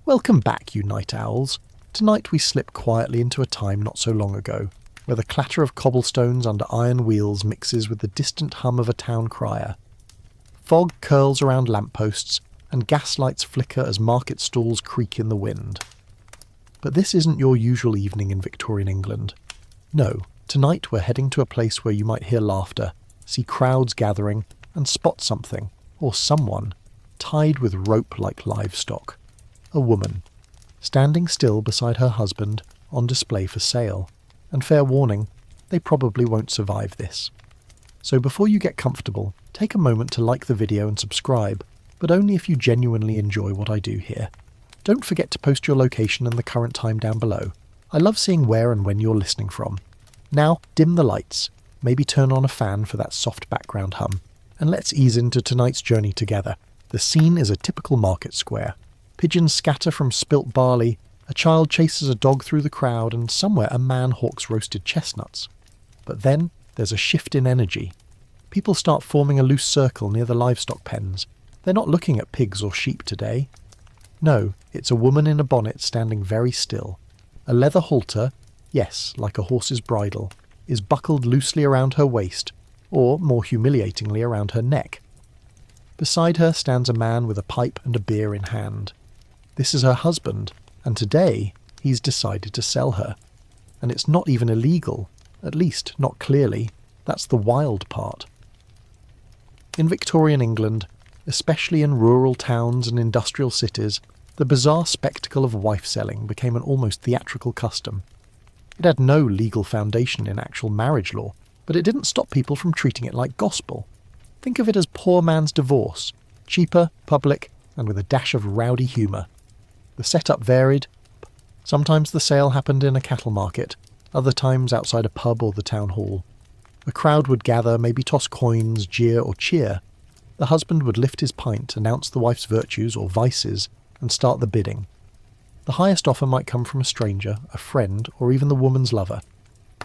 Welcome back, you night owls. Tonight we slip quietly into a time not so long ago, where the clatter of cobblestones under iron wheels mixes with the distant hum of a town crier. Fog curls around lampposts, and gaslights flicker as market stalls creak in the wind. But this isn't your usual evening in Victorian England. No, tonight we're heading to a place where you might hear laughter, see crowds gathering, and spot something, or someone, tied with rope like livestock. A woman, standing still beside her husband, on display for sale. And fair warning, they probably won't survive this. So before you get comfortable, take a moment to like the video and subscribe, but only if you genuinely enjoy what I do here. Don't forget to post your location and the current time down below. I love seeing where and when you're listening from. Now, dim the lights, maybe turn on a fan for that soft background hum, and let's ease into tonight's journey together. The scene is a typical market square. Pigeons scatter from spilt barley, a child chases a dog through the crowd, and somewhere a man hawks roasted chestnuts. But then there's a shift in energy. People start forming a loose circle near the livestock pens. They're not looking at pigs or sheep today. No, it's a woman in a bonnet standing very still. A leather halter, yes, like a horse's bridle, is buckled loosely around her waist, or, more humiliatingly, around her neck. Beside her stands a man with a pipe and a beer in hand. This is her husband, and today he's decided to sell her. And it's not even illegal, at least not clearly. That's the wild part. In Victorian England, especially in rural towns and industrial cities, the bizarre spectacle of wife selling became an almost theatrical custom. It had no legal foundation in actual marriage law, but it didn't stop people from treating it like gospel. Think of it as poor man's divorce, cheaper, public, and with a dash of rowdy humour. The setup varied. Sometimes the sale happened in a cattle market, other times outside a pub or the town hall. A crowd would gather, maybe toss coins, jeer or cheer. The husband would lift his pint, announce the wife's virtues or vices, and start the bidding. The highest offer might come from a stranger, a friend, or even the woman's lover.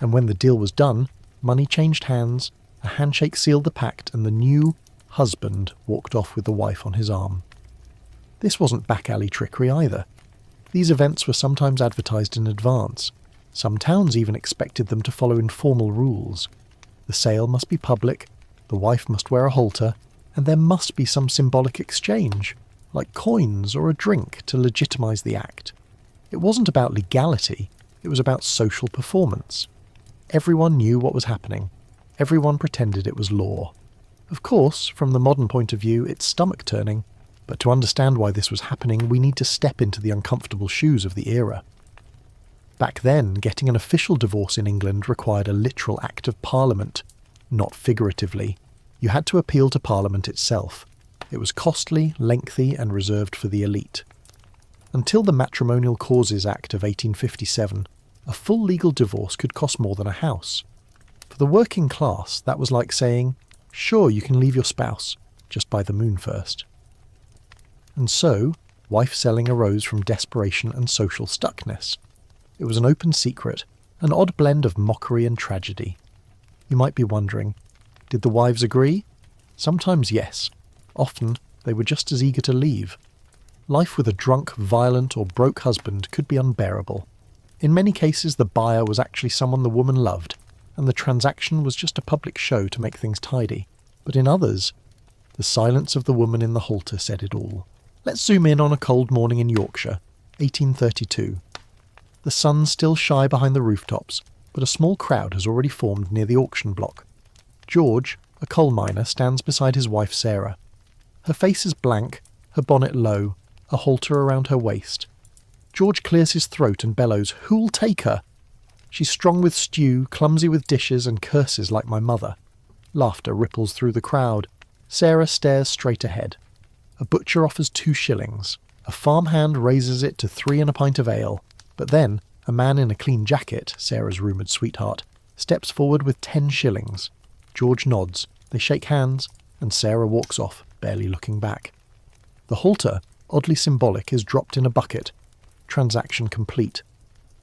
And when the deal was done, money changed hands, a handshake sealed the pact, and the new husband walked off with the wife on his arm. This wasn't back-alley trickery either. These events were sometimes advertised in advance. Some towns even expected them to follow informal rules. The sale must be public, the wife must wear a halter, and there must be some symbolic exchange, like coins or a drink, to legitimise the act. It wasn't about legality, it was about social performance. Everyone knew what was happening. Everyone pretended it was law. Of course, from the modern point of view, it's stomach-turning, but to understand why this was happening, we need to step into the uncomfortable shoes of the era. Back then, getting an official divorce in England required a literal act of Parliament, not figuratively. You had to appeal to Parliament itself. It was costly, lengthy, and reserved for the elite. Until the Matrimonial Causes Act of 1857, a full legal divorce could cost more than a house. For the working class, that was like saying, sure, you can leave your spouse, just buy the moon first. And so, wife selling arose from desperation and social stuckness. It was an open secret, an odd blend of mockery and tragedy. You might be wondering, did the wives agree? Sometimes yes. Often, they were just as eager to leave. Life with a drunk, violent, or broke husband could be unbearable. In many cases, the buyer was actually someone the woman loved, and the transaction was just a public show to make things tidy. But in others, the silence of the woman in the halter said it all. Let's zoom in on a cold morning in Yorkshire, 1832. The sun's still shy behind the rooftops, but a small crowd has already formed near the auction block. George, a coal miner, stands beside his wife Sarah. Her face is blank, her bonnet low, a halter around her waist. George clears his throat and bellows, "Who'll take her?" She's strong with stew, clumsy with dishes, and curses like my mother. Laughter ripples through the crowd. Sarah stares straight ahead. A butcher offers 2 shillings. A farmhand raises it to 3 and a pint of ale. But then, a man in a clean jacket, Sarah's rumoured sweetheart, steps forward with 10 shillings. George nods, they shake hands, and Sarah walks off, barely looking back. The halter, oddly symbolic, is dropped in a bucket. Transaction complete.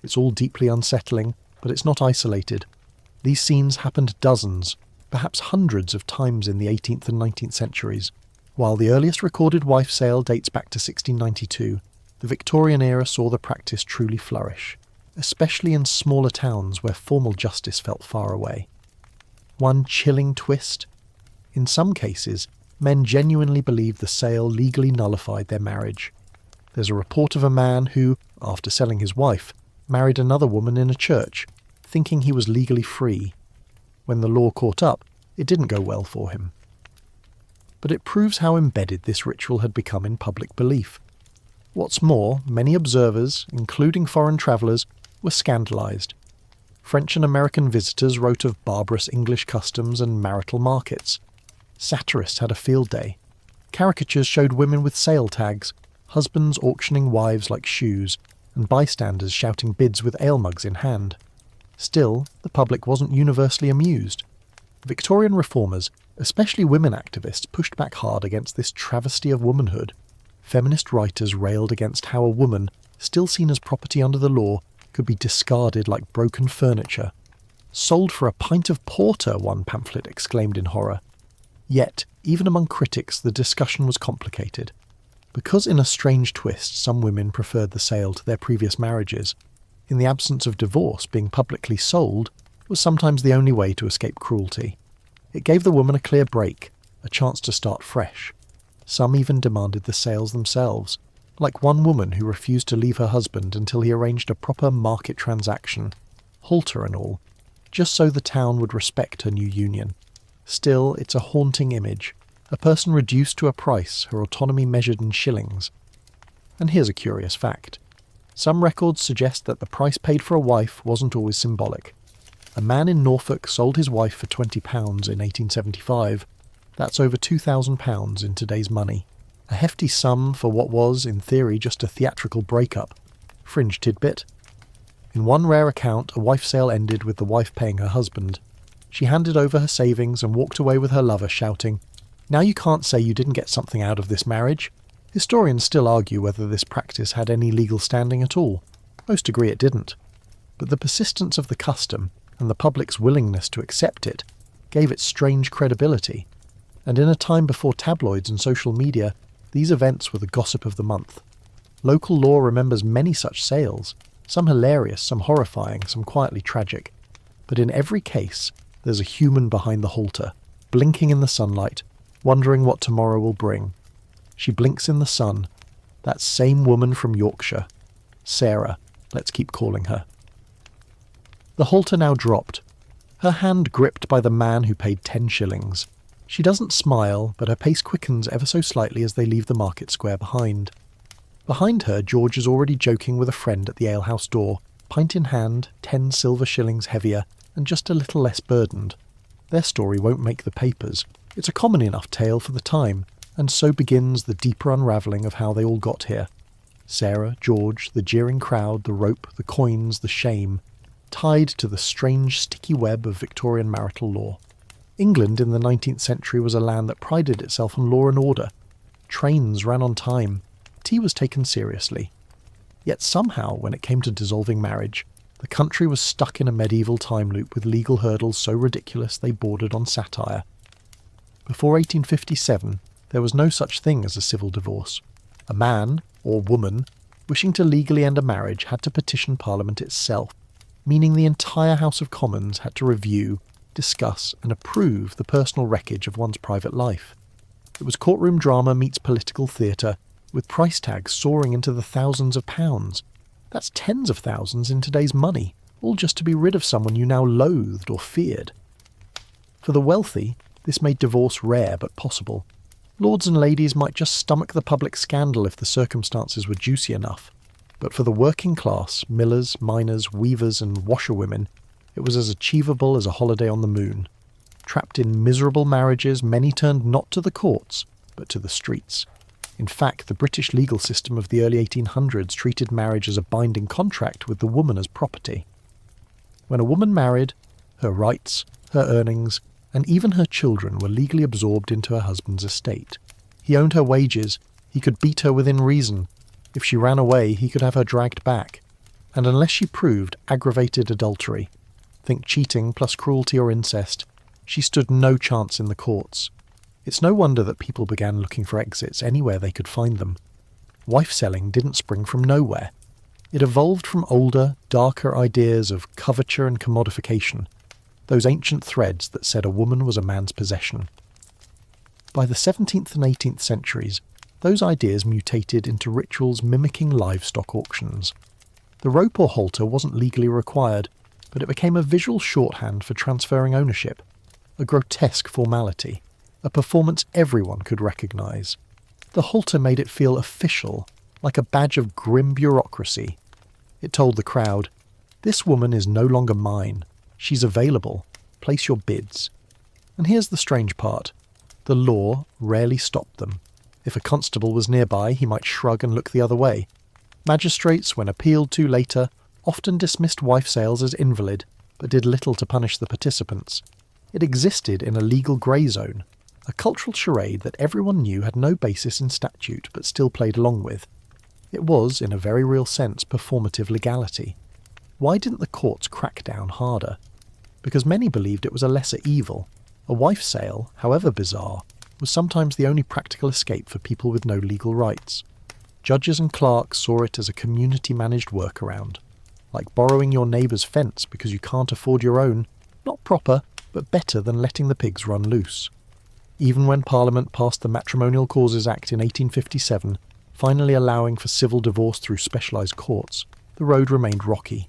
It's all deeply unsettling, but it's not isolated. These scenes happened dozens, perhaps hundreds of times in the 18th and 19th centuries. While the earliest recorded wife sale dates back to 1692, the Victorian era saw the practice truly flourish, especially in smaller towns where formal justice felt far away. One chilling twist? In some cases, men genuinely believed the sale legally nullified their marriage. There's a report of a man who, after selling his wife, married another woman in a church, thinking he was legally free. When the law caught up, it didn't go well for him. But it proves how embedded this ritual had become in public belief. What's more, many observers, including foreign travellers, were scandalised. French and American visitors wrote of barbarous English customs and marital markets. Satirists had a field day. Caricatures showed women with sale tags, husbands auctioning wives like shoes, and bystanders shouting bids with ale mugs in hand. Still, the public wasn't universally amused. Victorian reformers, especially women activists, pushed back hard against this travesty of womanhood. Feminist writers railed against how a woman, still seen as property under the law, could be discarded like broken furniture. "Sold for a pint of porter," one pamphlet exclaimed in horror. Yet, even among critics, the discussion was complicated. Because in a strange twist some women preferred the sale to their previous marriages, in the absence of divorce, being publicly sold was sometimes the only way to escape cruelty. It gave the woman a clear break, a chance to start fresh. Some even demanded the sales themselves, like one woman who refused to leave her husband until he arranged a proper market transaction, halter and all, just so the town would respect her new union. Still, it's a haunting image, a person reduced to a price, her autonomy measured in shillings. And here's a curious fact. Some records suggest that the price paid for a wife wasn't always symbolic. A man in Norfolk sold his wife for £20 in 1875. That's over £2,000 in today's money. A hefty sum for what was, in theory, just a theatrical breakup. Fringe tidbit. In one rare account, a wife sale ended with the wife paying her husband. She handed over her savings and walked away with her lover, shouting, "Now you can't say you didn't get something out of this marriage." Historians still argue whether this practice had any legal standing at all. Most agree it didn't. But the persistence of the custom, and the public's willingness to accept it, gave it strange credibility. And in a time before tabloids and social media, these events were the gossip of the month. Local law remembers many such sales, some hilarious, some horrifying, some quietly tragic. But in every case, there's a human behind the halter, blinking in the sunlight, wondering what tomorrow will bring. She blinks in the sun. That same woman from Yorkshire. Sarah, let's keep calling her. The halter now dropped, her hand gripped by the man who paid 10 shillings. She doesn't smile, but her pace quickens ever so slightly as they leave the market square behind. Behind her, George is already joking with a friend at the alehouse door, pint in hand, 10 silver shillings heavier, and just a little less burdened. Their story won't make the papers. It's a common enough tale for the time, and so begins the deeper unravelling of how they all got here. Sarah, George, the jeering crowd, the rope, the coins, the shame, tied to the strange sticky web of Victorian marital law. England in the 19th century was a land that prided itself on law and order. Trains ran on time. Tea was taken seriously. Yet somehow, when it came to dissolving marriage, the country was stuck in a medieval time loop with legal hurdles so ridiculous they bordered on satire. Before 1857, there was no such thing as a civil divorce. A man, or woman, wishing to legally end a marriage had to petition Parliament itself, meaning the entire House of Commons had to review, discuss and approve the personal wreckage of one's private life. It was courtroom drama meets political theatre, with price tags soaring into the thousands of pounds. That's tens of thousands in today's money, all just to be rid of someone you now loathed or feared. For the wealthy, this made divorce rare but possible. Lords and ladies might just stomach the public scandal if the circumstances were juicy enough. But for the working class, millers, miners, weavers and washerwomen, it was as achievable as a holiday on the moon. Trapped in miserable marriages, many turned not to the courts, but to the streets. In fact, the British legal system of the early 1800s treated marriage as a binding contract with the woman as property. When a woman married, her rights, her earnings, and even her children were legally absorbed into her husband's estate. He owned her wages, he could beat her within reason. If she ran away, he could have her dragged back. And unless she proved aggravated adultery, think cheating plus cruelty or incest, she stood no chance in the courts. It's no wonder that people began looking for exits anywhere they could find them. Wife selling didn't spring from nowhere. It evolved from older, darker ideas of coverture and commodification, those ancient threads that said a woman was a man's possession. By the 17th and 18th centuries, those ideas mutated into rituals mimicking livestock auctions. The rope or halter wasn't legally required, but it became a visual shorthand for transferring ownership, a grotesque formality, a performance everyone could recognise. The halter made it feel official, like a badge of grim bureaucracy. It told the crowd, "This woman is no longer mine. She's available. Place your bids." And here's the strange part. The law rarely stopped them. If a constable was nearby, he might shrug and look the other way. Magistrates, when appealed to later, often dismissed wife sales as invalid, but did little to punish the participants. It existed in a legal grey zone, a cultural charade that everyone knew had no basis in statute but still played along with. It was, in a very real sense, performative legality. Why didn't the courts crack down harder? Because many believed it was a lesser evil. A wife sale, however bizarre, was sometimes the only practical escape for people with no legal rights. Judges and clerks saw it as a community-managed workaround, like borrowing your neighbour's fence because you can't afford your own, not proper, but better than letting the pigs run loose. Even when Parliament passed the Matrimonial Causes Act in 1857, finally allowing for civil divorce through specialised courts, the road remained rocky.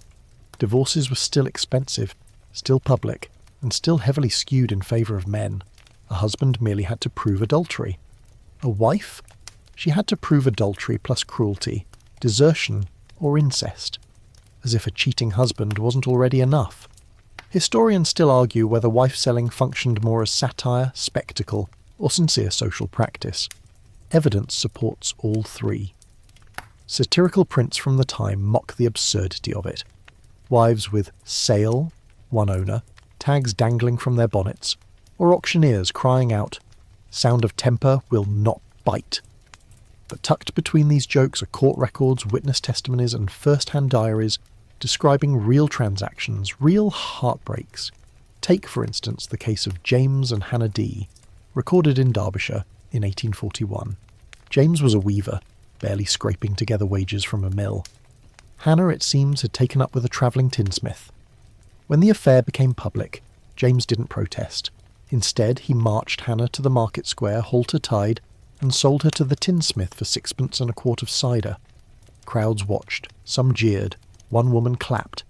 Divorces were still expensive, still public, and still heavily skewed in favour of men. A husband merely had to prove adultery. A wife? She had to prove adultery plus cruelty, desertion, or incest. As if a cheating husband wasn't already enough. Historians still argue whether wife-selling functioned more as satire, spectacle, or sincere social practice. Evidence supports all three. Satirical prints from the time mock the absurdity of it. Wives with "sale," one owner, tags dangling from their bonnets, or auctioneers crying out, "Sound of temper will not bite." But tucked between these jokes are court records, witness testimonies, and first-hand diaries describing real transactions, real heartbreaks. Take, for instance, the case of James and Hannah D., recorded in Derbyshire in 1841. James was a weaver, barely scraping together wages from a mill. Hannah, it seems, had taken up with a travelling tinsmith. When the affair became public, James didn't protest. Instead, he marched Hannah to the market square, halter-tied, and sold her to the tinsmith for 6 and a quart of cider. Crowds watched, some jeered, one woman clapped.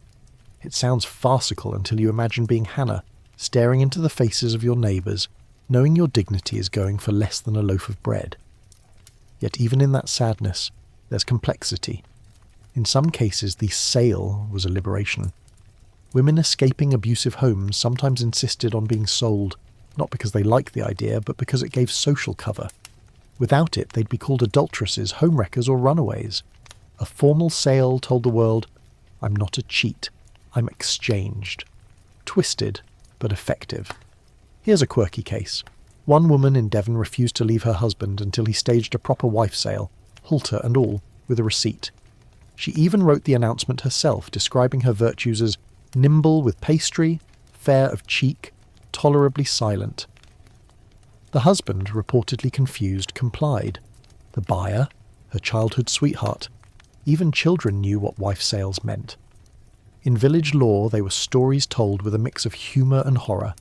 It sounds farcical until you imagine being Hannah, staring into the faces of your neighbours, knowing your dignity is going for less than a loaf of bread. Yet even in that sadness, there's complexity. In some cases, the sale was a liberation. Women escaping abusive homes sometimes insisted on being sold, not because they liked the idea, but because it gave social cover. Without it, they'd be called adulteresses, homewreckers, or runaways. A formal sale told the world, "I'm not a cheat, I'm exchanged." Twisted, but effective. Here's a quirky case. One woman in Devon refused to leave her husband until he staged a proper wife sale, halter and all, with a receipt. She even wrote the announcement herself, describing her virtues as nimble with pastry, fair of cheek, tolerably silent. The husband, reportedly confused, complied. The buyer, her childhood sweetheart. Even children knew what wife sales meant. In village lore, they were stories told with a mix of humour and horror.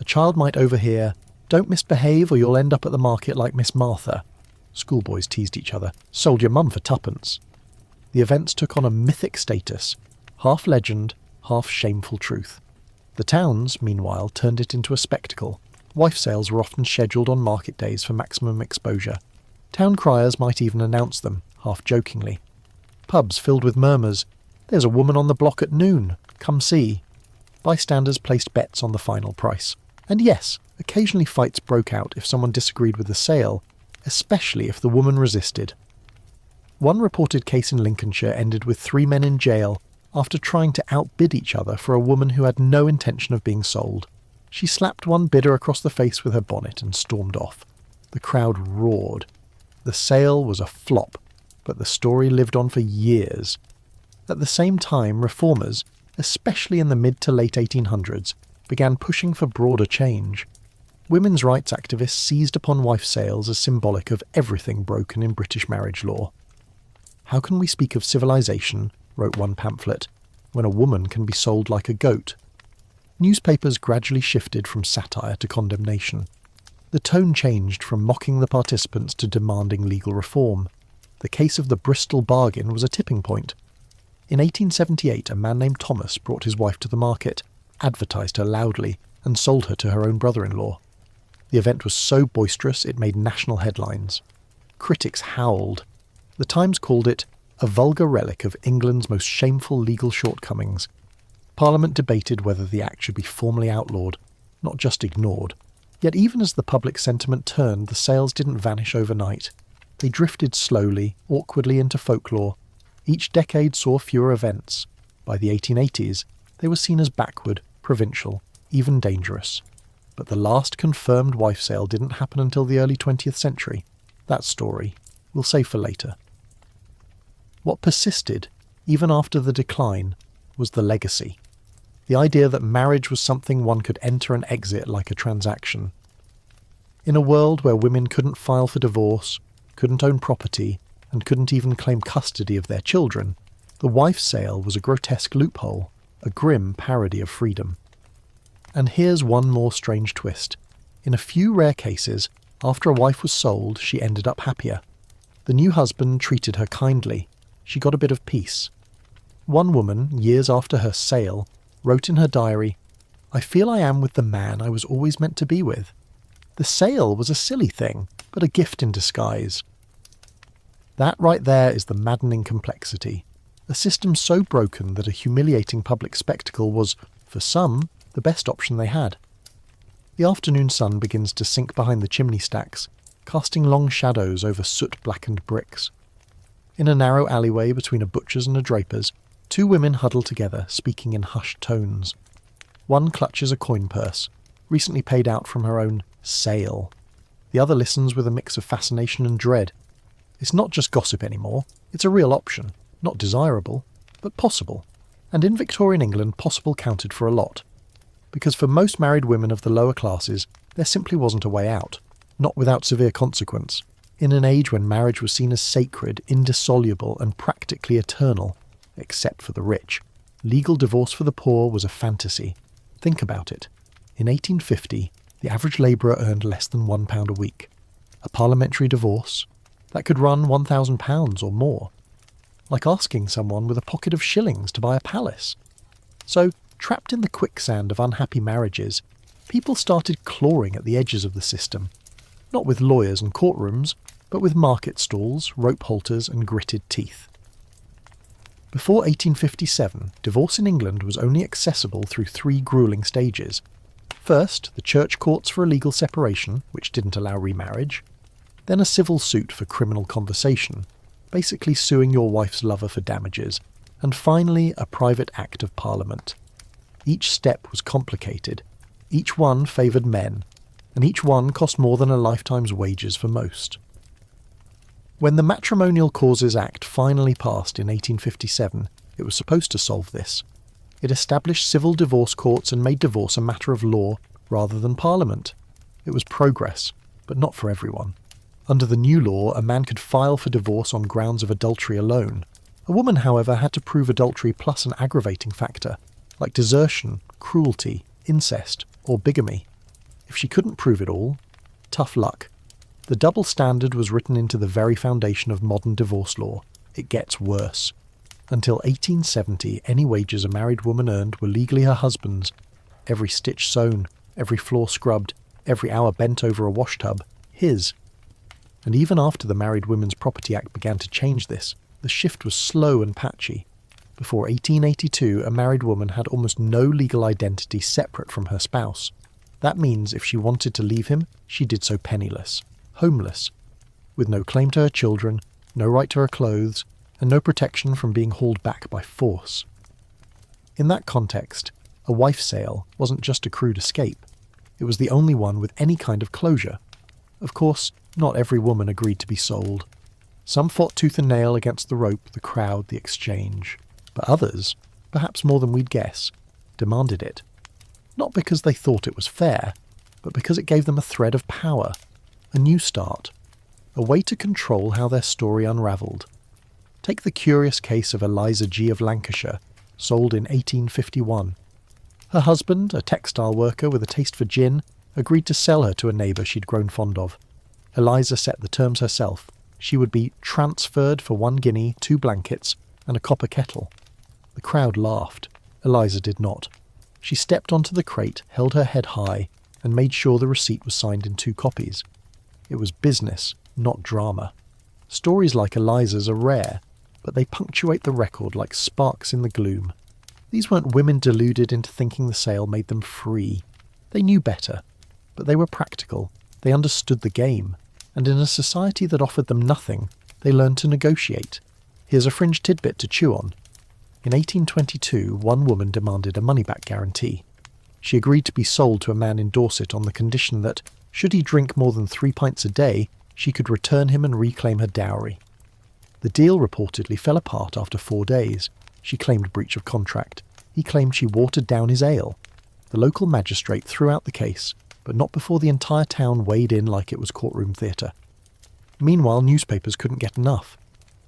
A child might overhear, "Don't misbehave or you'll end up at the market like Miss Martha." Schoolboys teased each other, "Sold your mum for tuppence." The events took on a mythic status, half legend, half shameful truth. The towns, meanwhile, turned it into a spectacle. Wife sales were often scheduled on market days for maximum exposure. Town criers might even announce them, half jokingly. Pubs filled with murmurs, "There's a woman on the block at noon, come see." Bystanders placed bets on the final price. And yes, occasionally fights broke out if someone disagreed with the sale, especially if the woman resisted. One reported case in Lincolnshire ended with 3 men in jail after trying to outbid each other for a woman who had no intention of being sold. She slapped one bidder across the face with her bonnet and stormed off. The crowd roared. The sale was a flop, but the story lived on for years. At the same time, reformers, especially in the mid to late 1800s, began pushing for broader change. Women's rights activists seized upon wife sales as symbolic of everything broken in British marriage law. "How can we speak of civilization," wrote one pamphlet, "when a woman can be sold like a goat?" Newspapers gradually shifted from satire to condemnation. The tone changed from mocking the participants to demanding legal reform. The case of the Bristol bargain was a tipping point. In 1878, a man named Thomas brought his wife to the market, advertised her loudly, and sold her to her own brother-in-law. The event was so boisterous it made national headlines. Critics howled. The Times called it a vulgar relic of England's most shameful legal shortcomings. Parliament debated whether the act should be formally outlawed, not just ignored. Yet even as the public sentiment turned, the sales didn't vanish overnight. They drifted slowly, awkwardly into folklore. Each decade saw fewer events. By the 1880s, they were seen as backward, provincial, even dangerous. But the last confirmed wife sale didn't happen until the early 20th century. That story we'll save for later. What persisted, even after the decline, was the legacy. The idea that marriage was something one could enter and exit like a transaction. In a world where women couldn't file for divorce, couldn't own property, and couldn't even claim custody of their children, the wife sale was a grotesque loophole, a grim parody of freedom. And here's one more strange twist. In a few rare cases, after a wife was sold, she ended up happier. The new husband treated her kindly. She got a bit of peace. One woman, years after her sale, wrote in her diary, "I feel I am with the man I was always meant to be with. The sale was a silly thing, but a gift in disguise." That right there is the maddening complexity. A system so broken that a humiliating public spectacle was, for some, the best option they had. The afternoon sun begins to sink behind the chimney stacks, casting long shadows over soot-blackened bricks. In a narrow alleyway between a butcher's and a draper's, two women huddle together, speaking in hushed tones. One clutches a coin purse, recently paid out from her own sale. The other listens with a mix of fascination and dread. It's not just gossip anymore, it's a real option. Not desirable, but possible. And in Victorian England, possible counted for a lot. Because for most married women of the lower classes, there simply wasn't a way out. Not without severe consequence. In an age when marriage was seen as sacred, indissoluble, and practically eternal, except for the rich, legal divorce for the poor was a fantasy. Think about it. In 1850, the average labourer earned less than £1 a week. A parliamentary divorce? That could run £1,000 or more. Like asking someone with a pocket of shillings to buy a palace. So, trapped in the quicksand of unhappy marriages, people started clawing at the edges of the system. Not with lawyers and courtrooms, but with market stalls, rope halters and gritted teeth. Before 1857, divorce in England was only accessible through three gruelling stages. First, the church courts for illegal separation, which didn't allow remarriage. Then a civil suit for criminal conversation, basically suing your wife's lover for damages. And finally, a private act of Parliament. Each step was complicated. Each one favoured men, and each one cost more than a lifetime's wages for most. When the Matrimonial Causes Act finally passed in 1857, it was supposed to solve this. It established civil divorce courts and made divorce a matter of law rather than Parliament. It was progress, but not for everyone. Under the new law, a man could file for divorce on grounds of adultery alone. A woman, however, had to prove adultery plus an aggravating factor, like desertion, cruelty, incest, or bigamy. If she couldn't prove it all, tough luck. The double standard was written into the very foundation of modern divorce law. It gets worse. Until 1870, any wages a married woman earned were legally her husband's. Every stitch sewn, every floor scrubbed, every hour bent over a wash tub, his. And even after the Married Women's Property Act began to change this, the shift was slow and patchy. Before 1882, a married woman had almost no legal identity separate from her spouse. That means if she wanted to leave him, she did so penniless, homeless, with no claim to her children, no right to her clothes, and no protection from being hauled back by force. In that context, a wife sale wasn't just a crude escape. It was the only one with any kind of closure. Of course, not every woman agreed to be sold. Some fought tooth and nail against the rope, the crowd, the exchange. But others, perhaps more than we'd guess, demanded it. Not because they thought it was fair, but because it gave them a thread of power, a new start, a way to control how their story unravelled. Take the curious case of Eliza G. of Lancashire, sold in 1851. Her husband, a textile worker with a taste for gin, agreed to sell her to a neighbour she'd grown fond of. Eliza set the terms herself. She would be transferred for 1 guinea, 2 blankets, and a copper kettle. The crowd laughed. Eliza did not. She stepped onto the crate, held her head high, and made sure the receipt was signed in 2 copies. It was business, not drama. Stories like Eliza's are rare, but they punctuate the record like sparks in the gloom. These weren't women deluded into thinking the sale made them free. They knew better, but they were practical. They understood the game, and in a society that offered them nothing, they learned to negotiate. Here's a fringe tidbit to chew on. In 1822, one woman demanded a money-back guarantee. She agreed to be sold to a man in Dorset on the condition that, should he drink more than 3 pints a day, she could return him and reclaim her dowry. The deal reportedly fell apart after 4 days. She claimed breach of contract. He claimed she watered down his ale. The local magistrate threw out the case, but not before the entire town weighed in like it was courtroom theatre. Meanwhile, newspapers couldn't get enough.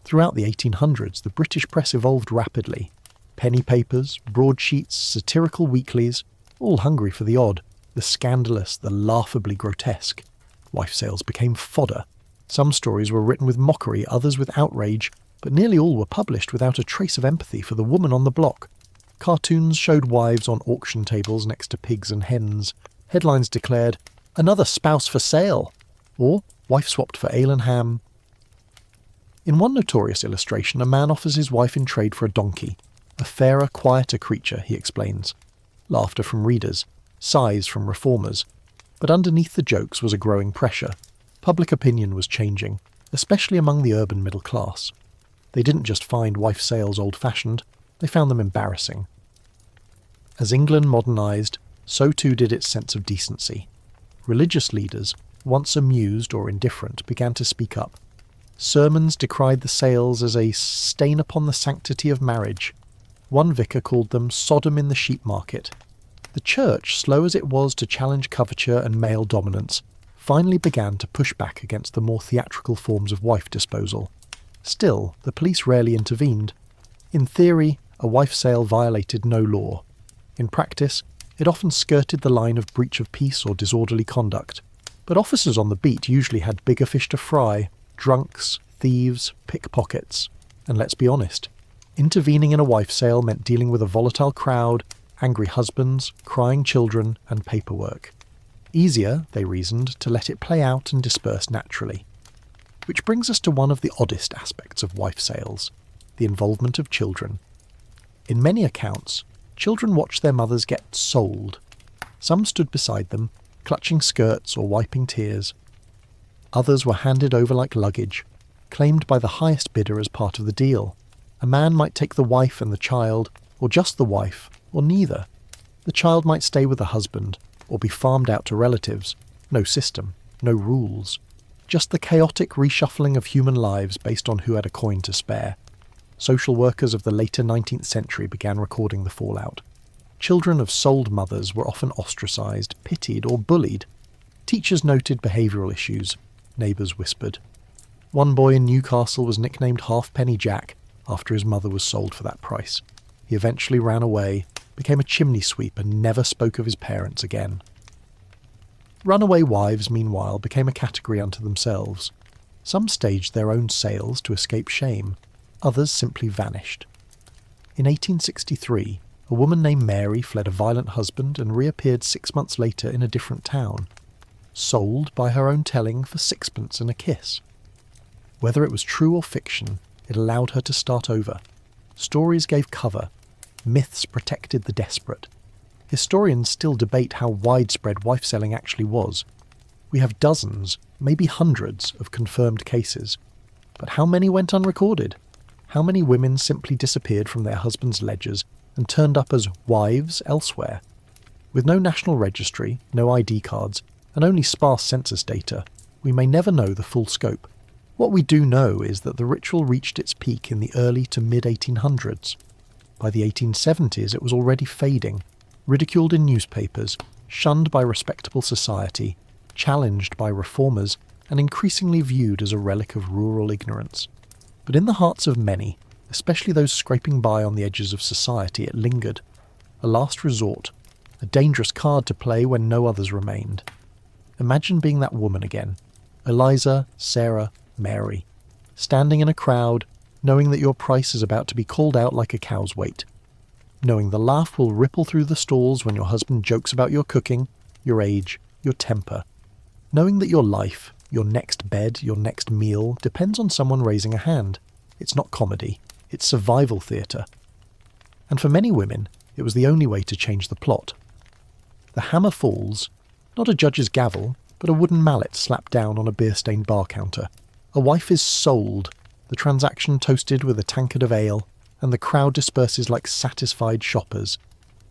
Throughout the 1800s, the British press evolved rapidly. Penny papers, broadsheets, satirical weeklies, all hungry for the odd, the scandalous, the laughably grotesque. Wife sales became fodder. Some stories were written with mockery, others with outrage, but nearly all were published without a trace of empathy for the woman on the block. Cartoons showed wives on auction tables next to pigs and hens. Headlines declared, "Another spouse for sale," or "Wife swapped for ale and ham." In one notorious illustration, a man offers his wife in trade for a donkey. A fairer, quieter creature, he explains. Laughter from readers, sighs from reformers. But underneath the jokes was a growing pressure. Public opinion was changing, especially among the urban middle class. They didn't just find wife sales old-fashioned, they found them embarrassing. As England modernised, so too did its sense of decency. Religious leaders, once amused or indifferent, began to speak up. Sermons decried the sales as a stain upon the sanctity of marriage. One vicar called them Sodom in the sheep market. The church, slow as it was to challenge coverture and male dominance, finally began to push back against the more theatrical forms of wife disposal. Still, the police rarely intervened. In theory, a wife sale violated no law. In practice, it often skirted the line of breach of peace or disorderly conduct. But officers on the beat usually had bigger fish to fry: drunks, thieves, pickpockets. And let's be honest, intervening in a wife sale meant dealing with a volatile crowd, angry husbands, crying children, and paperwork. Easier, they reasoned, to let it play out and disperse naturally. Which brings us to one of the oddest aspects of wife sales: the involvement of children. In many accounts, children watched their mothers get sold. Some stood beside them, clutching skirts or wiping tears. Others were handed over like luggage, claimed by the highest bidder as part of the deal. A man might take the wife and the child, or just the wife, or neither. The child might stay with the husband, or be farmed out to relatives. No system, no rules. Just the chaotic reshuffling of human lives based on who had a coin to spare. Social workers of the later 19th century began recording the fallout. Children of sold mothers were often ostracised, pitied, or bullied. Teachers noted behavioural issues. Neighbours whispered. One boy in Newcastle was nicknamed Halfpenny Jack after his mother was sold for that price. He eventually ran away, became a chimney sweep, and never spoke of his parents again. Runaway wives, meanwhile, became a category unto themselves. Some staged their own sales to escape shame. Others simply vanished. In 1863, a woman named Mary fled a violent husband and reappeared 6 months later in a different town. Sold, by her own telling, for 6pence and a kiss. Whether it was true or fiction, it allowed her to start over. Stories gave cover. Myths protected the desperate. Historians still debate how widespread wife-selling actually was. We have dozens, maybe hundreds, of confirmed cases. But how many went unrecorded? How many women simply disappeared from their husbands' ledgers and turned up as wives elsewhere? With no national registry, no ID cards, and only sparse census data, we may never know the full scope. What we do know is that the ritual reached its peak in the early to mid-1800s. By the 1870s it was already fading, ridiculed in newspapers, shunned by respectable society, challenged by reformers, and increasingly viewed as a relic of rural ignorance. But in the hearts of many, especially those scraping by on the edges of society, it lingered. A last resort, a dangerous card to play when no others remained. Imagine being that woman again, Eliza, Sarah, Mary, standing in a crowd, knowing that your price is about to be called out like a cow's weight, knowing the laugh will ripple through the stalls when your husband jokes about your cooking, your age, your temper, knowing that your life, your next bed, your next meal depends on someone raising a hand. It's not comedy, it's survival theatre. And for many women, it was the only way to change the plot. The hammer falls, not a judge's gavel, but a wooden mallet slapped down on a beer-stained bar counter. A wife is sold, the transaction toasted with a tankard of ale, and the crowd disperses like satisfied shoppers.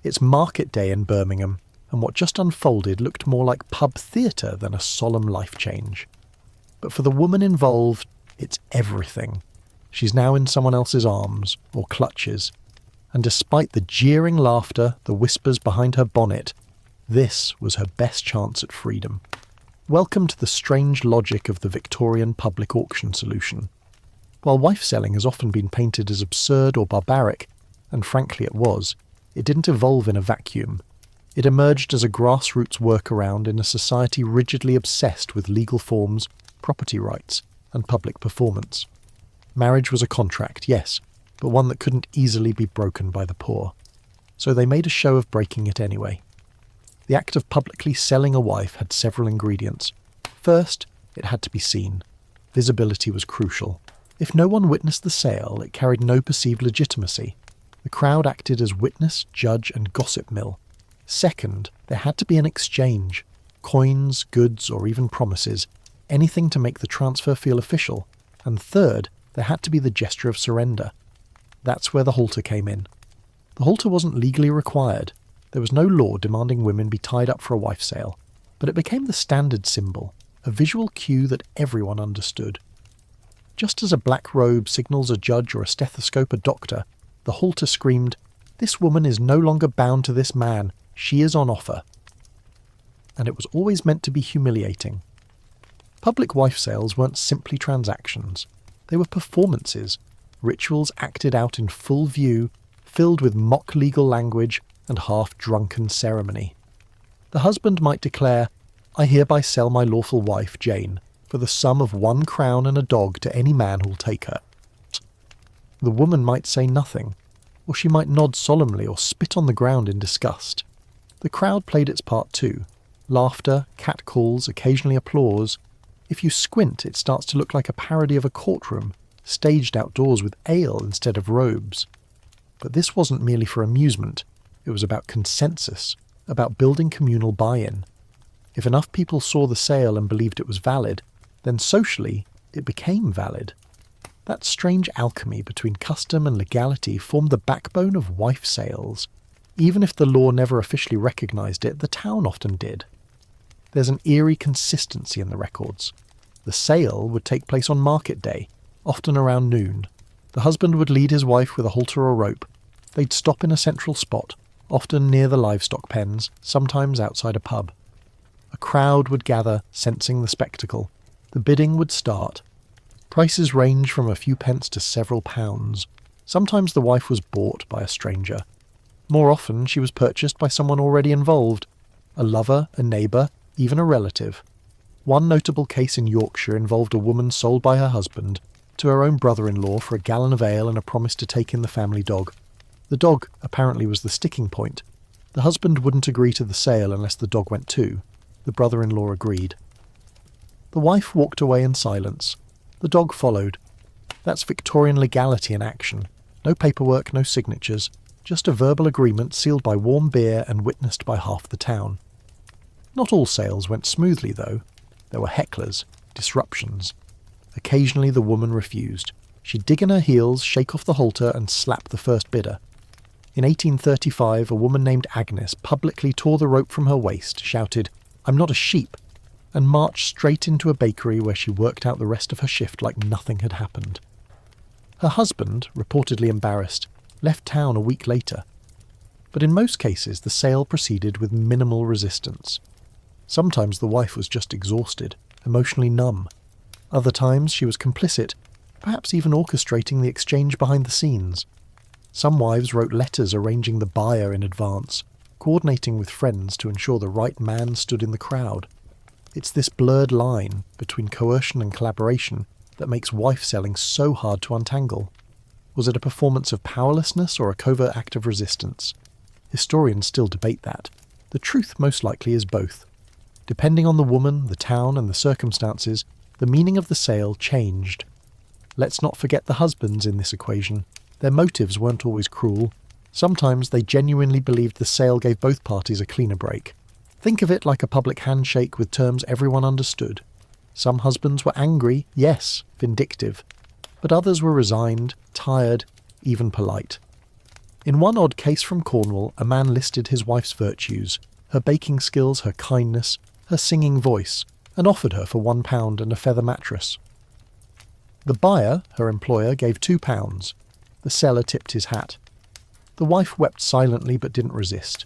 It's market day in Birmingham, and what just unfolded looked more like pub theatre than a solemn life change. But for the woman involved, it's everything. She's now in someone else's arms, or clutches, and despite the jeering laughter, the whispers behind her bonnet, this was her best chance at freedom. Welcome to the strange logic of the Victorian public auction solution. While wife-selling has often been painted as absurd or barbaric, and frankly it was, it didn't evolve in a vacuum. It emerged as a grassroots workaround in a society rigidly obsessed with legal forms, property rights, and public performance. Marriage was a contract, yes, but one that couldn't easily be broken by the poor. So they made a show of breaking it anyway. The act of publicly selling a wife had several ingredients. First, it had to be seen. Visibility was crucial. If no one witnessed the sale, it carried no perceived legitimacy. The crowd acted as witness, judge, and gossip mill. Second, there had to be an exchange. Coins, goods, or even promises. Anything to make the transfer feel official. And third, there had to be the gesture of surrender. That's where the halter came in. The halter wasn't legally required. There was no law demanding women be tied up for a wife sale, but it became the standard symbol, a visual cue that everyone understood. Just as a black robe signals a judge or a stethoscope a doctor, the halter screamed, "This woman is no longer bound to this man, she is on offer." And it was always meant to be humiliating. Public wife sales weren't simply transactions. They were performances, rituals acted out in full view, filled with mock legal language and half-drunken ceremony. The husband might declare, "I hereby sell my lawful wife, Jane, for the sum of 1 crown and a dog to any man who'll take her." The woman might say nothing, or she might nod solemnly or spit on the ground in disgust. The crowd played its part too. Laughter, catcalls, occasionally applause. If you squint, it starts to look like a parody of a courtroom, staged outdoors with ale instead of robes. But this wasn't merely for amusement. It was about consensus, about building communal buy-in. If enough people saw the sale and believed it was valid, then socially it became valid. That strange alchemy between custom and legality formed the backbone of wife sales. Even if the law never officially recognised it, the town often did. There's an eerie consistency in the records. The sale would take place on market day, often around noon. The husband would lead his wife with a halter or rope. They'd stop in a central spot, often near the livestock pens, sometimes outside a pub. A crowd would gather, sensing the spectacle. The bidding would start. Prices range from a few pence to several pounds. Sometimes the wife was bought by a stranger. More often she was purchased by someone already involved, a lover, a neighbour, even a relative. One notable case in Yorkshire involved a woman sold by her husband to her own brother-in-law for a gallon of ale and a promise to take in the family dog. The dog apparently was the sticking point. The husband wouldn't agree to the sale unless the dog went too. The brother-in-law agreed. The wife walked away in silence. The dog followed. That's Victorian legality in action. No paperwork, no signatures, just a verbal agreement sealed by warm beer and witnessed by half the town. Not all sales went smoothly, though. There were hecklers, disruptions. Occasionally the woman refused. She'd dig in her heels, shake off the halter, and slap the first bidder. In 1835, a woman named Agnes publicly tore the rope from her waist, shouted, "I'm not a sheep," and marched straight into a bakery where she worked out the rest of her shift like nothing had happened. Her husband, reportedly embarrassed, left town a week later. But in most cases, the sale proceeded with minimal resistance. Sometimes the wife was just exhausted, emotionally numb. Other times she was complicit, perhaps even orchestrating the exchange behind the scenes. Some wives wrote letters arranging the buyer in advance, coordinating with friends to ensure the right man stood in the crowd. It's this blurred line between coercion and collaboration that makes wife selling so hard to untangle. Was it a performance of powerlessness or a covert act of resistance? Historians still debate that. The truth most likely is both. Depending on the woman, the town, and the circumstances, the meaning of the sale changed. Let's not forget the husbands in this equation. Their motives weren't always cruel. Sometimes they genuinely believed the sale gave both parties a cleaner break. Think of it like a public handshake with terms everyone understood. Some husbands were angry, yes, vindictive, but others were resigned, tired, even polite. In one odd case from Cornwall, a man listed his wife's virtues, her baking skills, her kindness, her singing voice, and offered her for £1 and a feather mattress. The buyer, her employer, gave £2. The seller tipped his hat. The wife wept silently but didn't resist.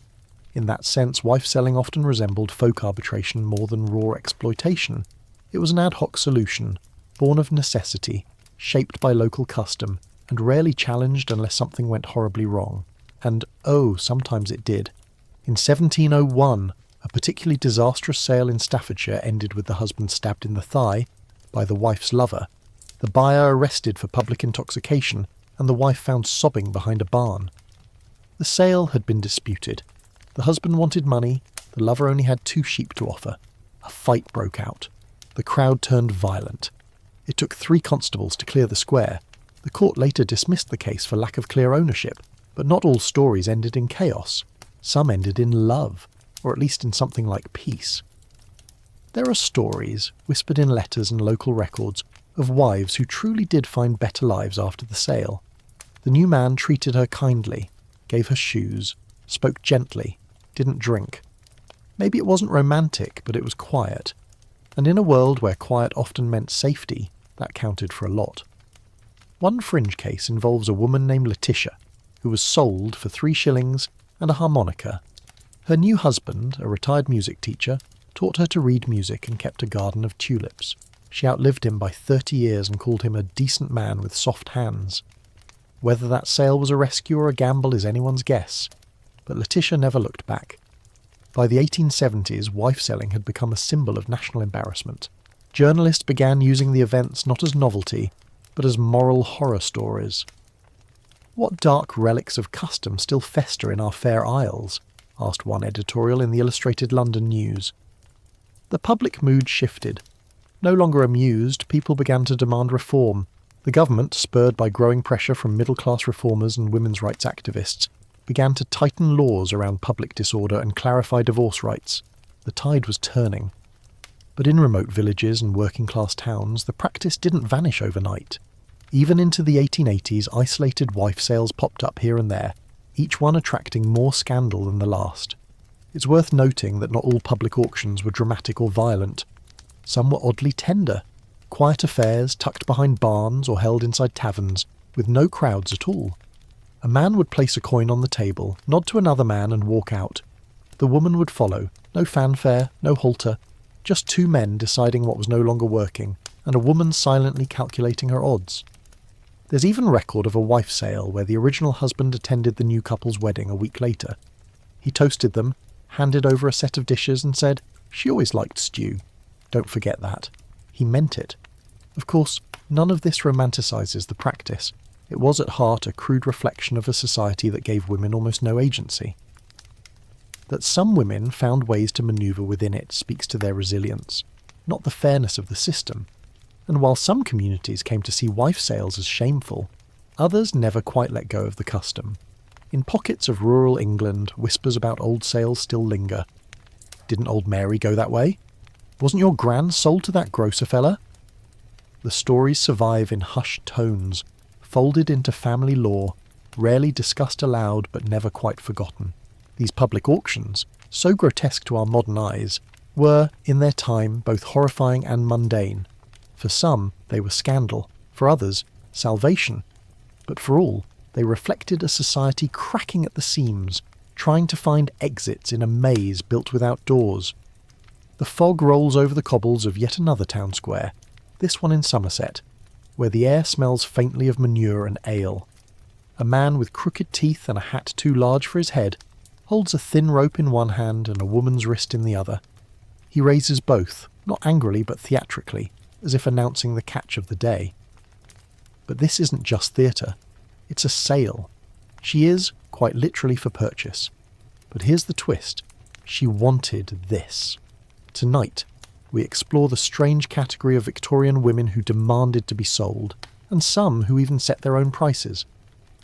In that sense, wife selling often resembled folk arbitration more than raw exploitation. It was an ad hoc solution, born of necessity, shaped by local custom, and rarely challenged unless something went horribly wrong. And, sometimes it did. In 1701, a particularly disastrous sale in Staffordshire ended with the husband stabbed in the thigh by the wife's lover, the buyer arrested for public intoxication, and the wife found sobbing behind a barn. The sale had been disputed. The husband wanted money, the lover only had 2 sheep to offer. A fight broke out. The crowd turned violent. It took 3 constables to clear the square. The court later dismissed the case for lack of clear ownership, but not all stories ended in chaos. Some ended in love, or at least in something like peace. There are stories, whispered in letters and local records, of wives who truly did find better lives after the sale. The new man treated her kindly, gave her shoes, spoke gently, didn't drink. Maybe it wasn't romantic, but it was quiet. And in a world where quiet often meant safety, that counted for a lot. One fringe case involves a woman named Letitia, who was sold for 3 shillings and a harmonica. Her new husband, a retired music teacher, taught her to read music and kept a garden of tulips. She outlived him by 30 years and called him a decent man with soft hands. Whether that sale was a rescue or a gamble is anyone's guess, but Letitia never looked back. By the 1870s, wife selling had become a symbol of national embarrassment. Journalists began using the events not as novelty, but as moral horror stories. What dark relics of custom still fester in our fair isles? Asked one editorial in the Illustrated London News. The public mood shifted. No longer amused, people began to demand reform. The government, spurred by growing pressure from middle-class reformers and women's rights activists, began to tighten laws around public disorder and clarify divorce rights. The tide was turning. But in remote villages and working-class towns, the practice didn't vanish overnight. Even into the 1880s, isolated wife sales popped up here and there, each one attracting more scandal than the last. It's worth noting that not all public auctions were dramatic or violent. Some were oddly tender, quiet affairs tucked behind barns or held inside taverns, with no crowds at all. A man would place a coin on the table, nod to another man and walk out. The woman would follow, no fanfare, no halter, just 2 men deciding what was no longer working, and a woman silently calculating her odds. There's even record of a wife sale where the original husband attended the new couple's wedding a week later. He toasted them, handed over a set of dishes and said, "She always liked stew. Don't forget that." He meant it. Of course, none of this romanticizes the practice. It was at heart a crude reflection of a society that gave women almost no agency. That some women found ways to maneuver within it speaks to their resilience, not the fairness of the system. And while some communities came to see wife sales as shameful, others never quite let go of the custom. In pockets of rural England, whispers about old sales still linger. Didn't old Mary go that way? Wasn't your gran sold to that grocer fella? The stories survive in hushed tones, folded into family lore, rarely discussed aloud but never quite forgotten. These public auctions, so grotesque to our modern eyes, were, in their time, both horrifying and mundane. For some, they were scandal. For others, salvation. But for all, they reflected a society cracking at the seams, trying to find exits in a maze built without doors. The fog rolls over the cobbles of yet another town square, this one in Somerset. where the air smells faintly of manure and ale. A man with crooked teeth and a hat too large for his head holds a thin rope in one hand and a woman's wrist in the other. He raises both, not angrily but theatrically, as if announcing the catch of the day. But this isn't just theatre. It's a sale. She is, quite literally, for purchase. But here's the twist. She wanted this. Tonight, we explore the strange category of Victorian women who demanded to be sold, and some who even set their own prices.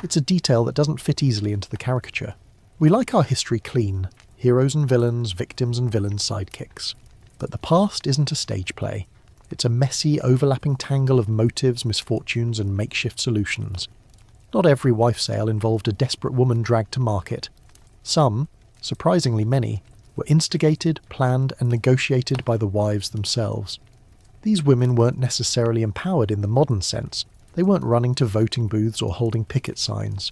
It's a detail that doesn't fit easily into the caricature. We like our history clean, heroes and villains, victims and villains' sidekicks. But the past isn't a stage play. It's a messy, overlapping tangle of motives, misfortunes and makeshift solutions. Not every wife sale involved a desperate woman dragged to market. Some, surprisingly many, were instigated, planned and negotiated by the wives themselves. These women weren't necessarily empowered in the modern sense. They weren't running to voting booths or holding picket signs.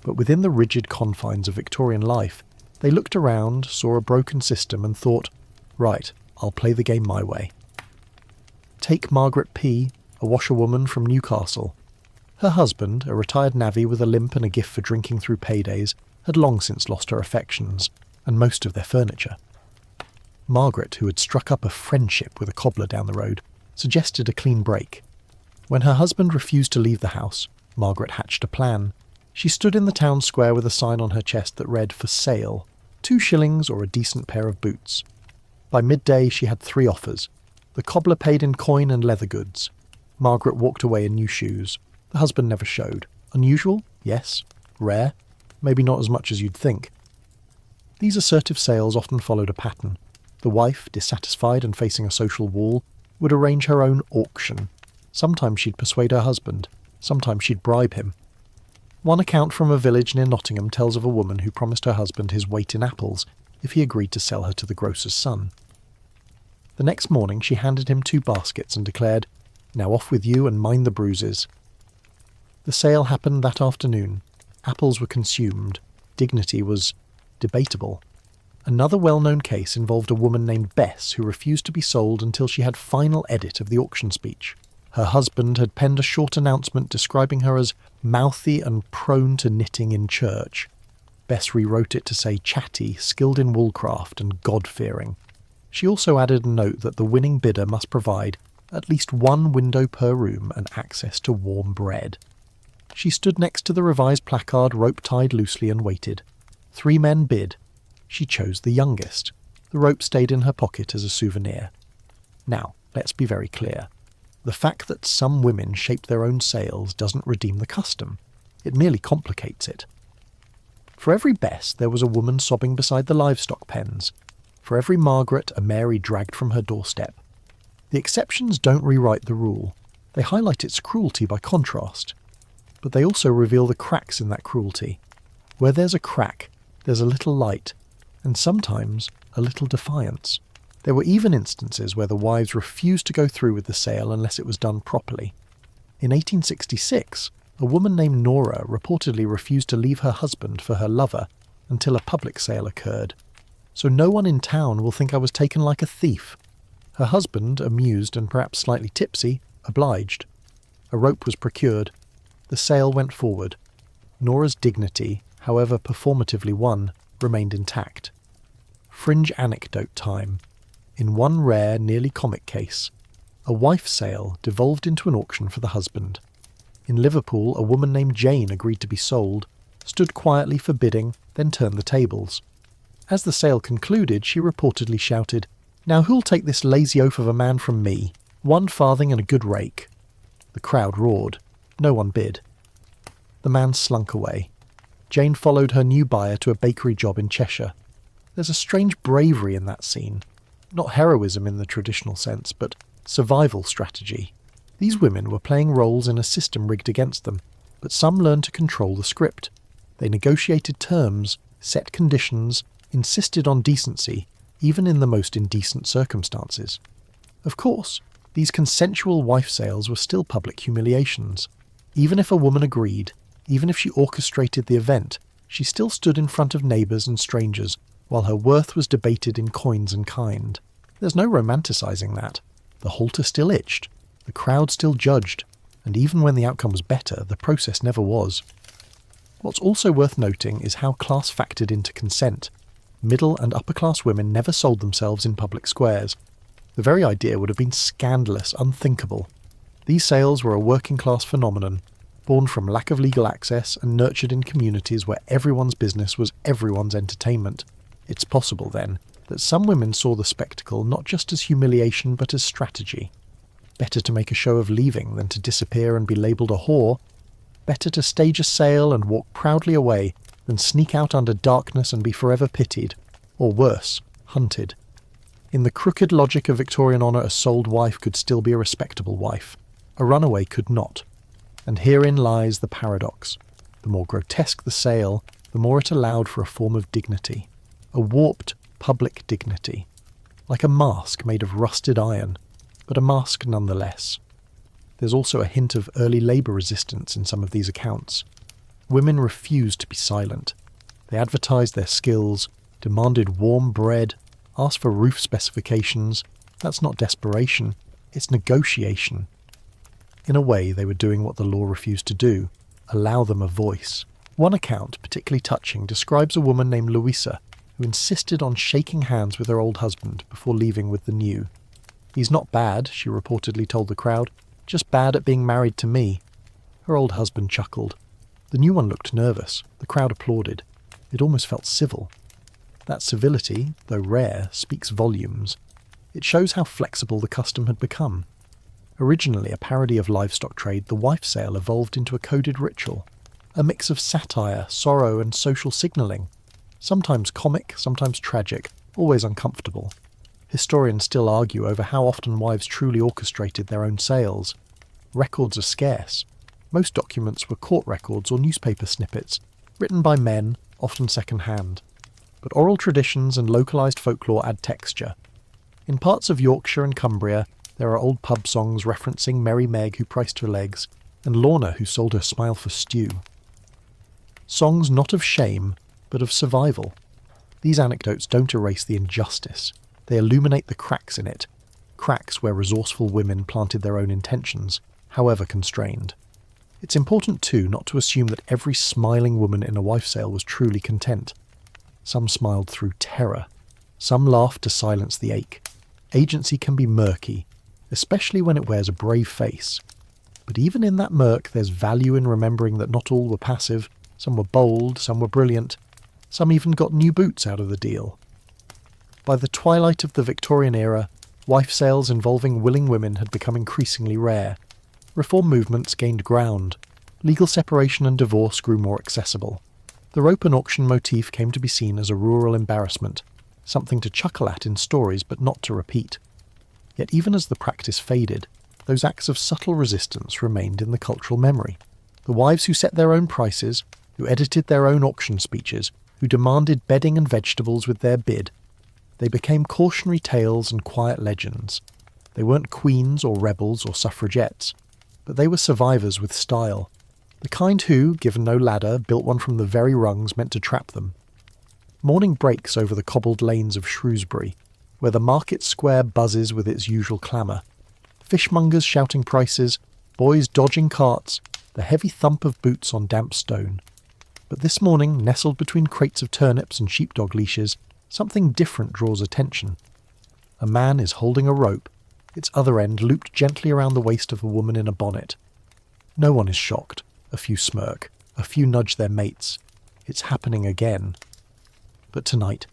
But within the rigid confines of Victorian life, they looked around, saw a broken system and thought, right, I'll play the game my way. Take Margaret P., a washerwoman from Newcastle. Her husband, a retired navvy with a limp and a gift for drinking through paydays, had long since lost her affections, and most of their furniture. Margaret, who had struck up a friendship with a cobbler down the road, suggested a clean break. When her husband refused to leave the house, Margaret hatched a plan. She stood in the town square with a sign on her chest that read, "For sale, 2 shillings or a decent pair of boots." By midday she had 3 offers. The cobbler paid in coin and leather goods. Margaret walked away in new shoes. The husband never showed. Unusual? Yes. Rare? Maybe not as much as you'd think. These assertive sales often followed a pattern. The wife, dissatisfied and facing a social wall, would arrange her own auction. Sometimes she'd persuade her husband. Sometimes she'd bribe him. One account from a village near Nottingham tells of a woman who promised her husband his weight in apples if he agreed to sell her to the grocer's son. The next morning she handed him 2 baskets and declared, "Now off with you and mind the bruises." The sale happened that afternoon. Apples were consumed. Dignity was debatable. Another well-known case involved a woman named Bess who refused to be sold until she had final edit of the auction speech. Her husband had penned a short announcement describing her as mouthy and prone to knitting in church. Bess rewrote it to say chatty, skilled in woolcraft and God-fearing. She also added a note that the winning bidder must provide at least 1 window per room and access to warm bread. She stood next to the revised placard rope tied loosely and waited. 3 men bid. She chose the youngest. The rope stayed in her pocket as a souvenir. Now, let's be very clear. The fact that some women shape their own sales doesn't redeem the custom. It merely complicates it. For every Bess, there was a woman sobbing beside the livestock pens. For every Margaret, a Mary dragged from her doorstep. The exceptions don't rewrite the rule. They highlight its cruelty by contrast. But they also reveal the cracks in that cruelty. Where there's a crack, there's a little light, and sometimes a little defiance. There were even instances where the wives refused to go through with the sale unless it was done properly. In 1866, a woman named Nora reportedly refused to leave her husband for her lover until a public sale occurred. So no one in town will think I was taken like a thief. Her husband, amused and perhaps slightly tipsy, obliged. A rope was procured. The sale went forward. Nora's dignity, however performatively won, remained intact. Fringe anecdote time. In one rare, nearly comic case, a wife sale devolved into an auction for the husband. In Liverpool, a woman named Jane agreed to be sold, stood quietly for bidding, then turned the tables. As the sale concluded, she reportedly shouted, "Now who'll take this lazy oaf of a man from me? 1 farthing and a good rake." The crowd roared. No one bid. The man slunk away. Jane followed her new buyer to a bakery job in Cheshire. There's a strange bravery in that scene. Not heroism in the traditional sense, but survival strategy. These women were playing roles in a system rigged against them, but some learned to control the script. They negotiated terms, set conditions, insisted on decency, even in the most indecent circumstances. Of course, these consensual wife sales were still public humiliations. Even if a woman agreed, even if she orchestrated the event, she still stood in front of neighbours and strangers, while her worth was debated in coins and kind. There's no romanticising that. The halter still itched. The crowd still judged. and even when the outcome was better, the process never was. What's also worth noting is how class factored into consent. Middle and upper class women never sold themselves in public squares. The very idea would have been scandalous, unthinkable. These sales were a working class phenomenon, born from lack of legal access and nurtured in communities where everyone's business was everyone's entertainment. It's possible, then, that some women saw the spectacle not just as humiliation but as strategy. Better to make a show of leaving than to disappear and be labelled a whore. Better to stage a sale and walk proudly away than sneak out under darkness and be forever pitied, or worse, hunted. In the crooked logic of Victorian honour, a sold wife could still be a respectable wife. A runaway could not. And herein lies the paradox. The more grotesque the sale, the more it allowed for a form of dignity. A warped public dignity. Like a mask made of rusted iron, but a mask nonetheless. There's also a hint of early labour resistance in some of these accounts. Women refused to be silent. They advertised their skills, demanded warm bread, asked for roof specifications. That's not desperation, it's negotiation. In a way, they were doing what the law refused to do, allow them a voice. One account, particularly touching, describes a woman named Louisa, who insisted on shaking hands with her old husband before leaving with the new. "He's not bad," she reportedly told the crowd, "just bad at being married to me." Her old husband chuckled. The new one looked nervous. The crowd applauded. It almost felt civil. That civility, though rare, speaks volumes. It shows how flexible the custom had become. Originally a parody of livestock trade, the wife sale evolved into a coded ritual, a mix of satire, sorrow, and social signalling. Sometimes comic, sometimes tragic, always uncomfortable. Historians still argue over how often wives truly orchestrated their own sales. Records are scarce. Most documents were court records or newspaper snippets, written by men, often second-hand. But oral traditions and localised folklore add texture. In parts of Yorkshire and Cumbria, there are old pub songs referencing Merry Meg who priced her legs, and Lorna who sold her smile for stew. Songs not of shame, but of survival. These anecdotes don't erase the injustice. They illuminate the cracks in it, cracks where resourceful women planted their own intentions, however constrained. It's important, too, not to assume that every smiling woman in a wife sale was truly content. Some smiled through terror. Some laughed to silence the ache. Agency can be murky, especially when it wears a brave face. But even in that murk, there's value in remembering that not all were passive. Some were bold, some were brilliant. Some even got new boots out of the deal. By the twilight of the Victorian era, wife sales involving willing women had become increasingly rare. Reform movements gained ground. Legal separation and divorce grew more accessible. The rope and auction motif came to be seen as a rural embarrassment, something to chuckle at in stories but not to repeat. Yet even as the practice faded, those acts of subtle resistance remained in the cultural memory. The wives who set their own prices, who edited their own auction speeches, who demanded bedding and vegetables with their bid, they became cautionary tales and quiet legends. They weren't queens or rebels or suffragettes, but they were survivors with style, the kind who, given no ladder, built one from the very rungs meant to trap them. Morning breaks over the cobbled lanes of Shrewsbury, where the market square buzzes with its usual clamour. Fishmongers shouting prices, boys dodging carts, the heavy thump of boots on damp stone. But this morning, nestled between crates of turnips and sheepdog leashes, something different draws attention. A man is holding a rope, its other end looped gently around the waist of a woman in a bonnet. No one is shocked. A few smirk. A few nudge their mates. It's happening again. But tonight,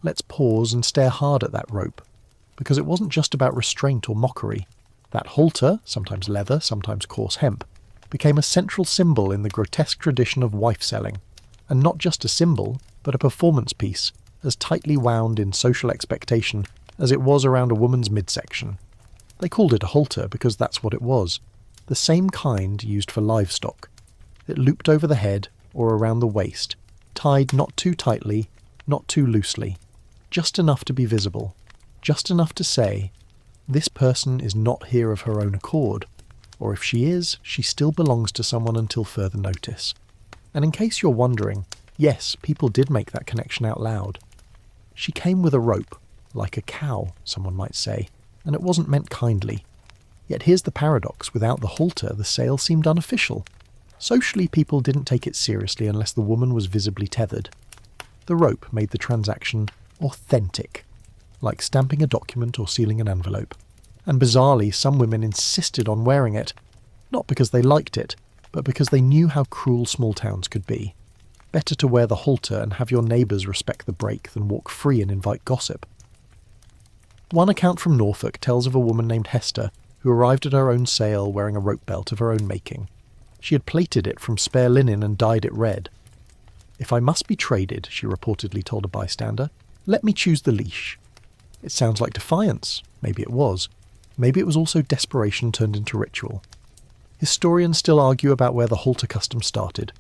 let's pause and stare hard at that rope, because it wasn't just about restraint or mockery. That halter, sometimes leather, sometimes coarse hemp, became a central symbol in the grotesque tradition of wife selling, and not just a symbol, but a performance piece, as tightly wound in social expectation as it was around a woman's midsection. They called it a halter because that's what it was, the same kind used for livestock. It looped over the head or around the waist, tied not too tightly, not too loosely, just enough to be visible, just enough to say, this person is not here of her own accord, or if she is, she still belongs to someone until further notice. And in case you're wondering, yes, people did make that connection out loud. She came with a rope, like a cow, someone might say, and it wasn't meant kindly. Yet here's the paradox: without the halter, the sale seemed unofficial. Socially, people didn't take it seriously unless the woman was visibly tethered. The rope made the transaction authentic, like stamping a document or sealing an envelope. And bizarrely, some women insisted on wearing it, not because they liked it, but because they knew how cruel small towns could be. Better to wear the halter and have your neighbours respect the break than walk free and invite gossip. One account from Norfolk tells of a woman named Hester who arrived at her own sale wearing a rope belt of her own making. She had plaited it from spare linen and dyed it red. "If I must be traded," she reportedly told a bystander, "let me choose the leash." It sounds like defiance. Maybe it was. Maybe it was also desperation turned into ritual. Historians still argue about where the halter custom started.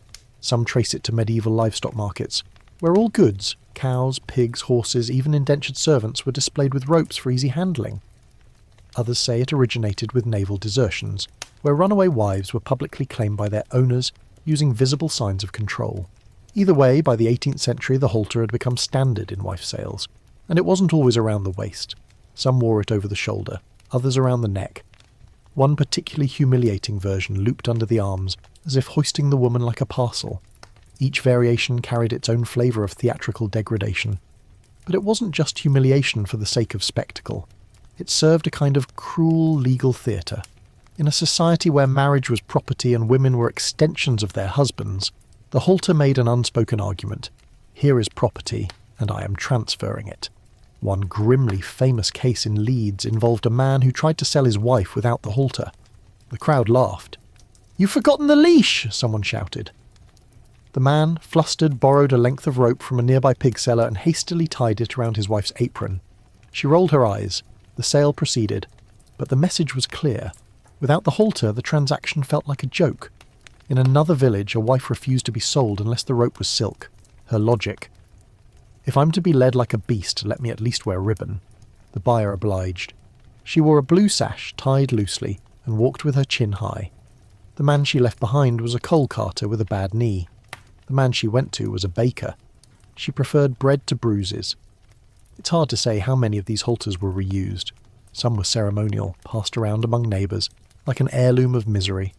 Some trace it to medieval livestock markets, where all goods, cows, pigs, horses, even indentured servants, were displayed with ropes for easy handling. Others say it originated with naval desertions, where runaway wives were publicly claimed by their owners using visible signs of control. Either way, by the 18th century the halter had become standard in wife sales, and it wasn't always around the waist. Some wore it over the shoulder, others around the neck. One particularly humiliating version looped under the arms, as if hoisting the woman like a parcel. Each variation carried its own flavour of theatrical degradation. But it wasn't just humiliation for the sake of spectacle. It served a kind of cruel legal theatre. In a society where marriage was property and women were extensions of their husbands, the halter made an unspoken argument. Here is property, and I am transferring it. One grimly famous case in Leeds involved a man who tried to sell his wife without the halter. The crowd laughed. "You've forgotten the leash!" someone shouted. The man, flustered, borrowed a length of rope from a nearby pig seller and hastily tied it around his wife's apron. She rolled her eyes. The sale proceeded, but the message was clear. Without the halter, the transaction felt like a joke. In another village, a wife refused to be sold unless the rope was silk. Her logic: "If I'm to be led like a beast, let me at least wear ribbon." The buyer obliged. She wore a blue sash tied loosely and walked with her chin high. The man she left behind was a coal carter with a bad knee. The man she went to was a baker. She preferred bread to bruises. It's hard to say how many of these halters were reused. Some were ceremonial, passed around among neighbours, like an heirloom of misery.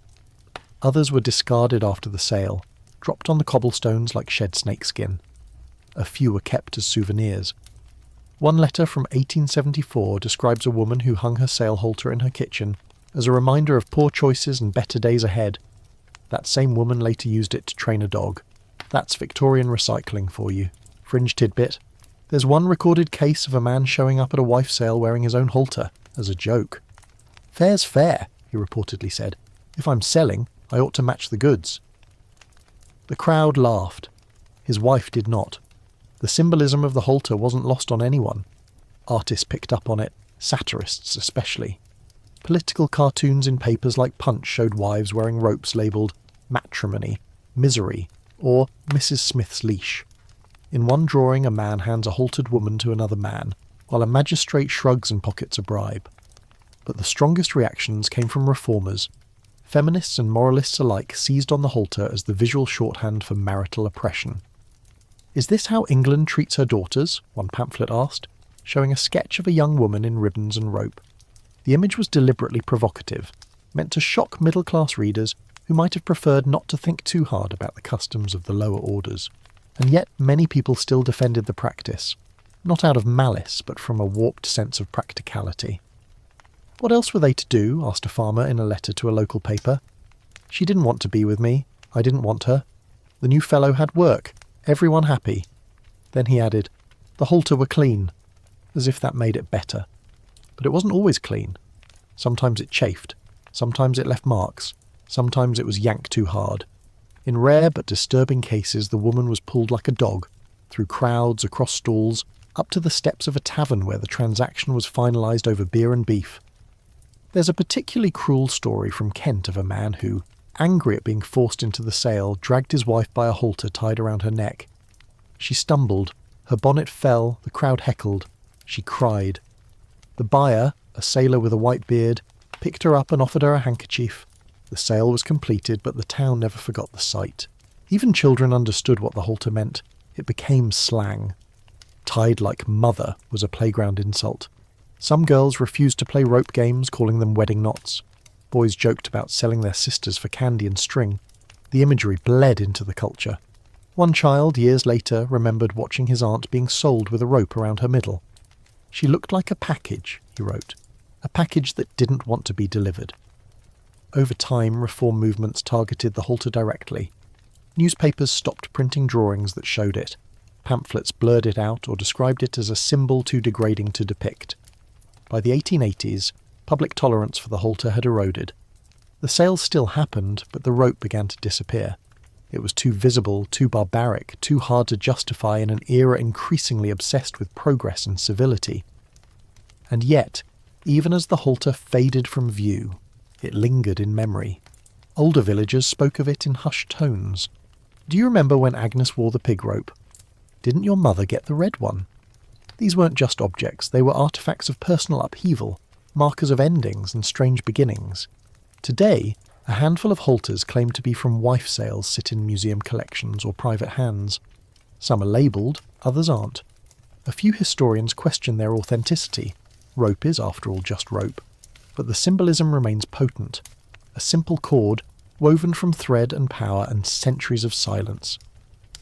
Others were discarded after the sale, dropped on the cobblestones like shed snakeskin. A few were kept as souvenirs. One letter from 1874 describes a woman who hung her sale halter in her kitchen as a reminder of poor choices and better days ahead. That same woman later used it to train a dog. That's Victorian recycling for you. Fringe tidbit. There's one recorded case of a man showing up at a wife sale wearing his own halter, as a joke. "Fair's fair," he reportedly said. "If I'm selling, I ought to match the goods." The crowd laughed. His wife did not. The symbolism of the halter wasn't lost on anyone. Artists picked up on it, satirists especially. Political cartoons in papers like Punch showed wives wearing ropes labelled "matrimony," "misery," or "Mrs. Smith's leash." In one drawing, a man hands a haltered woman to another man, while a magistrate shrugs and pockets a bribe. But the strongest reactions came from reformers. Feminists and moralists alike seized on the halter as the visual shorthand for marital oppression. "Is this how England treats her daughters?" one pamphlet asked, showing a sketch of a young woman in ribbons and rope. The image was deliberately provocative, meant to shock middle-class readers who might have preferred not to think too hard about the customs of the lower orders. And yet many people still defended the practice, not out of malice, but from a warped sense of practicality. "What else were they to do?" asked a farmer in a letter to a local paper. "She didn't want to be with me. I didn't want her. The new fellow had work. Everyone happy." Then he added, "The halter were clean," as if that made it better. But it wasn't always clean. Sometimes it chafed. Sometimes it left marks. Sometimes it was yanked too hard. In rare but disturbing cases, the woman was pulled like a dog, through crowds, across stalls, up to the steps of a tavern where the transaction was finalised over beer and beef. There's a particularly cruel story from Kent of a man who, angry at being forced into the sale, dragged his wife by a halter tied around her neck. She stumbled, her bonnet fell, the crowd heckled. She cried. The buyer, a sailor with a white beard, picked her up and offered her a handkerchief. The sale was completed, but the town never forgot the sight. Even children understood what the halter meant. It became slang. Tied like mother was a playground insult. Some girls refused to play rope games, calling them wedding knots. Boys joked about selling their sisters for candy and string. The imagery bled into the culture. One child, years later, remembered watching his aunt being sold with a rope around her middle. She looked like a package, he wrote. A package that didn't want to be delivered. Over time, reform movements targeted the halter directly. Newspapers stopped printing drawings that showed it. Pamphlets blurred it out or described it as a symbol too degrading to depict. By the 1880s, public tolerance for the halter had eroded. The sales still happened, but the rope began to disappear. It was too visible, too barbaric, too hard to justify in an era increasingly obsessed with progress and civility. And yet, even as the halter faded from view, it lingered in memory. Older villagers spoke of it in hushed tones. Do you remember when Agnes wore the pig rope? Didn't your mother get the red one? These weren't just objects, they were artifacts of personal upheaval, markers of endings and strange beginnings. Today, a handful of halters claimed to be from wife sales sit in museum collections or private hands. Some are labelled, others aren't. A few historians question their authenticity. Rope is, after all, just rope. But the symbolism remains potent. A simple cord, woven from thread and power and centuries of silence.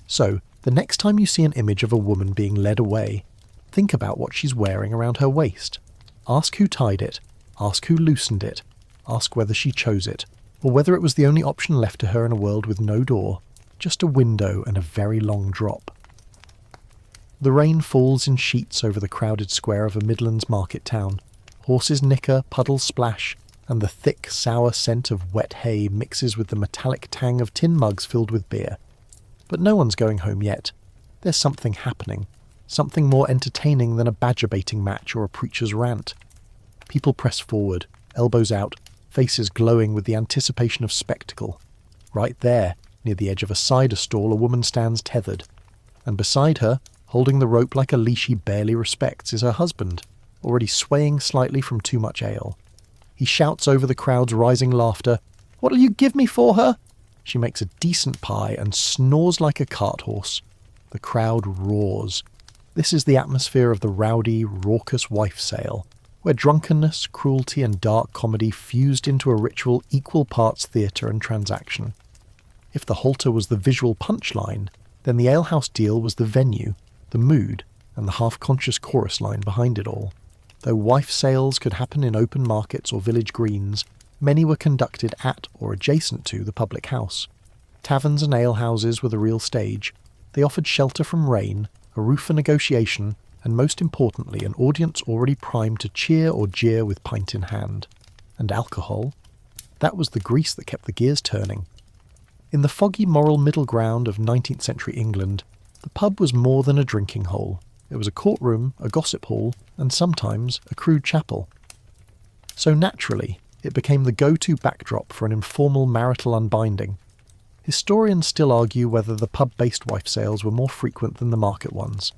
So, the next time you see an image of a woman being led away, think about what she's wearing around her waist. Ask who tied it. Ask who loosened it. Ask whether she chose it, or whether it was the only option left to her in a world with no door, just a window and a very long drop. The rain falls in sheets over the crowded square of a Midlands market town. Horses nicker, puddles splash, and the thick, sour scent of wet hay mixes with the metallic tang of tin mugs filled with beer. But no one's going home yet. There's something happening. Something more entertaining than a badger-baiting match or a preacher's rant. People press forward, elbows out, faces glowing with the anticipation of spectacle. Right there, near the edge of a cider stall, a woman stands tethered. And beside her, holding the rope like a leash he barely respects, is her husband, already swaying slightly from too much ale. He shouts over the crowd's rising laughter, "What'll you give me for her?" She makes a decent pie and snores like a cart horse. The crowd roars. This is the atmosphere of the rowdy, raucous wife sale, where drunkenness, cruelty and dark comedy fused into a ritual equal parts theatre and transaction. If the halter was the visual punchline, then the alehouse deal was the venue, the mood, and the half-conscious chorus line behind it all. Though wife sales could happen in open markets or village greens, many were conducted at or adjacent to the public house. Taverns and alehouses were the real stage. They offered shelter from rain, a roof for negotiation, and most importantly, an audience already primed to cheer or jeer with pint in hand. And alcohol? That was the grease that kept the gears turning. In the foggy moral middle ground of 19th century England, the pub was more than a drinking hole. It was a courtroom, a gossip hall, and sometimes a crude chapel. So naturally, it became the go-to backdrop for an informal marital unbinding. Historians still argue whether the pub-based wife sales were more frequent than the market ones.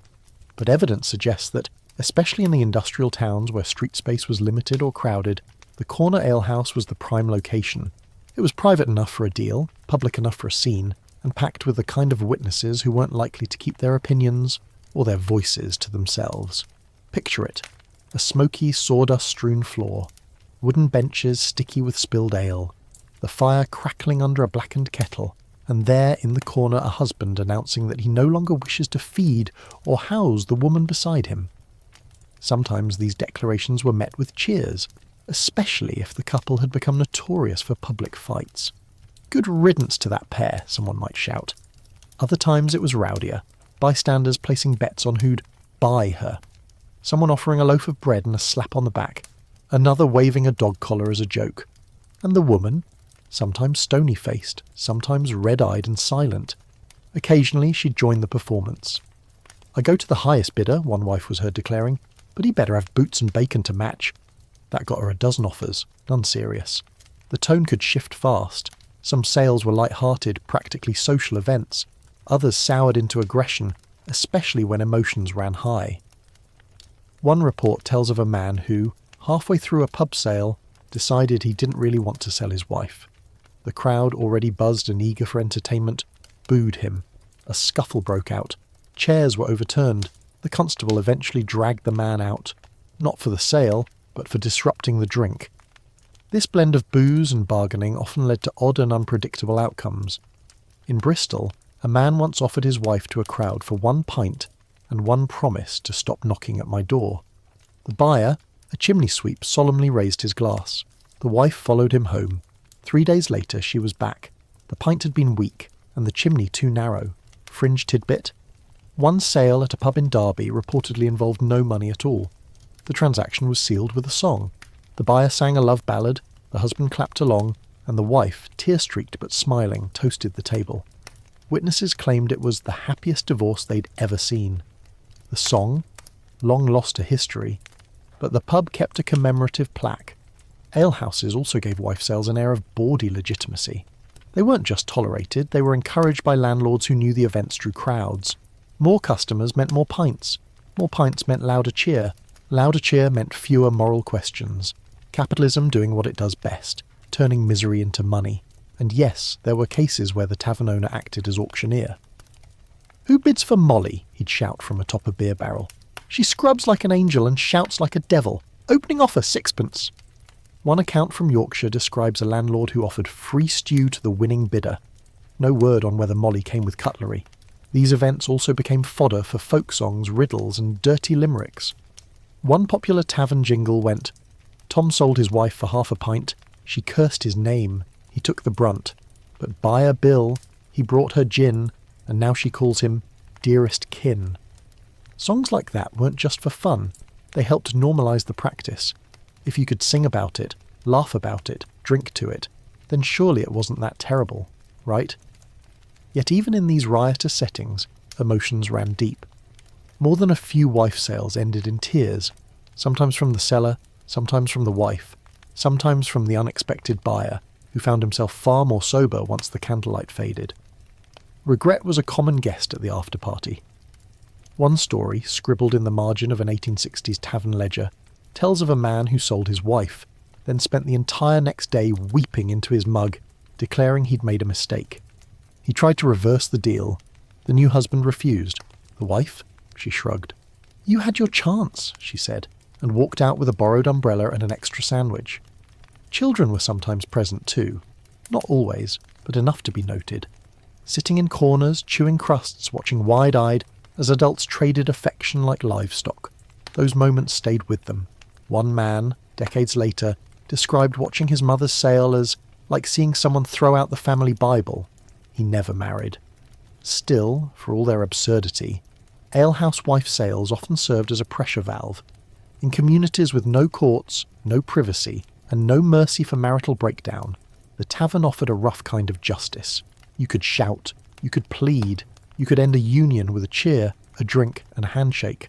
But evidence suggests that, especially in the industrial towns where street space was limited or crowded, the corner alehouse was the prime location. It was private enough for a deal, public enough for a scene, and packed with the kind of witnesses who weren't likely to keep their opinions or their voices to themselves. Picture it. A smoky, sawdust-strewn floor. Wooden benches sticky with spilled ale. The fire crackling under a blackened kettle. And there in the corner a husband announcing that he no longer wishes to feed or house the woman beside him. Sometimes these declarations were met with cheers, especially if the couple had become notorious for public fights. Good riddance to that pair, someone might shout. Other times it was rowdier, bystanders placing bets on who'd buy her. Someone offering a loaf of bread and a slap on the back, another waving a dog collar as a joke. And the woman, sometimes stony-faced, sometimes red-eyed and silent. Occasionally she'd join the performance. "I go to the highest bidder," one wife was heard declaring, "but he better have boots and bacon to match." That got her a dozen offers, none serious. The tone could shift fast. Some sales were light-hearted, practically social events. Others soured into aggression, especially when emotions ran high. One report tells of a man who, halfway through a pub sale, decided he didn't really want to sell his wife. The crowd, already buzzed and eager for entertainment, booed him. A scuffle broke out. Chairs were overturned. The constable eventually dragged the man out. not for the sale, but for disrupting the drink. This blend of booze and bargaining often led to odd and unpredictable outcomes. In Bristol, a man once offered his wife to a crowd for 1 pint and 1 promise to stop knocking at my door. The buyer, a chimney sweep, solemnly raised his glass. The wife followed him home. 3 days later she was back. The pint had been weak, and the chimney too narrow. Fringe tidbit: one sale at a pub in Derby reportedly involved no money at all. The transaction was sealed with a song. The buyer sang a love ballad, the husband clapped along, and the wife, tear-streaked but smiling, toasted the table. Witnesses claimed it was the happiest divorce they'd ever seen. The song? Long lost to history. But the pub kept a commemorative plaque. Alehouses also gave wife sales an air of bawdy legitimacy. They weren't just tolerated, they were encouraged by landlords who knew the events drew crowds. More customers meant more pints. More pints meant louder cheer. Louder cheer meant fewer moral questions. Capitalism doing what it does best, turning misery into money. And yes, there were cases where the tavern owner acted as auctioneer. "Who bids for Molly?" he'd shout from atop a beer barrel. "She scrubs like an angel and shouts like a devil. Opening offer 6pence. One account from Yorkshire describes a landlord who offered free stew to the winning bidder. No word on whether Molly came with cutlery. These events also became fodder for folk songs, riddles, and dirty limericks. One popular tavern jingle went, "Tom sold his wife for half a pint. She cursed his name. He took the brunt. But buyer Bill, he brought her gin, and now she calls him dearest kin." Songs like that weren't just for fun. They helped normalise the practice. If you could sing about it, laugh about it, drink to it, then surely it wasn't that terrible, right? Yet even in these riotous settings, emotions ran deep. More than a few wife sales ended in tears, sometimes from the seller, sometimes from the wife, sometimes from the unexpected buyer, who found himself far more sober once the candlelight faded. Regret was a common guest at the after-party. One story, scribbled in the margin of an 1860s tavern ledger, tells of a man who sold his wife, then spent the entire next day weeping into his mug, declaring he'd made a mistake. He tried to reverse the deal. The new husband refused. The wife? She shrugged. "You had your chance," she said, and walked out with a borrowed umbrella and an extra sandwich. Children were sometimes present too. Not always, but enough to be noted. Sitting in corners, chewing crusts, watching wide-eyed, as adults traded affection like livestock. Those moments stayed with them. One man, decades later, described watching his mother's sale as like seeing someone throw out the family Bible. He never married. Still, for all their absurdity, alehouse wife sales often served as a pressure valve. In communities with no courts, no privacy, and no mercy for marital breakdown, the tavern offered a rough kind of justice. You could shout, you could plead, you could end a union with a cheer, a drink, and a handshake.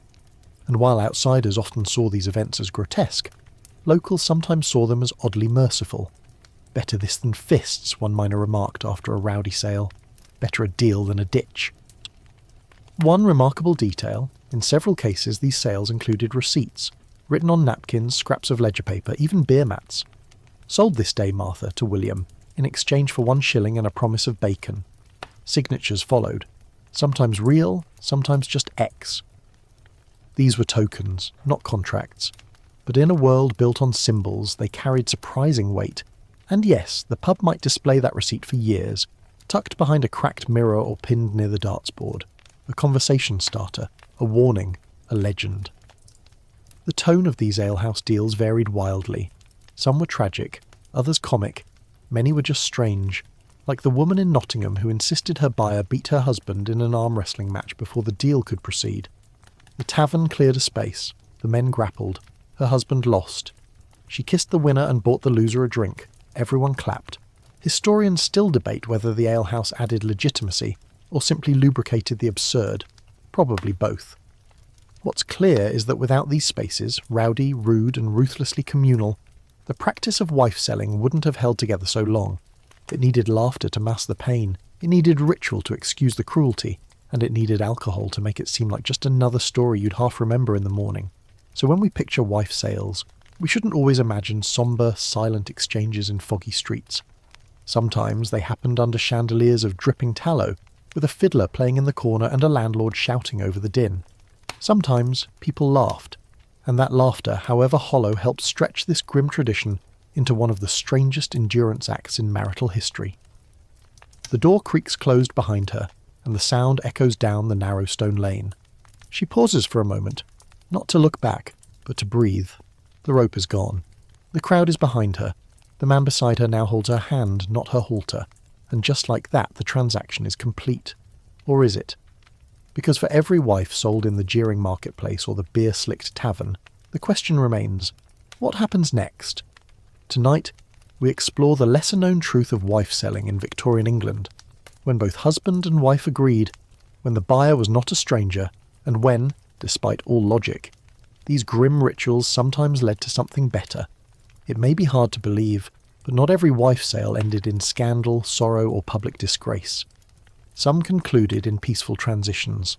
And while outsiders often saw these events as grotesque, locals sometimes saw them as oddly merciful. "Better this than fists," one miner remarked after a rowdy sale. "Better a deal than a ditch." One remarkable detail, in several cases these sales included receipts, written on napkins, scraps of ledger paper, even beer mats. "Sold this day, Martha, to William, in exchange for 1 shilling and a promise of bacon." Signatures followed, sometimes real, sometimes just X. These were tokens, not contracts, but in a world built on symbols they carried surprising weight. And yes, the pub might display that receipt for years, tucked behind a cracked mirror or pinned near the darts board. A conversation starter, a warning, a legend. The tone of these alehouse deals varied wildly. Some were tragic, others comic, many were just strange, like the woman in Nottingham who insisted her buyer beat her husband in an arm wrestling match before the deal could proceed. The tavern cleared a space, the men grappled, her husband lost. She kissed the winner and bought the loser a drink. Everyone clapped. Historians still debate whether the alehouse added legitimacy or simply lubricated the absurd. Probably both. What's clear is that without these spaces, rowdy, rude, and ruthlessly communal, the practice of wife-selling wouldn't have held together so long. It needed laughter to mask the pain, it needed ritual to excuse the cruelty, and it needed alcohol to make it seem like just another story you'd half remember in the morning. So when we picture wife sales, we shouldn't always imagine sombre, silent exchanges in foggy streets. Sometimes they happened under chandeliers of dripping tallow, with a fiddler playing in the corner and a landlord shouting over the din. Sometimes people laughed. and that laughter, however hollow, helped stretch this grim tradition into one of the strangest endurance acts in marital history. The door creaks closed behind her, and the sound echoes down the narrow stone lane. She pauses for a moment, not to look back, but to breathe. The rope is gone. The crowd is behind her. The man beside her now holds her hand, not her halter, and just like that the transaction is complete. Or is it? Because for every wife sold in the jeering marketplace or the beer-slicked tavern, the question remains, what happens next? Tonight, we explore the lesser-known truth of wife-selling in Victorian England, when both husband and wife agreed, when the buyer was not a stranger, and when, despite all logic, these grim rituals sometimes led to something better. It may be hard to believe, but not every wife sale ended in scandal, sorrow, or public disgrace. Some concluded in peaceful transitions.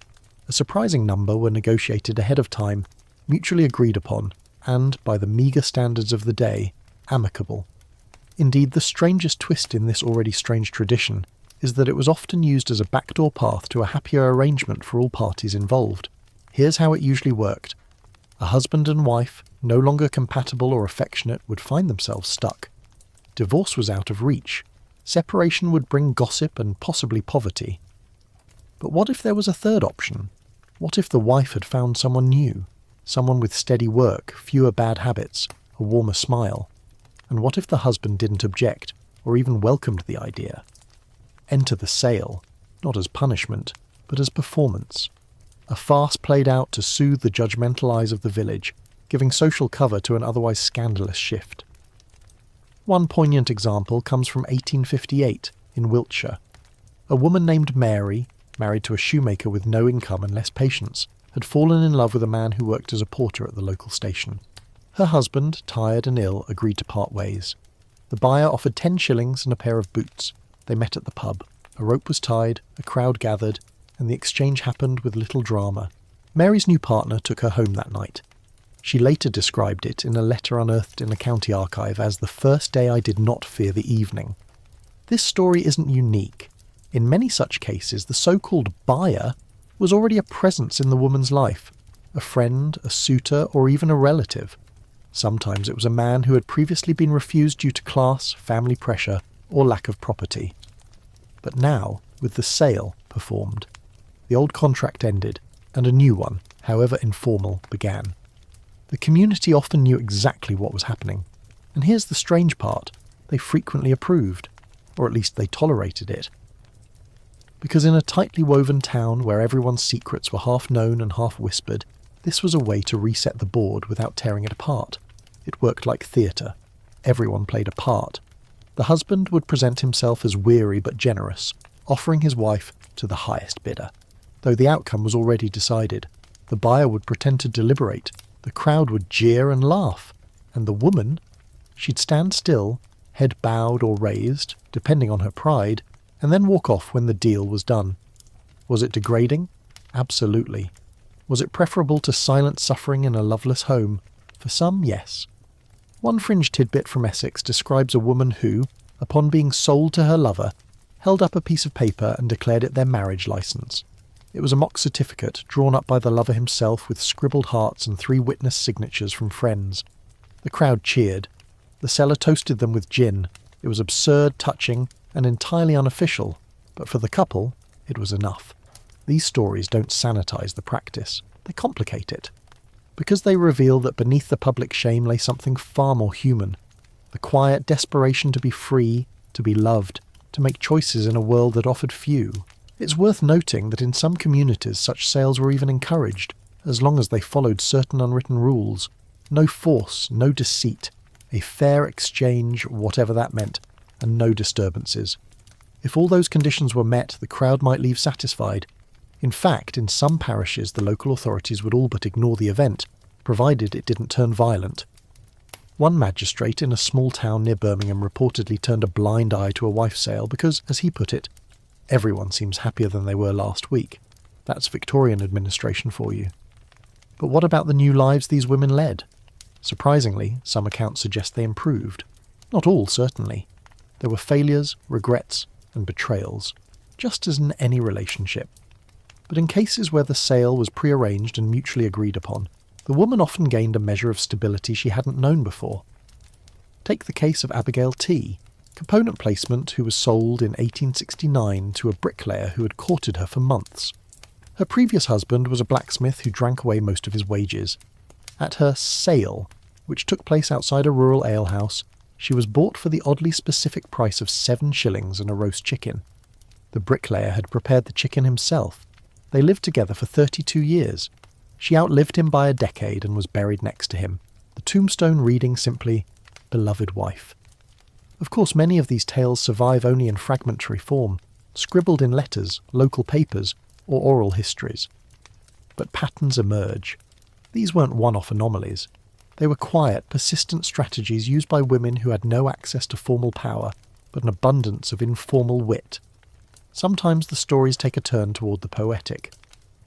A surprising number were negotiated ahead of time, mutually agreed upon, and, by the meagre standards of the day, amicable. Indeed, the strangest twist in this already strange tradition is that it was often used as a backdoor path to a happier arrangement for all parties involved. Here's how it usually worked. A husband and wife, no longer compatible or affectionate, would find themselves stuck. Divorce was out of reach. Separation would bring gossip and possibly poverty. But what if there was a third option? What if the wife had found someone new? Someone with steady work, fewer bad habits, a warmer smile? And what if the husband didn't object, or even welcomed the idea? Enter the sale, not as punishment, but as performance. A farce played out to soothe the judgmental eyes of the village, giving social cover to an otherwise scandalous shift. One poignant example comes from 1858 in Wiltshire. A woman named Mary, married to a shoemaker with no income and less patience, had fallen in love with a man who worked as a porter at the local station. Her husband, tired and ill, agreed to part ways. The buyer offered 10 shillings and a pair of boots. They met at the pub. A rope was tied, a crowd gathered, and the exchange happened with little drama. Mary's new partner took her home that night. She later described it in a letter unearthed in a county archive as the first day I did not fear the evening. This story isn't unique. In many such cases, the so-called buyer was already a presence in the woman's life, a friend, a suitor, or even a relative. Sometimes it was a man who had previously been refused due to class, family pressure, or lack of property. But now, with the sale performed, the old contract ended, and a new one, however informal, began. The community often knew exactly what was happening, and here's the strange part, they frequently approved, or at least they tolerated it. Because in a tightly woven town where everyone's secrets were half known and half whispered, this was a way to reset the board without tearing it apart. It worked like theatre. Everyone played a part. The husband would present himself as weary but generous, offering his wife to the highest bidder. Though the outcome was already decided, the buyer would pretend to deliberate, the crowd would jeer and laugh, and the woman, she'd stand still, head bowed or raised, depending on her pride, and then walk off when the deal was done. Was it degrading? Absolutely. Was it preferable to silent suffering in a loveless home? For some, yes. One fringe tidbit from Essex describes a woman who, upon being sold to her lover, held up a piece of paper and declared it their marriage licence. It was a mock certificate drawn up by the lover himself with scribbled hearts and 3 witness signatures from friends. The crowd cheered. The seller toasted them with gin. It was absurd, touching, and entirely unofficial, but for the couple, it was enough. These stories don't sanitize the practice. They complicate it. Because they reveal that beneath the public shame lay something far more human. The quiet desperation to be free, to be loved, to make choices in a world that offered few. It's worth noting that in some communities such sales were even encouraged, as long as they followed certain unwritten rules. No force, no deceit, a fair exchange, whatever that meant, and no disturbances. If all those conditions were met, the crowd might leave satisfied. In fact, in some parishes the local authorities would all but ignore the event, provided it didn't turn violent. One magistrate in a small town near Birmingham reportedly turned a blind eye to a wife sale because, as he put it, everyone seems happier than they were last week. That's Victorian administration for you. But what about the new lives these women led? Surprisingly, some accounts suggest they improved. Not all, certainly. There were failures, regrets, and betrayals, just as in any relationship. But in cases where the sale was prearranged and mutually agreed upon, the woman often gained a measure of stability she hadn't known before. Take the case of Abigail T., component placement who was sold in 1869 to a bricklayer who had courted her for months. Her previous husband was a blacksmith who drank away most of his wages. At her sale, which took place outside a rural alehouse, she was bought for the oddly specific price of 7 shillings and a roast chicken. The bricklayer had prepared the chicken himself. They lived together for 32 years. She outlived him by a decade and was buried next to him, the tombstone reading simply, "Beloved wife." Of course, many of these tales survive only in fragmentary form, scribbled in letters, local papers, or oral histories. But patterns emerge. These weren't one-off anomalies. They were quiet, persistent strategies used by women who had no access to formal power, but an abundance of informal wit. Sometimes the stories take a turn toward the poetic.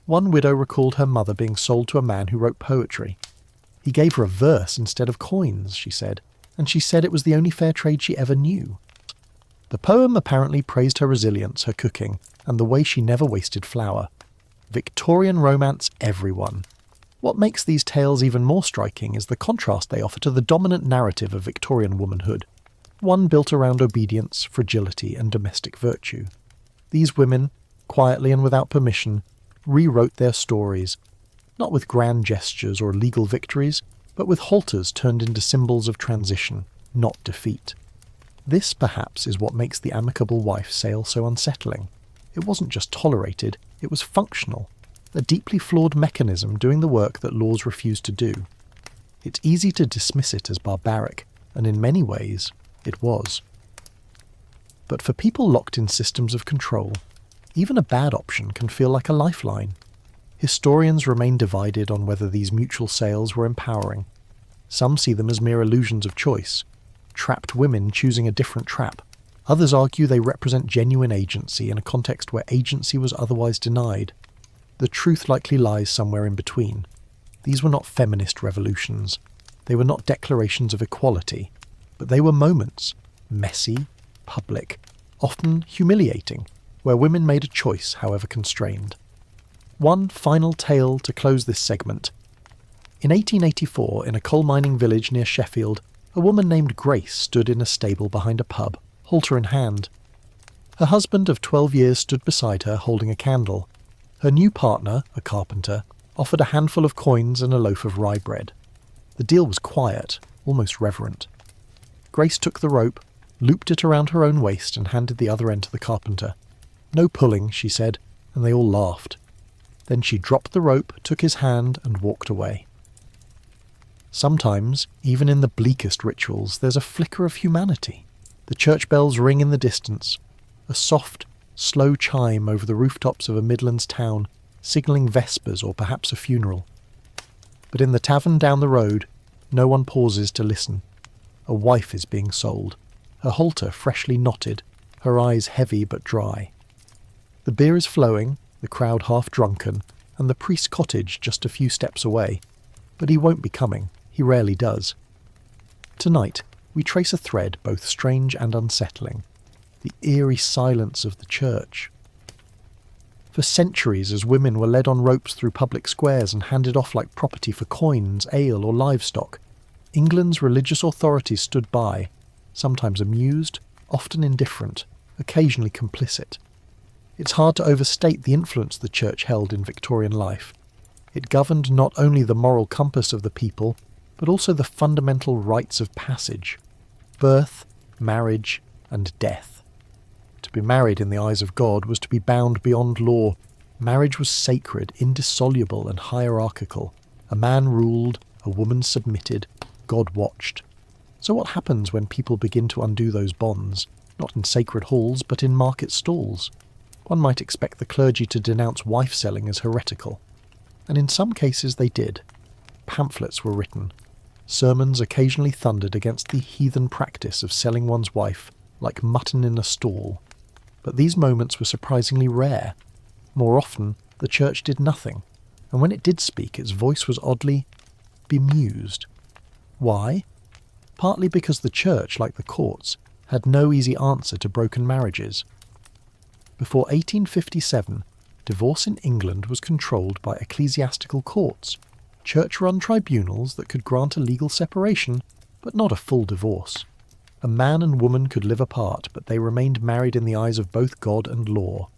One widow recalled her mother being sold to a man who wrote poetry. He gave her a verse instead of coins, she said, and she said it was the only fair trade she ever knew. The poem apparently praised her resilience, her cooking, and the way she never wasted flour. Victorian romance, everyone. What makes these tales even more striking is the contrast they offer to the dominant narrative of Victorian womanhood, one built around obedience, fragility, and domestic virtue. These women, quietly and without permission, rewrote their stories, not with grand gestures or legal victories, but with halters turned into symbols of transition, not defeat. This, perhaps, is what makes the amicable wife sale so unsettling. It wasn't just tolerated, it was functional, a deeply flawed mechanism doing the work that laws refuse to do. It's easy to dismiss it as barbaric, and in many ways, it was. But for people locked in systems of control, even a bad option can feel like a lifeline. Historians remain divided on whether these mutual sales were empowering. Some see them as mere illusions of choice, trapped women choosing a different trap. Others argue they represent genuine agency in a context where agency was otherwise denied. The truth likely lies somewhere in between. These were not feminist revolutions. They were not declarations of equality, but they were moments, messy, public, often humiliating, where women made a choice, however constrained. One final tale to close this segment. In 1884, in a coal mining village near Sheffield, a woman named Grace stood in a stable behind a pub, halter in hand. Her husband of 12 years stood beside her, holding a candle. Her new partner, a carpenter, offered a handful of coins and a loaf of rye bread. The deal was quiet, almost reverent. Grace took the rope, looped it around her own waist and handed the other end to the carpenter. "No pulling," she said, and they all laughed. Then she dropped the rope, took his hand, and walked away. Sometimes, even in the bleakest rituals, there's a flicker of humanity. The church bells ring in the distance, a soft, slow chime over the rooftops of a Midlands town, signalling vespers or perhaps a funeral. But in the tavern down the road, no one pauses to listen. A wife is being sold, her halter freshly knotted, her eyes heavy but dry. The beer is flowing, the crowd half drunken, and the priest's cottage just a few steps away. But he won't be coming. He rarely does. Tonight, we trace a thread both strange and unsettling. The eerie silence of the church. For centuries, as women were led on ropes through public squares and handed off like property for coins, ale or livestock, England's religious authorities stood by, sometimes amused, often indifferent, occasionally complicit. It's hard to overstate the influence the church held in Victorian life. It governed not only the moral compass of the people, but also the fundamental rites of passage: birth, marriage, and death. To be married in the eyes of God was to be bound beyond law. Marriage was sacred, indissoluble, and hierarchical. A man ruled, a woman submitted, God watched. So what happens when people begin to undo those bonds, not in sacred halls, but in market stalls? One might expect the clergy to denounce wife-selling as heretical. And in some cases they did. Pamphlets were written. Sermons occasionally thundered against the heathen practice of selling one's wife like mutton in a stall. But these moments were surprisingly rare. More often, the church did nothing, and when it did speak, its voice was oddly bemused. Why? Partly because the church, like the courts, had no easy answer to broken marriages. Before 1857, divorce in England was controlled by ecclesiastical courts. church-run tribunals that could grant a legal separation, but not a full divorce. A man and woman could live apart, but they remained married in the eyes of both God and law.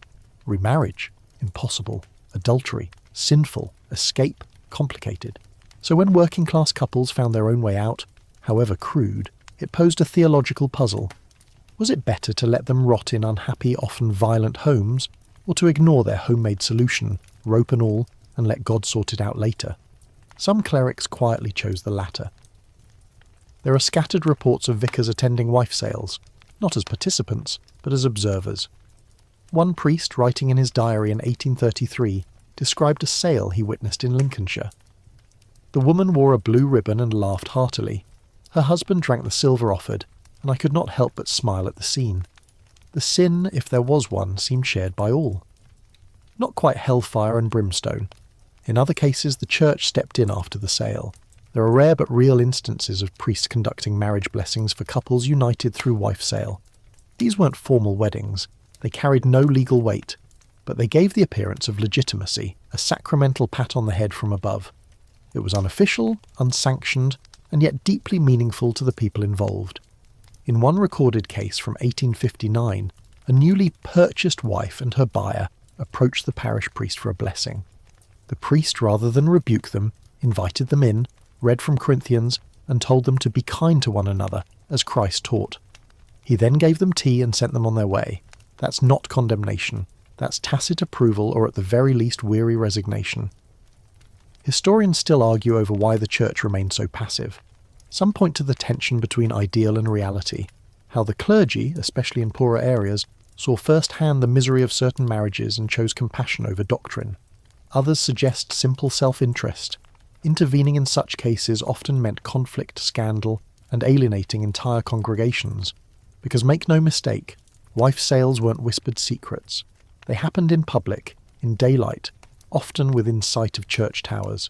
Remarriage? Impossible. Adultery? Sinful. Escape? Complicated. So when working-class couples found their own way out, however crude, it posed a theological puzzle. Was it better to let them rot in unhappy, often violent homes, or to ignore their homemade solution, rope and all, and let God sort it out later? Some clerics quietly chose the latter. There are scattered reports of vicars attending wife sales, not as participants, but as observers. One priest, writing in his diary in 1833, described a sale he witnessed in Lincolnshire. The woman wore a blue ribbon and laughed heartily. Her husband drank the silver offered, and I could not help but smile at the scene. The sin, if there was one, seemed shared by all. Not quite hellfire and brimstone. In other cases, the church stepped in after the sale. There are rare but real instances of priests conducting marriage blessings for couples united through wife sale. These weren't formal weddings. They carried no legal weight, but they gave the appearance of legitimacy, a sacramental pat on the head from above. It was unofficial, unsanctioned, and yet deeply meaningful to the people involved. In one recorded case from 1859, a newly purchased wife and her buyer approached the parish priest for a blessing. The priest, rather than rebuke them, invited them in, read from Corinthians, and told them to be kind to one another, as Christ taught. He then gave them tea and sent them on their way. That's not condemnation. That's tacit approval, or at the very least weary resignation. Historians still argue over why the church remained so passive. Some point to the tension between ideal and reality, how the clergy, especially in poorer areas, saw first-hand the misery of certain marriages and chose compassion over doctrine. Others suggest simple self-interest. Intervening in such cases often meant conflict, scandal, and alienating entire congregations. Because make no mistake, wife sales weren't whispered secrets. They happened in public, in daylight, often within sight of church towers.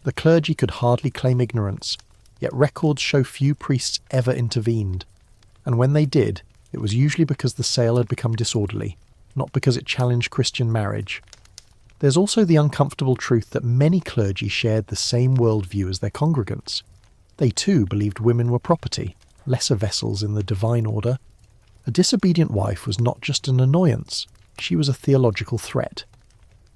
The clergy could hardly claim ignorance, yet records show few priests ever intervened. And when they did, it was usually because the sale had become disorderly, not because it challenged Christian marriage. There's also the uncomfortable truth that many clergy shared the same worldview as their congregants. They too believed women were property, lesser vessels in the divine order. A disobedient wife was not just an annoyance, she was a theological threat.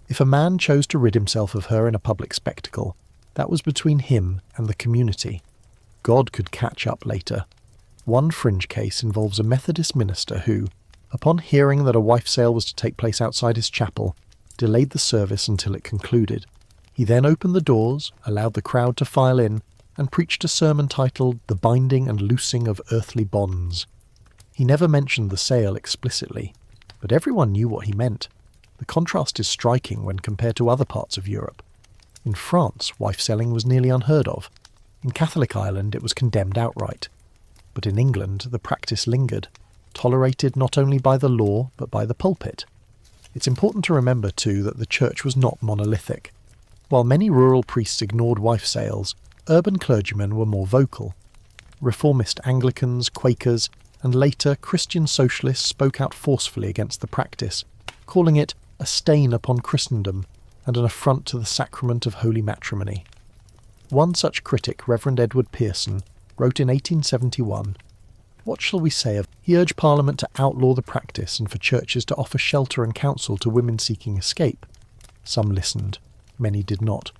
If a man chose to rid himself of her in a public spectacle, that was between him and the community. God could catch up later. One fringe case involves a Methodist minister who, upon hearing that a wife sale was to take place outside his chapel, delayed the service until it concluded. He then opened the doors, allowed the crowd to file in, and preached a sermon titled The Binding and Loosing of Earthly Bonds. He never mentioned the sale explicitly, but everyone knew what he meant. The contrast is striking when compared to other parts of Europe. In France, wife-selling was nearly unheard of. In Catholic Ireland, it was condemned outright. But in England, the practice lingered, tolerated not only by the law, but by the pulpit. It's important to remember, too, that the church was not monolithic. While many rural priests ignored wife sales, urban clergymen were more vocal. Reformist Anglicans, Quakers, and later Christian socialists spoke out forcefully against the practice, calling it a stain upon Christendom and an affront to the sacrament of holy matrimony. One such critic, Reverend Edward Pearson, wrote in 1871, "What shall we say of..." He urged Parliament to outlaw the practice and for churches to offer shelter and counsel to women seeking escape. Some listened, many did not.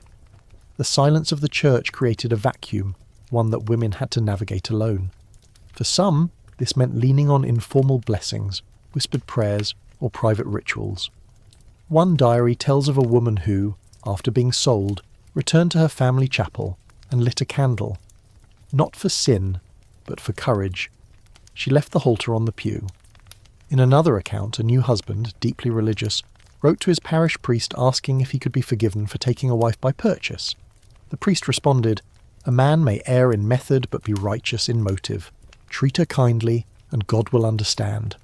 The silence of the church created a vacuum, one that women had to navigate alone. For some, this meant leaning on informal blessings, whispered prayers, or private rituals. One diary tells of a woman who, after being sold, returned to her family chapel and lit a candle. Not for sin, but for courage. She left the halter on the pew. In another account, a new husband, deeply religious, wrote to his parish priest asking if he could be forgiven for taking a wife by purchase. The priest responded, "A man may err in method but be righteous in motive. Treat her kindly, and God will understand.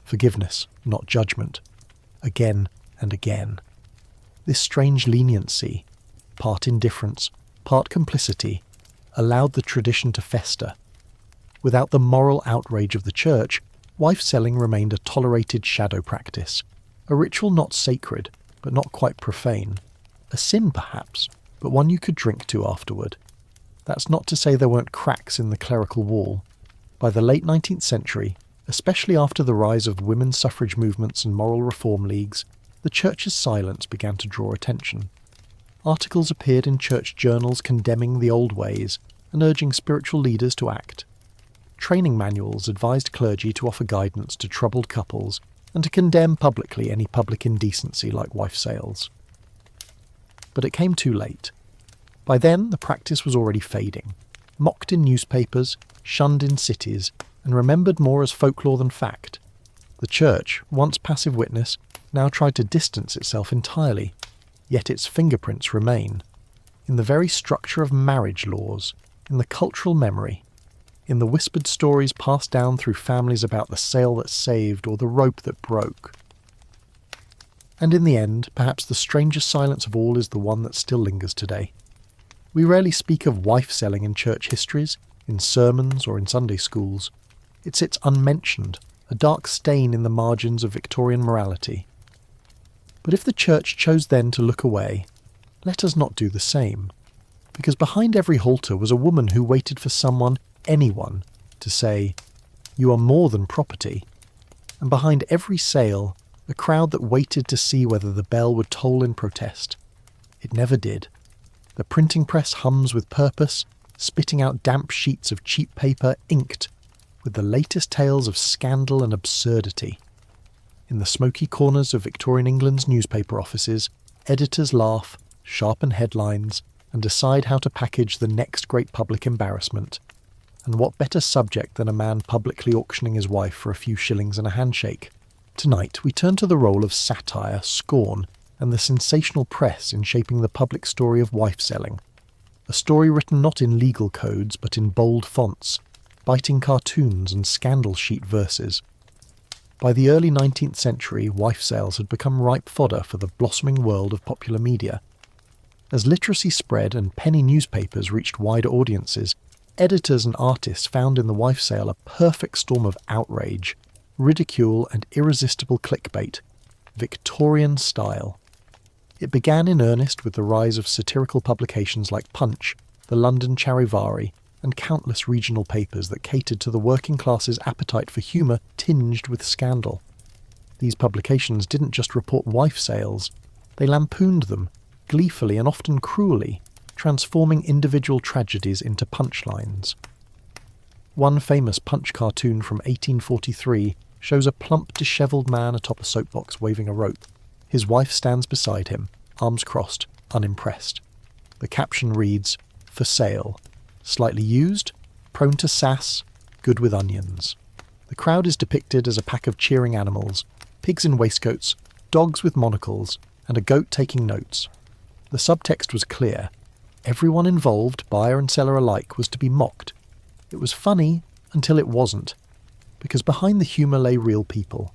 Forgiveness, not judgment." Again and again. This strange leniency, part indifference, part complicity, allowed the tradition to fester. Without the moral outrage of the church, wife-selling remained a tolerated shadow practice, a ritual not sacred, but not quite profane, a sin perhaps, but one you could drink to afterward. That's not to say there weren't cracks in the clerical wall. By the late 19th century, especially after the rise of women's suffrage movements and moral reform leagues, the church's silence began to draw attention. Articles appeared in church journals condemning the old ways and urging spiritual leaders to act. Training manuals advised clergy to offer guidance to troubled couples and to condemn publicly any public indecency like wife sales. But it came too late. By then, the practice was already fading, mocked in newspapers, shunned in cities, and remembered more as folklore than fact. The church, once passive witness, now tried to distance itself entirely, yet its fingerprints remain. In the very structure of marriage laws, in the cultural memory, in the whispered stories passed down through families about the sail that saved or the rope that broke. And in the end, perhaps the strangest silence of all is the one that still lingers today. We rarely speak of wife-selling in church histories, in sermons or in Sunday schools. It sits unmentioned, a dark stain in the margins of Victorian morality. But if the church chose then to look away, let us not do the same. Because behind every halter was a woman who waited for someone, anyone, to say, "You are more than property." And behind every sale, a crowd that waited to see whether the bell would toll in protest. It never did. The printing press hums with purpose, spitting out damp sheets of cheap paper inked with the latest tales of scandal and absurdity. In the smoky corners of Victorian England's newspaper offices, editors laugh, sharpen headlines, and decide how to package the next great public embarrassment. And what better subject than a man publicly auctioning his wife for a few shillings and a handshake? Tonight we turn to the role of satire, scorn, and the sensational press in shaping the public story of wife-selling. A story written not in legal codes but in bold fonts, biting cartoons and scandal sheet verses. By the early 19th century, wife sales had become ripe fodder for the blossoming world of popular media. As literacy spread and penny newspapers reached wider audiences, editors and artists found in the wife sale a perfect storm of outrage, ridicule and irresistible clickbait, Victorian style. It began in earnest with the rise of satirical publications like Punch, the London Charivari, and countless regional papers that catered to the working class's appetite for humour tinged with scandal. These publications didn't just report wife sales, they lampooned them, gleefully and often cruelly, transforming individual tragedies into punchlines. One famous Punch cartoon from 1843 shows a plump, dishevelled man atop a soapbox waving a rope. His wife stands beside him, arms crossed, unimpressed. The caption reads, "For sale. Slightly used, prone to sass, good with onions." The crowd is depicted as a pack of cheering animals, pigs in waistcoats, dogs with monocles, and a goat taking notes. The subtext was clear. Everyone involved, buyer and seller alike, was to be mocked. It was funny until it wasn't, because behind the humour lay real people.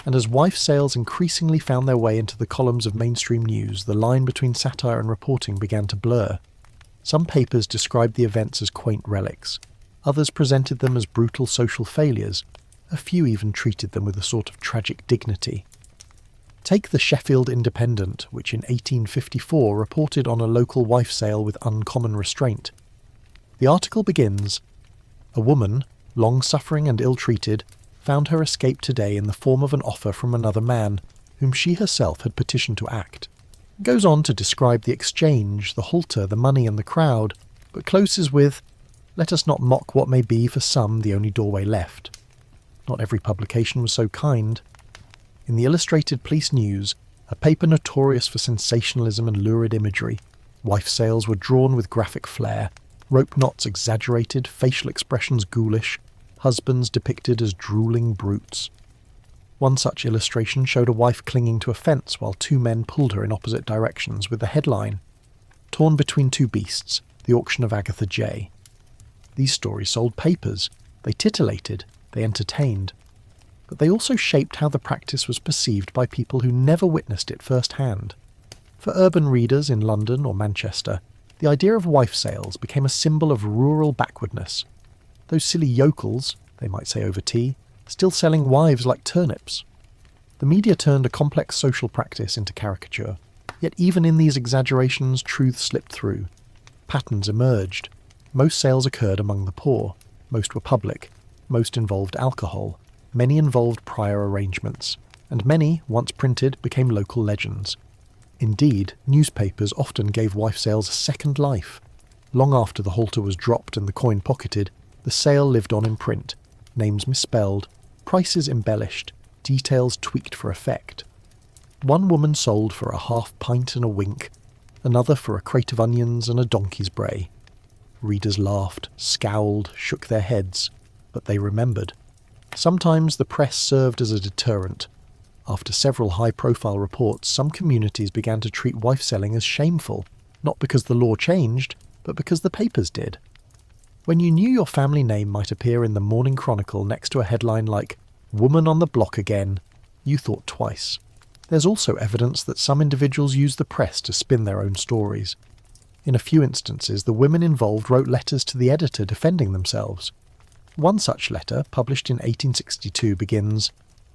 And as wife sales increasingly found their way into the columns of mainstream news, the line between satire and reporting began to blur. Some papers described the events as quaint relics. Others presented them as brutal social failures. A few even treated them with a sort of tragic dignity. Take the Sheffield Independent, which in 1854 reported on a local wife sale with uncommon restraint. The article begins, "A woman, long-suffering and ill-treated, found her escape today in the form of an offer from another man, whom she herself had petitioned to act." It goes on to describe the exchange, the halter, the money and the crowd, but closes with, "Let us not mock what may be for some the only doorway left." Not every publication was so kind. In the Illustrated Police News, a paper notorious for sensationalism and lurid imagery, wife sales were drawn with graphic flair, rope knots exaggerated, facial expressions ghoulish, husbands depicted as drooling brutes. One such illustration showed a wife clinging to a fence while two men pulled her in opposite directions with the headline, "Torn between two beasts, the auction of Agatha J." These stories sold papers, they titillated, they entertained, but they also shaped how the practice was perceived by people who never witnessed it firsthand. For urban readers in London or Manchester, the idea of wife sales became a symbol of rural backwardness. Those silly yokels, they might say over tea, still selling wives like turnips. The media turned a complex social practice into caricature. Yet even in these exaggerations, truth slipped through. Patterns emerged. Most sales occurred among the poor. Most were public. Most involved alcohol. Many involved prior arrangements. And many, once printed, became local legends. Indeed, newspapers often gave wife sales a second life. Long after the halter was dropped and the coin pocketed, the sale lived on in print, names misspelled, prices embellished, details tweaked for effect. One woman sold for a half pint and a wink, another for a crate of onions and a donkey's bray. Readers laughed, scowled, shook their heads, but they remembered. Sometimes the press served as a deterrent. After several high-profile reports, some communities began to treat wife-selling as shameful, not because the law changed, but because the papers did. When you knew your family name might appear in the Morning Chronicle next to a headline like, "Woman on the block again," you thought twice. There's also evidence that some individuals used the press to spin their own stories. In a few instances, the women involved wrote letters to the editor defending themselves. One such letter, published in 1862, begins,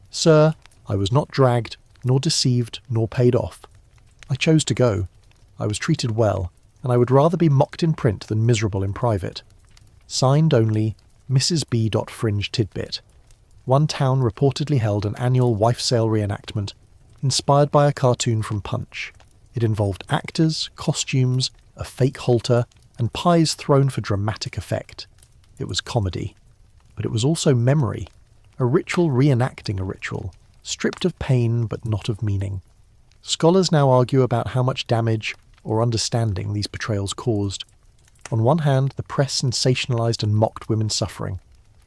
"Sir, I was not dragged, nor deceived, nor paid off. I chose to go. I was treated well, and I would rather be mocked in print than miserable in private. Signed only, Mrs. B. Fringe Tidbit." One town reportedly held an annual wife sale reenactment, inspired by a cartoon from Punch. It involved actors, costumes, a fake halter, and pies thrown for dramatic effect. It was comedy. But it was also memory, a ritual reenacting a ritual, stripped of pain but not of meaning. Scholars now argue about how much damage or understanding these portrayals caused. On one hand, the press sensationalized and mocked women's suffering.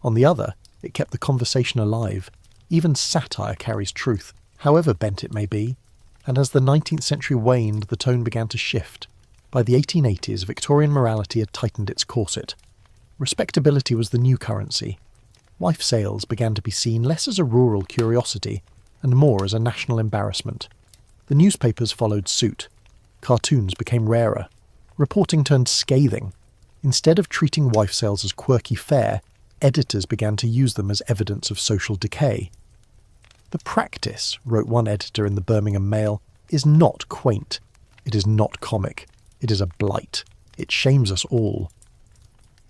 On the other, it kept the conversation alive. Even satire carries truth, however bent it may be. And as the 19th century waned, the tone began to shift. By the 1880s, Victorian morality had tightened its corset. Respectability was the new currency. Wife sales began to be seen less as a rural curiosity and more as a national embarrassment. The newspapers followed suit. Cartoons became rarer. Reporting turned scathing. Instead of treating wife sales as quirky fare, editors began to use them as evidence of social decay. "The practice," wrote one editor in the Birmingham Mail, "is not quaint. It is not comic. It is a blight. It shames us all."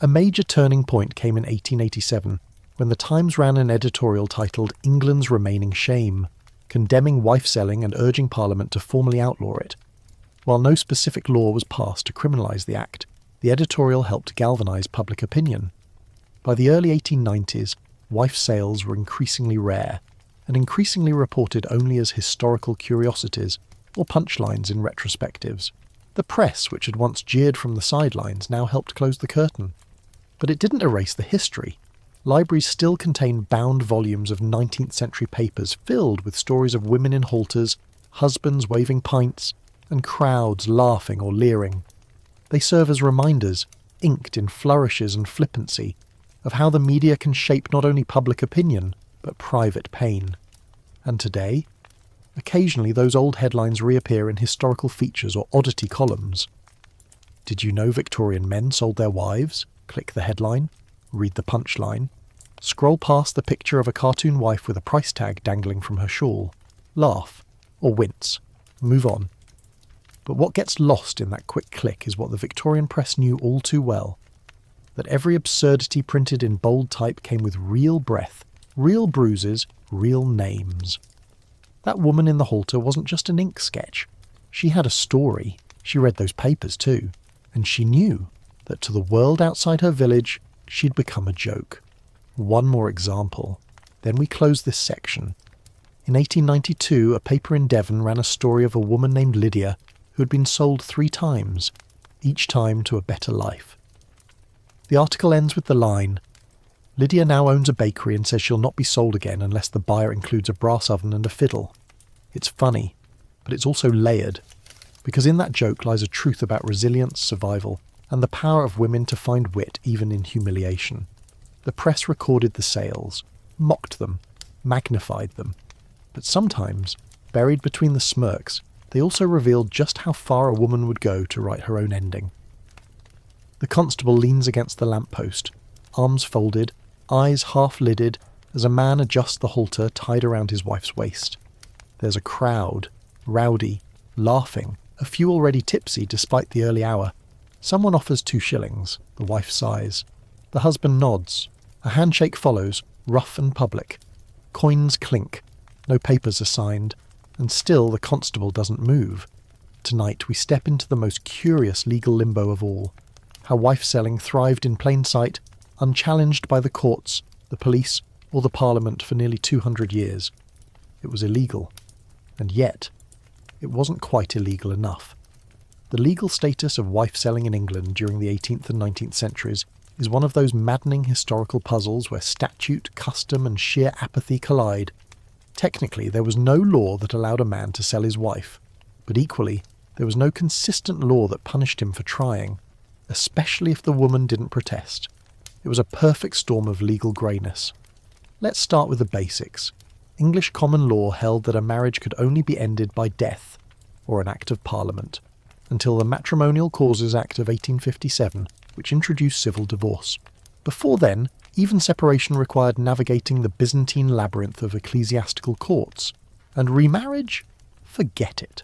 A major turning point came in 1887, when the Times ran an editorial titled "England's Remaining Shame," condemning wife-selling and urging Parliament to formally outlaw it. While no specific law was passed to criminalise the act, the editorial helped galvanise public opinion. By the early 1890s, wife sales were increasingly rare, and increasingly reported only as historical curiosities or punchlines in retrospectives. The press, which had once jeered from the sidelines, now helped close the curtain. But it didn't erase the history. Libraries still contain bound volumes of 19th century papers filled with stories of women in halters, husbands waving pints, and crowds laughing or leering. They serve as reminders, inked in flourishes and flippancy, of how the media can shape not only public opinion, but private pain. And today, occasionally those old headlines reappear in historical features or oddity columns. Did you know Victorian men sold their wives? Click the headline, read the punchline, scroll past the picture of a cartoon wife with a price tag dangling from her shawl, laugh, or wince, move on. But what gets lost in that quick click is what the Victorian press knew all too well, that every absurdity printed in bold type came with real breath, real bruises, real names. That woman in the halter wasn't just an ink sketch. She had a story. She read those papers too, and she knew that to the world outside her village, she'd become a joke. One more example. Then we close this section. In 1892, a paper in Devon ran a story of a woman named Lydia who had been sold 3 times, each time to a better life. The article ends with the line, "Lydia now owns a bakery and says she'll not be sold again unless the buyer includes a brass oven and a fiddle." It's funny, but it's also layered, because in that joke lies a truth about resilience, survival, and the power of women to find wit even in humiliation. The press recorded the sales, mocked them, magnified them, but sometimes, buried between the smirks, they also revealed just how far a woman would go to write her own ending. The constable leans against the lamppost, arms folded, eyes half-lidded, as a man adjusts the halter tied around his wife's waist. There's a crowd, rowdy, laughing, a few already tipsy despite the early hour. Someone offers 2 shillings. The wife sighs. The husband nods. A handshake follows, rough and public. Coins clink. No papers are signed. And still the constable doesn't move. Tonight we step into the most curious legal limbo of all. How wife-selling thrived in plain sight, unchallenged by the courts, the police, or the Parliament for nearly 200 years. It was illegal. And yet, it wasn't quite illegal enough. The legal status of wife-selling in England during the 18th and 19th centuries is one of those maddening historical puzzles where statute, custom, and sheer apathy collide. Technically, there was no law that allowed a man to sell his wife, but equally, there was no consistent law that punished him for trying, especially if the woman didn't protest. It was a perfect storm of legal greyness. Let's start with the basics. English common law held that a marriage could only be ended by death, or an Act of Parliament, until the Matrimonial Causes Act of 1857, which introduced civil divorce. Before then, even separation required navigating the Byzantine labyrinth of ecclesiastical courts, and remarriage? Forget it.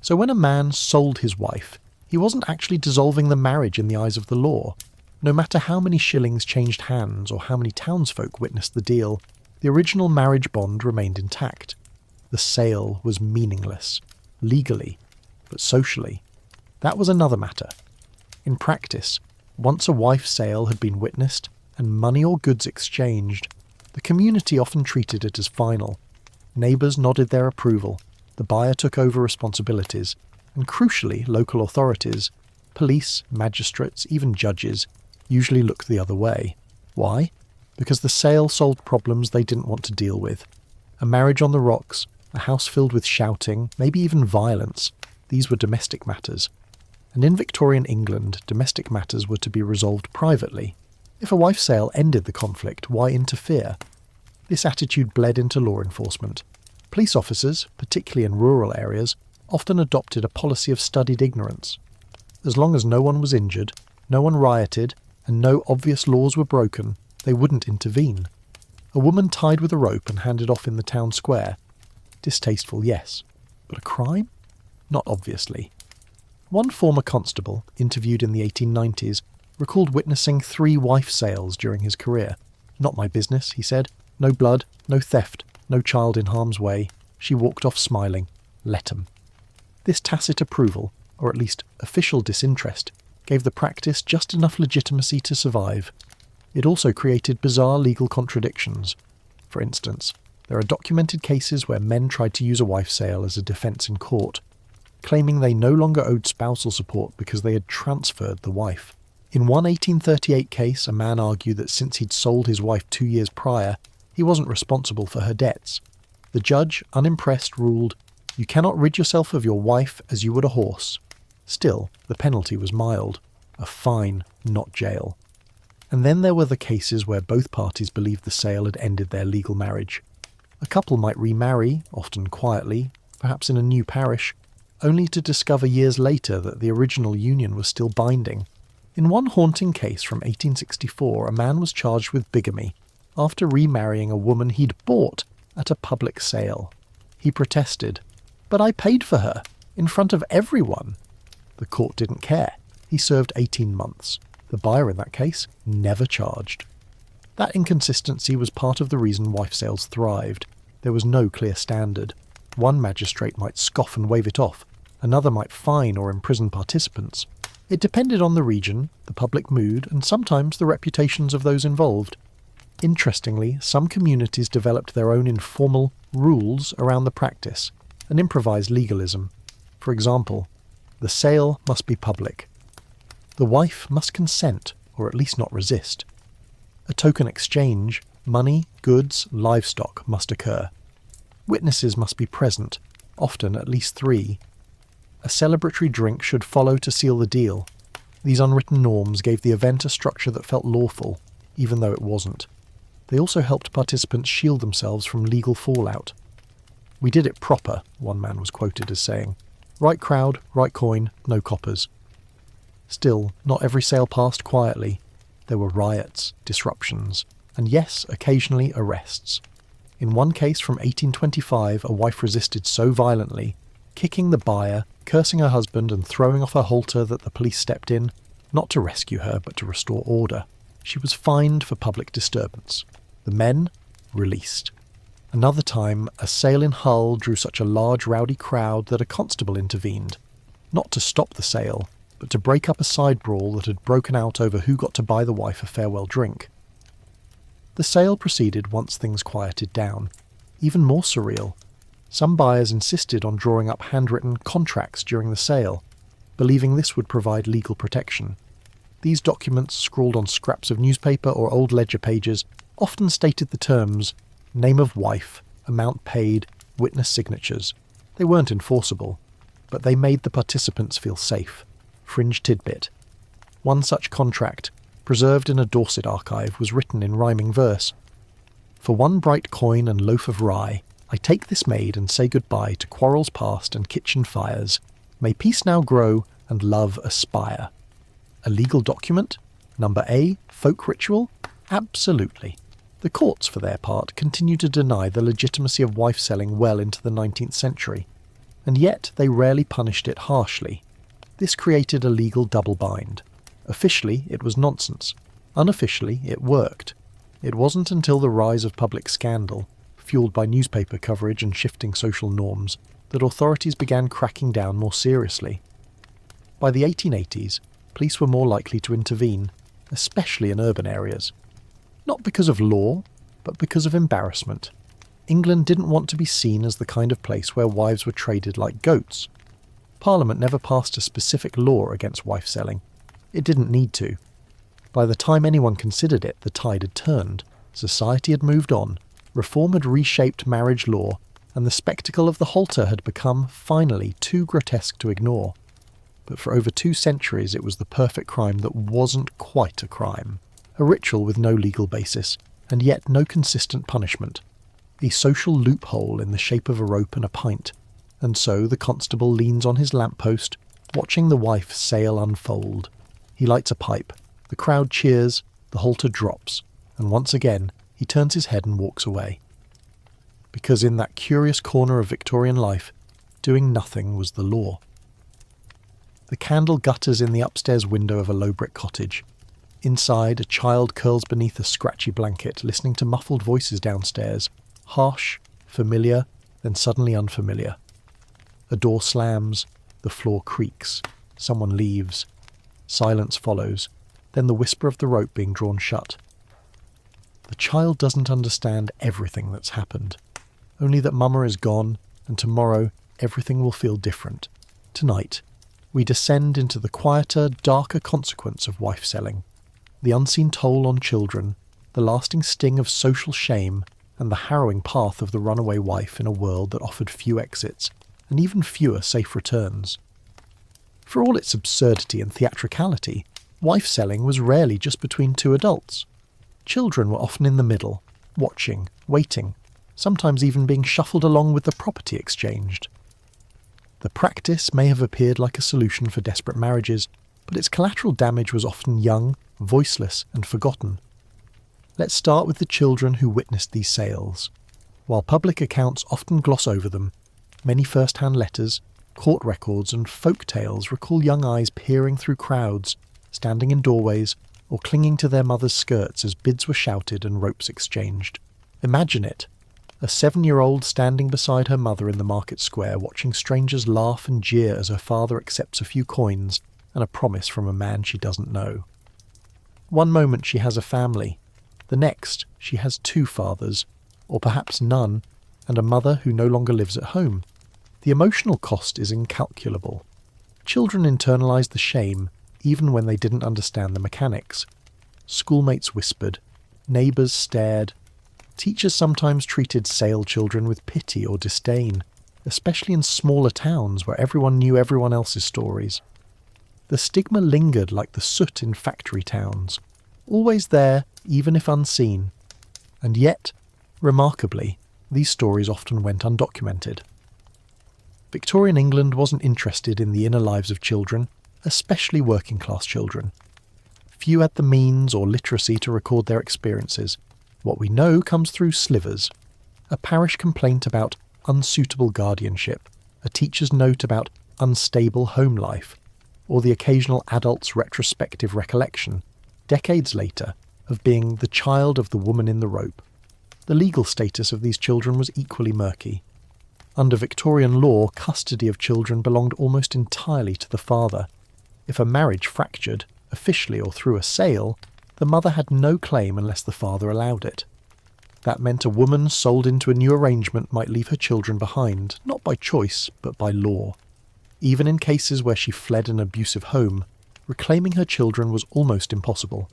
So when a man sold his wife, he wasn't actually dissolving the marriage in the eyes of the law. No matter how many shillings changed hands or how many townsfolk witnessed the deal, the original marriage bond remained intact. The sale was meaningless, legally, but socially. That was another matter. In practice, once a wife's sale had been witnessed and money or goods exchanged, the community often treated it as final. Neighbours nodded their approval, the buyer took over responsibilities, and crucially, local authorities, police, magistrates, even judges, usually looked the other way. Why? Because the sale solved problems they didn't want to deal with. A marriage on the rocks, a house filled with shouting, maybe even violence, these were domestic matters. And in Victorian England, domestic matters were to be resolved privately. If a wife's sale ended the conflict, why interfere? This attitude bled into law enforcement. Police officers, particularly in rural areas, often adopted a policy of studied ignorance. As long as no one was injured, no one rioted, and no obvious laws were broken, they wouldn't intervene. A woman tied with a rope and handed off in the town square. Distasteful, yes. But a crime? Not obviously. One former constable, interviewed in the 1890s, recalled witnessing 3 wife sales during his career. "Not my business," he said. "No blood, no theft, no child in harm's way. She walked off smiling. Let 'em." This tacit approval, or at least official disinterest, gave the practice just enough legitimacy to survive. It also created bizarre legal contradictions. For instance, there are documented cases where men tried to use a wife sale as a defence in court, claiming they no longer owed spousal support because they had transferred the wife. In one 1838 case, a man argued that since he'd sold his wife 2 years prior, he wasn't responsible for her debts. The judge, unimpressed, ruled, "You cannot rid yourself of your wife as you would a horse." Still, the penalty was mild. A fine, not jail. And then there were the cases where both parties believed the sale had ended their legal marriage. A couple might remarry, often quietly, perhaps in a new parish, only to discover years later that the original union was still binding. In one haunting case from 1864, a man was charged with bigamy after remarrying a woman he'd bought at a public sale. He protested, "But I paid for her, in front of everyone." The court didn't care. He served 18 months. The buyer in that case never charged. That inconsistency was part of the reason wife sales thrived. There was no clear standard. One magistrate might scoff and wave it off. Another might fine or imprison participants. It depended on the region, the public mood, and sometimes the reputations of those involved. Interestingly, some communities developed their own informal rules around the practice, an improvised legalism. For example, the sale must be public. The wife must consent, or at least not resist. A token exchange, money, goods, livestock, must occur. Witnesses must be present, often at least 3. A celebratory drink should follow to seal the deal. These unwritten norms gave the event a structure that felt lawful, even though it wasn't. They also helped participants shield themselves from legal fallout. "We did it proper," one man was quoted as saying. "Right crowd, right coin, no coppers." Still, not every sale passed quietly. There were riots, disruptions, and yes, occasionally arrests. In one case from 1825, a wife resisted so violently, kicking the buyer, cursing her husband and throwing off her halter that the police stepped in, not to rescue her but to restore order. She was fined for public disturbance. The men, released. Another time, a sale in Hull drew such a large rowdy crowd that a constable intervened, not to stop the sale, but to break up a side brawl that had broken out over who got to buy the wife a farewell drink. The sale proceeded once things quieted down. Even more surreal, some buyers insisted on drawing up handwritten contracts during the sale, believing this would provide legal protection. These documents, scrawled on scraps of newspaper or old ledger pages, often stated the terms name of wife, amount paid, witness signatures. They weren't enforceable, but they made the participants feel safe. Fringe tidbit. One such contract, preserved in a Dorset archive, was written in rhyming verse. For one bright coin and loaf of rye, I take this maid and say goodbye to quarrels past and kitchen fires. May peace now grow and love aspire. A legal document? Number A, folk ritual? Absolutely. The courts, for their part, continue to deny the legitimacy of wife-selling well into the 19th century, and yet they rarely punished it harshly. This created a legal double bind. Officially, it was nonsense. Unofficially, it worked. It wasn't until the rise of public scandal, fueled by newspaper coverage and shifting social norms, that authorities began cracking down more seriously. By the 1880s, police were more likely to intervene, especially in urban areas. Not because of law, but because of embarrassment. England didn't want to be seen as the kind of place where wives were traded like goats. Parliament never passed a specific law against wife-selling. It didn't need to. By the time anyone considered it, the tide had turned. Society had moved on. Reform had reshaped marriage law, and the spectacle of the halter had become, finally, too grotesque to ignore. But for over 2 centuries it was the perfect crime that wasn't quite a crime. A ritual with no legal basis, and yet no consistent punishment. A social loophole in the shape of a rope and a pint. And so the constable leans on his lamppost, watching the wife sail unfold. He lights a pipe. The crowd cheers, the halter drops, and once again he turns his head and walks away. Because in that curious corner of Victorian life, doing nothing was the law. The candle gutters in the upstairs window of a low brick cottage. Inside, a child curls beneath a scratchy blanket, listening to muffled voices downstairs, harsh, familiar, then suddenly unfamiliar. A door slams, the floor creaks, someone leaves. Silence follows, then the whisper of the rope being drawn shut. The child doesn't understand everything that's happened, only that Mama is gone, and tomorrow everything will feel different. Tonight, we descend into the quieter, darker consequence of wife-selling, the unseen toll on children, the lasting sting of social shame, and the harrowing path of the runaway wife in a world that offered few exits, and even fewer safe returns. For all its absurdity and theatricality, wife-selling was rarely just between 2 adults. Children were often in the middle, watching, waiting, sometimes even being shuffled along with the property exchanged. The practice may have appeared like a solution for desperate marriages, but its collateral damage was often young, voiceless, and forgotten. Let's start with the children who witnessed these sales. While public accounts often gloss over them, many first-hand letters, court records, and folk tales recall young eyes peering through crowds, standing in doorways, or clinging to their mother's skirts as bids were shouted and ropes exchanged. Imagine it. A 7-year-old standing beside her mother in the market square, watching strangers laugh and jeer as her father accepts a few coins and a promise from a man she doesn't know. One moment she has a family, the next she has 2 fathers, or perhaps none, and a mother who no longer lives at home. The emotional cost is incalculable. Children internalised the shame, even when they didn't understand the mechanics. Schoolmates whispered, neighbours stared. Teachers sometimes treated sale children with pity or disdain, especially in smaller towns where everyone knew everyone else's stories. The stigma lingered like the soot in factory towns, always there, even if unseen. And yet, remarkably, these stories often went undocumented. Victorian England wasn't interested in the inner lives of children, especially working-class children. Few had the means or literacy to record their experiences. What we know comes through slivers, a parish complaint about unsuitable guardianship, a teacher's note about unstable home life, or the occasional adult's retrospective recollection, decades later, of being the child of the woman in the rope. The legal status of these children was equally murky. Under Victorian law, custody of children belonged almost entirely to the father. If a marriage fractured, officially or through a sale, the mother had no claim unless the father allowed it. That meant a woman sold into a new arrangement might leave her children behind, not by choice, but by law. Even in cases where she fled an abusive home, reclaiming her children was almost impossible.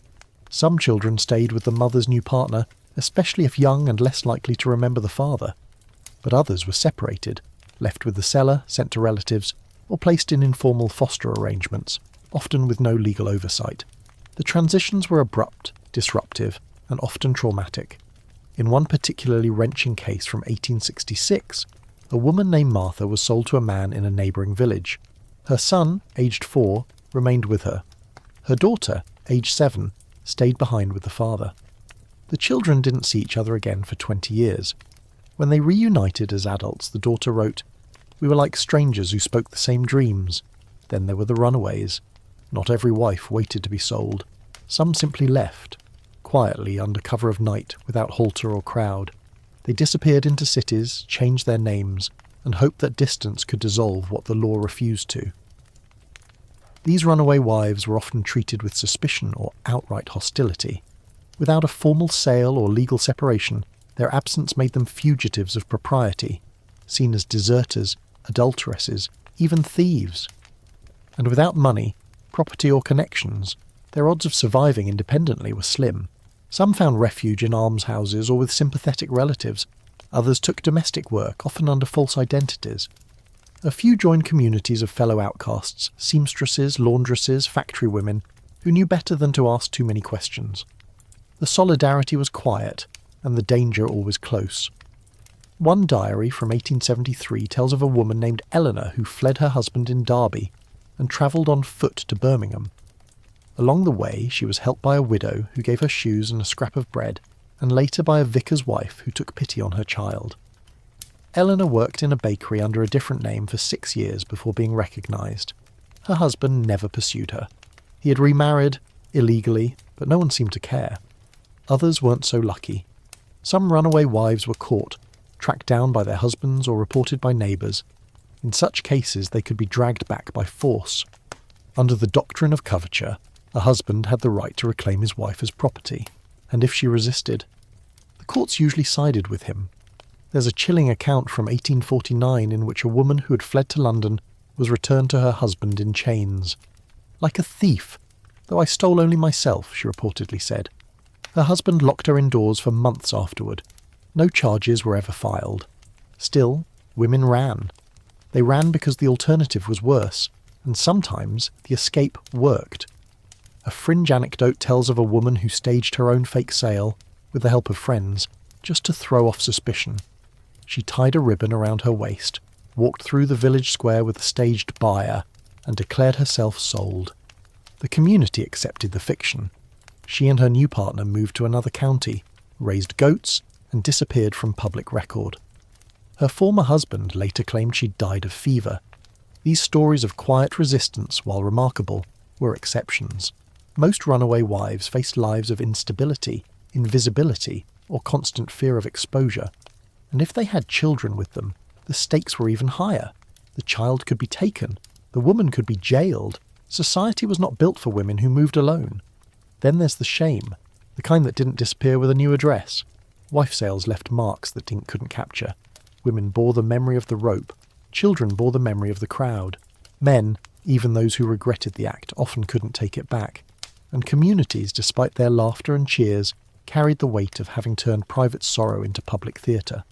Some children stayed with the mother's new partner, especially if young and less likely to remember the father. But others were separated, left with the seller, sent to relatives, or placed in informal foster arrangements, often with no legal oversight. The transitions were abrupt, disruptive, and often traumatic. In one particularly wrenching case from 1866, a woman named Martha was sold to a man in a neighbouring village. Her son, aged 4, remained with her. Her daughter, aged 7, stayed behind with the father. The children didn't see each other again for 20 years. When they reunited as adults, the daughter wrote, "We were like strangers who spoke the same dreams. Then there were the runaways. Not every wife waited to be sold. Some simply left, quietly under cover of night, without halter or crowd. They disappeared into cities, changed their names, and hoped that distance could dissolve what the law refused to." These runaway wives were often treated with suspicion or outright hostility. Without a formal sale or legal separation, their absence made them fugitives of propriety, seen as deserters, adulteresses, even thieves. And without money, property or connections, their odds of surviving independently were slim. Some found refuge in almshouses or with sympathetic relatives. Others took domestic work, often under false identities. A few joined communities of fellow outcasts, seamstresses, laundresses, factory women, who knew better than to ask too many questions. The solidarity was quiet, and the danger always close. One diary from 1873 tells of a woman named Eleanor who fled her husband in Derby and travelled on foot to Birmingham. Along the way, she was helped by a widow who gave her shoes and a scrap of bread, and later by a vicar's wife who took pity on her child. Eleanor worked in a bakery under a different name for 6 years before being recognised. Her husband never pursued her. He had remarried, illegally, but no one seemed to care. Others weren't so lucky. Some runaway wives were caught, tracked down by their husbands or reported by neighbours. In such cases they could be dragged back by force. Under the doctrine of coverture, a husband had the right to reclaim his wife as property, and if she resisted, the courts usually sided with him. There's a chilling account from 1849 in which a woman who had fled to London was returned to her husband in chains. "Like a thief, though I stole only myself," she reportedly said. Her husband locked her indoors for months afterward. No charges were ever filed. Still, women ran. They ran because the alternative was worse, and sometimes the escape worked. A fringe anecdote tells of a woman who staged her own fake sale, with the help of friends, just to throw off suspicion. She tied a ribbon around her waist, walked through the village square with a staged buyer, and declared herself sold. The community accepted the fiction. She and her new partner moved to another county, raised goats, and disappeared from public record. Her former husband later claimed she'd died of fever. These stories of quiet resistance, while remarkable, were exceptions. Most runaway wives faced lives of instability, invisibility, or constant fear of exposure. And if they had children with them, the stakes were even higher. The child could be taken. The woman could be jailed. Society was not built for women who moved alone. Then there's the shame, the kind that didn't disappear with a new address. Wife sales left marks that Dink couldn't capture. Women bore the memory of the rope. Children bore the memory of the crowd. Men, even those who regretted the act, often couldn't take it back. And communities, despite their laughter and cheers, carried the weight of having turned private sorrow into public theatre.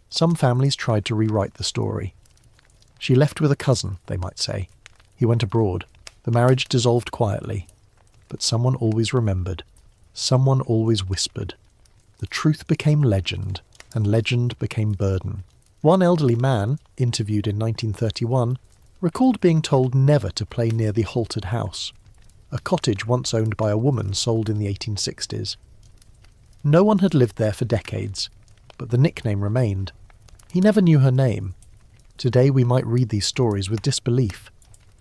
Some families tried to rewrite the story. She left with a cousin, they might say. He went abroad. The marriage dissolved quietly. But someone always remembered. Someone always whispered. The truth became legend, and legend became burden. One elderly man, interviewed in 1931, recalled being told never to play near the Haltered House, a cottage once owned by a woman sold in the 1860s. No one had lived there for decades, but the nickname remained. He never knew her name. Today we might read these stories with disbelief.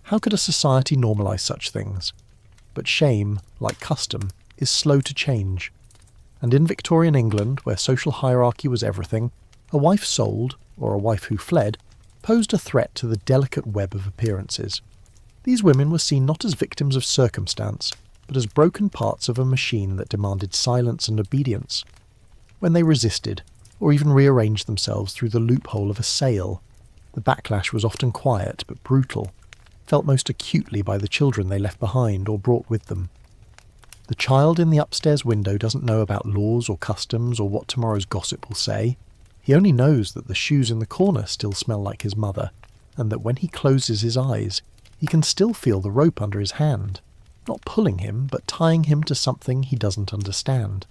How could a society normalise such things? But shame, like custom, is slow to change. And in Victorian England, where social hierarchy was everything, a wife sold, or a wife who fled, posed a threat to the delicate web of appearances. These women were seen not as victims of circumstance, but as broken parts of a machine that demanded silence and obedience. When they resisted, or even rearranged themselves through the loophole of a sale, the backlash was often quiet but brutal, felt most acutely by the children they left behind or brought with them. The child in the upstairs window doesn't know about laws or customs or what tomorrow's gossip will say. He only knows that the shoes in the corner still smell like his mother, and that when he closes his eyes, he can still feel the rope under his hand, not pulling him, but tying him to something he doesn't understand.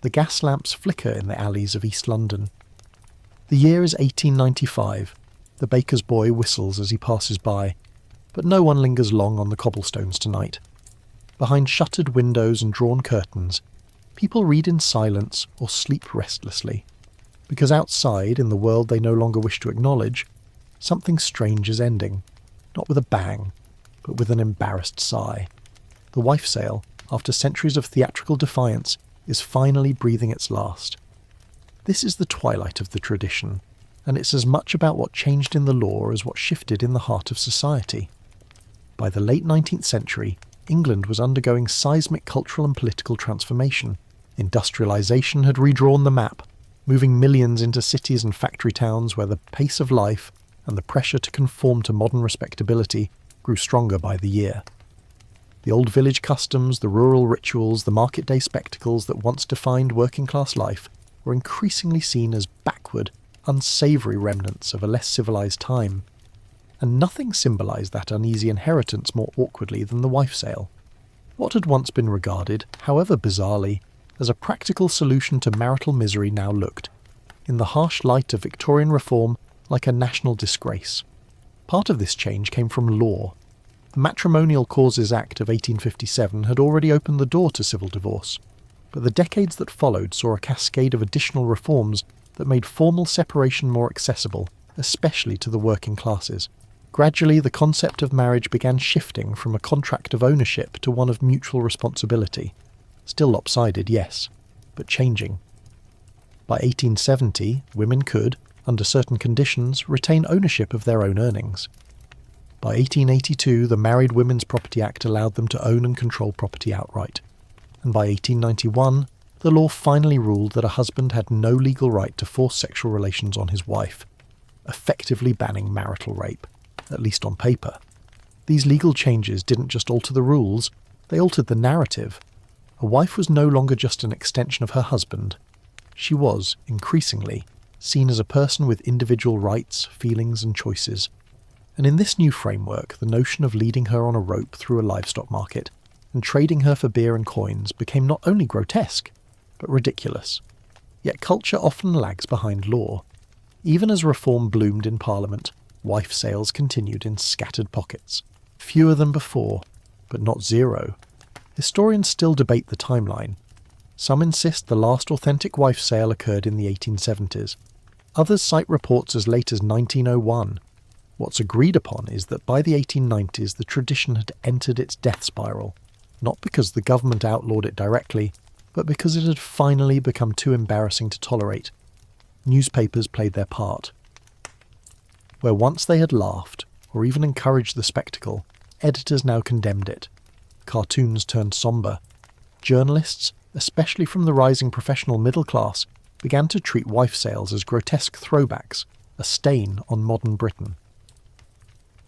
The gas lamps flicker in the alleys of East London. The year is 1895. The baker's boy whistles as he passes by, but no one lingers long on the cobblestones tonight. Behind shuttered windows and drawn curtains, people read in silence or sleep restlessly, because outside, in the world they no longer wish to acknowledge, something strange is ending, not with a bang, but with an embarrassed sigh. The wife sale, after centuries of theatrical defiance, is finally breathing its last. This is the twilight of the tradition, and it's as much about what changed in the law as what shifted in the heart of society. By the late 19th century, England was undergoing seismic cultural and political transformation. Industrialisation had redrawn the map, moving millions into cities and factory towns where the pace of life and the pressure to conform to modern respectability grew stronger by the year. The old village customs, the rural rituals, the market day spectacles that once defined working-class life were increasingly seen as backward, unsavoury remnants of a less civilised time. And nothing symbolised that uneasy inheritance more awkwardly than the wife sale. What had once been regarded, however bizarrely, as a practical solution to marital misery now looked, in the harsh light of Victorian reform, like a national disgrace. Part of this change came from law. The Matrimonial Causes Act of 1857 had already opened the door to civil divorce, but the decades that followed saw a cascade of additional reforms that made formal separation more accessible, especially to the working classes. Gradually, the concept of marriage began shifting from a contract of ownership to one of mutual responsibility. Still lopsided, yes, but changing. By 1870, women could, under certain conditions, retain ownership of their own earnings. By 1882, the Married Women's Property Act allowed them to own and control property outright. And by 1891, the law finally ruled that a husband had no legal right to force sexual relations on his wife, effectively banning marital rape, at least on paper. These legal changes didn't just alter the rules, they altered the narrative. A wife was no longer just an extension of her husband. She was, increasingly, seen as a person with individual rights, feelings and choices. And in this new framework, the notion of leading her on a rope through a livestock market and trading her for beer and coins became not only grotesque, but ridiculous. Yet culture often lags behind law. Even as reform bloomed in Parliament, wife sales continued in scattered pockets. Fewer than before, but not zero. Historians still debate the timeline. Some insist the last authentic wife sale occurred in the 1870s. Others cite reports as late as 1901. What's agreed upon is that by the 1890s the tradition had entered its death spiral, not because the government outlawed it directly, but because it had finally become too embarrassing to tolerate. Newspapers played their part. Where once they had laughed, or even encouraged the spectacle, editors now condemned it. Cartoons turned sombre. Journalists, especially from the rising professional middle class, began to treat wife sales as grotesque throwbacks, a stain on modern Britain.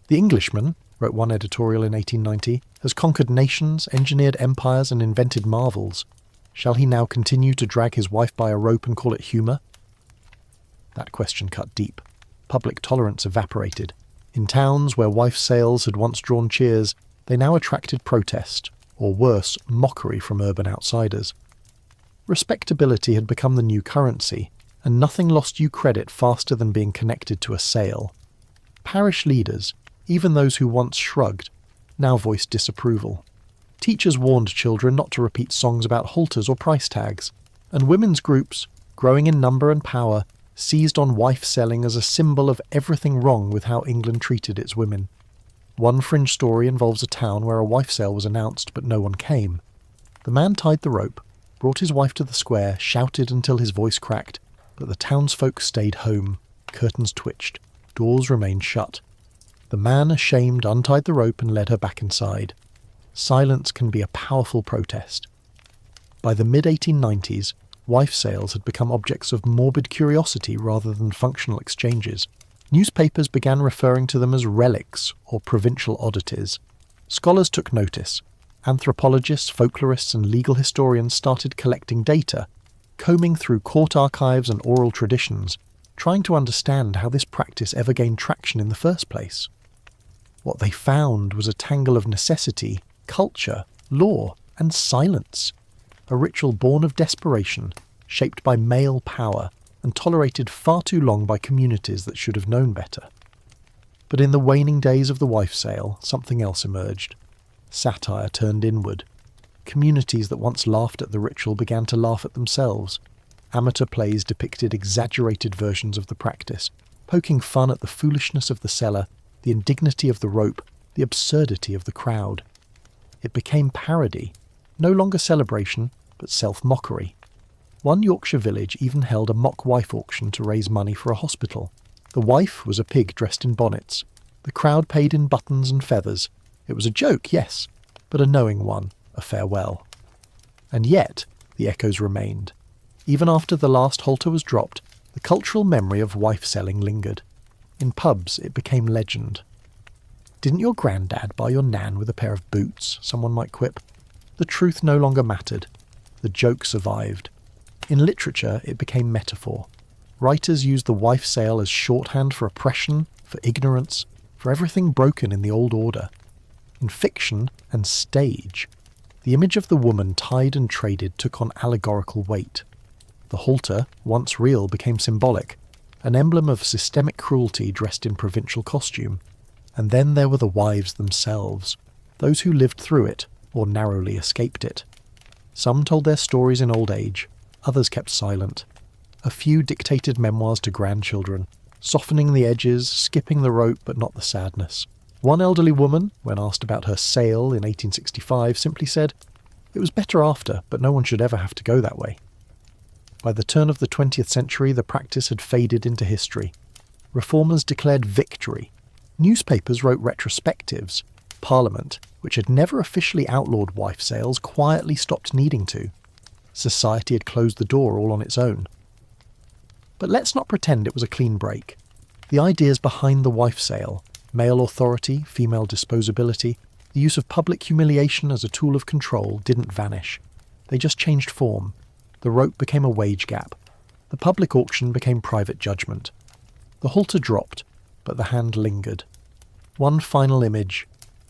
The Englishman, wrote one editorial in 1890, has conquered nations, engineered empires and invented marvels. Shall he now continue to drag his wife by a rope and call it humour? That question cut deep. Public tolerance evaporated. In towns where wife sales had once drawn cheers, they now attracted protest, or worse, mockery from urban outsiders. Respectability had become the new currency, and nothing lost you credit faster than being connected to a sale. Parish leaders, even those who once shrugged, now voiced disapproval. Teachers warned children not to repeat songs about halters or price tags, and women's groups, growing in number and power, seized on wife selling as a symbol of everything wrong with how England treated its women. One fringe story involves a town where a wife sale was announced but no one came. The man tied the rope, brought his wife to the square, shouted until his voice cracked, but the townsfolk stayed home. Curtains twitched. Doors remained shut. The man, ashamed, untied the rope and led her back inside. Silence can be a powerful protest. By the mid-1890s, wife sales had become objects of morbid curiosity rather than functional exchanges. Newspapers began referring to them as relics or provincial oddities. Scholars took notice. Anthropologists, folklorists and legal historians started collecting data, combing through court archives and oral traditions, trying to understand how this practice ever gained traction in the first place. What they found was a tangle of necessity, culture, law, and silence. A ritual born of desperation, shaped by male power, and tolerated far too long by communities that should have known better. But in the waning days of the wife sale, something else emerged. Satire turned inward. Communities that once laughed at the ritual began to laugh at themselves. Amateur plays depicted exaggerated versions of the practice, poking fun at the foolishness of the seller, the indignity of the rope, the absurdity of the crowd. It became parody, no longer celebration, but self-mockery. One Yorkshire village even held a mock wife auction to raise money for a hospital. The wife was a pig dressed in bonnets. The crowd paid in buttons and feathers. It was a joke, yes, but a knowing one, a farewell. And yet, the echoes remained. Even after the last halter was dropped, the cultural memory of wife-selling lingered. In pubs, it became legend. "Didn't your granddad buy your nan with a pair of boots?" someone might quip. The truth no longer mattered. The joke survived. In literature, it became metaphor. Writers used the wife sale as shorthand for oppression, for ignorance, for everything broken in the old order. In fiction and stage, the image of the woman tied and traded took on allegorical weight. The halter, once real, became symbolic, an emblem of systemic cruelty dressed in provincial costume. And then there were the wives themselves, those who lived through it, or narrowly escaped it. Some told their stories in old age, others kept silent. A few dictated memoirs to grandchildren, softening the edges, skipping the rope but not the sadness. One elderly woman, when asked about her sale in 1865, simply said, "It was better after, but no one should ever have to go that way." By the turn of the 20th century, the practice had faded into history. Reformers declared victory. Newspapers wrote retrospectives. Parliament, which had never officially outlawed wife sales, quietly stopped needing to. Society had closed the door all on its own. But let's not pretend it was a clean break. The ideas behind the wife sale, male authority, female disposability, the use of public humiliation as a tool of control, didn't vanish. They just changed form. The rope became a wage gap. The public auction became private judgment. The halter dropped, but the hand lingered. One final image.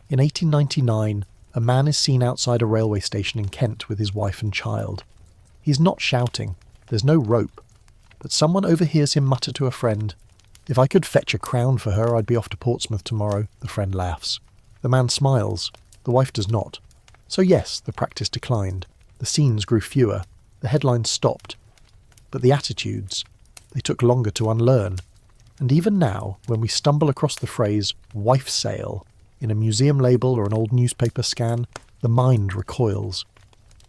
In 1899, a man is seen outside a railway station in Kent with his wife and child. He's not shouting. There's no rope. But someone overhears him mutter to a friend, "If I could fetch a crown for her, I'd be off to Portsmouth tomorrow." The friend laughs. The man smiles. The wife does not. So yes, the practice declined. The scenes grew fewer. The headlines stopped. But the attitudes, they took longer to unlearn. And even now, when we stumble across the phrase "wife sale" in a museum label or an old newspaper scan, the mind recoils.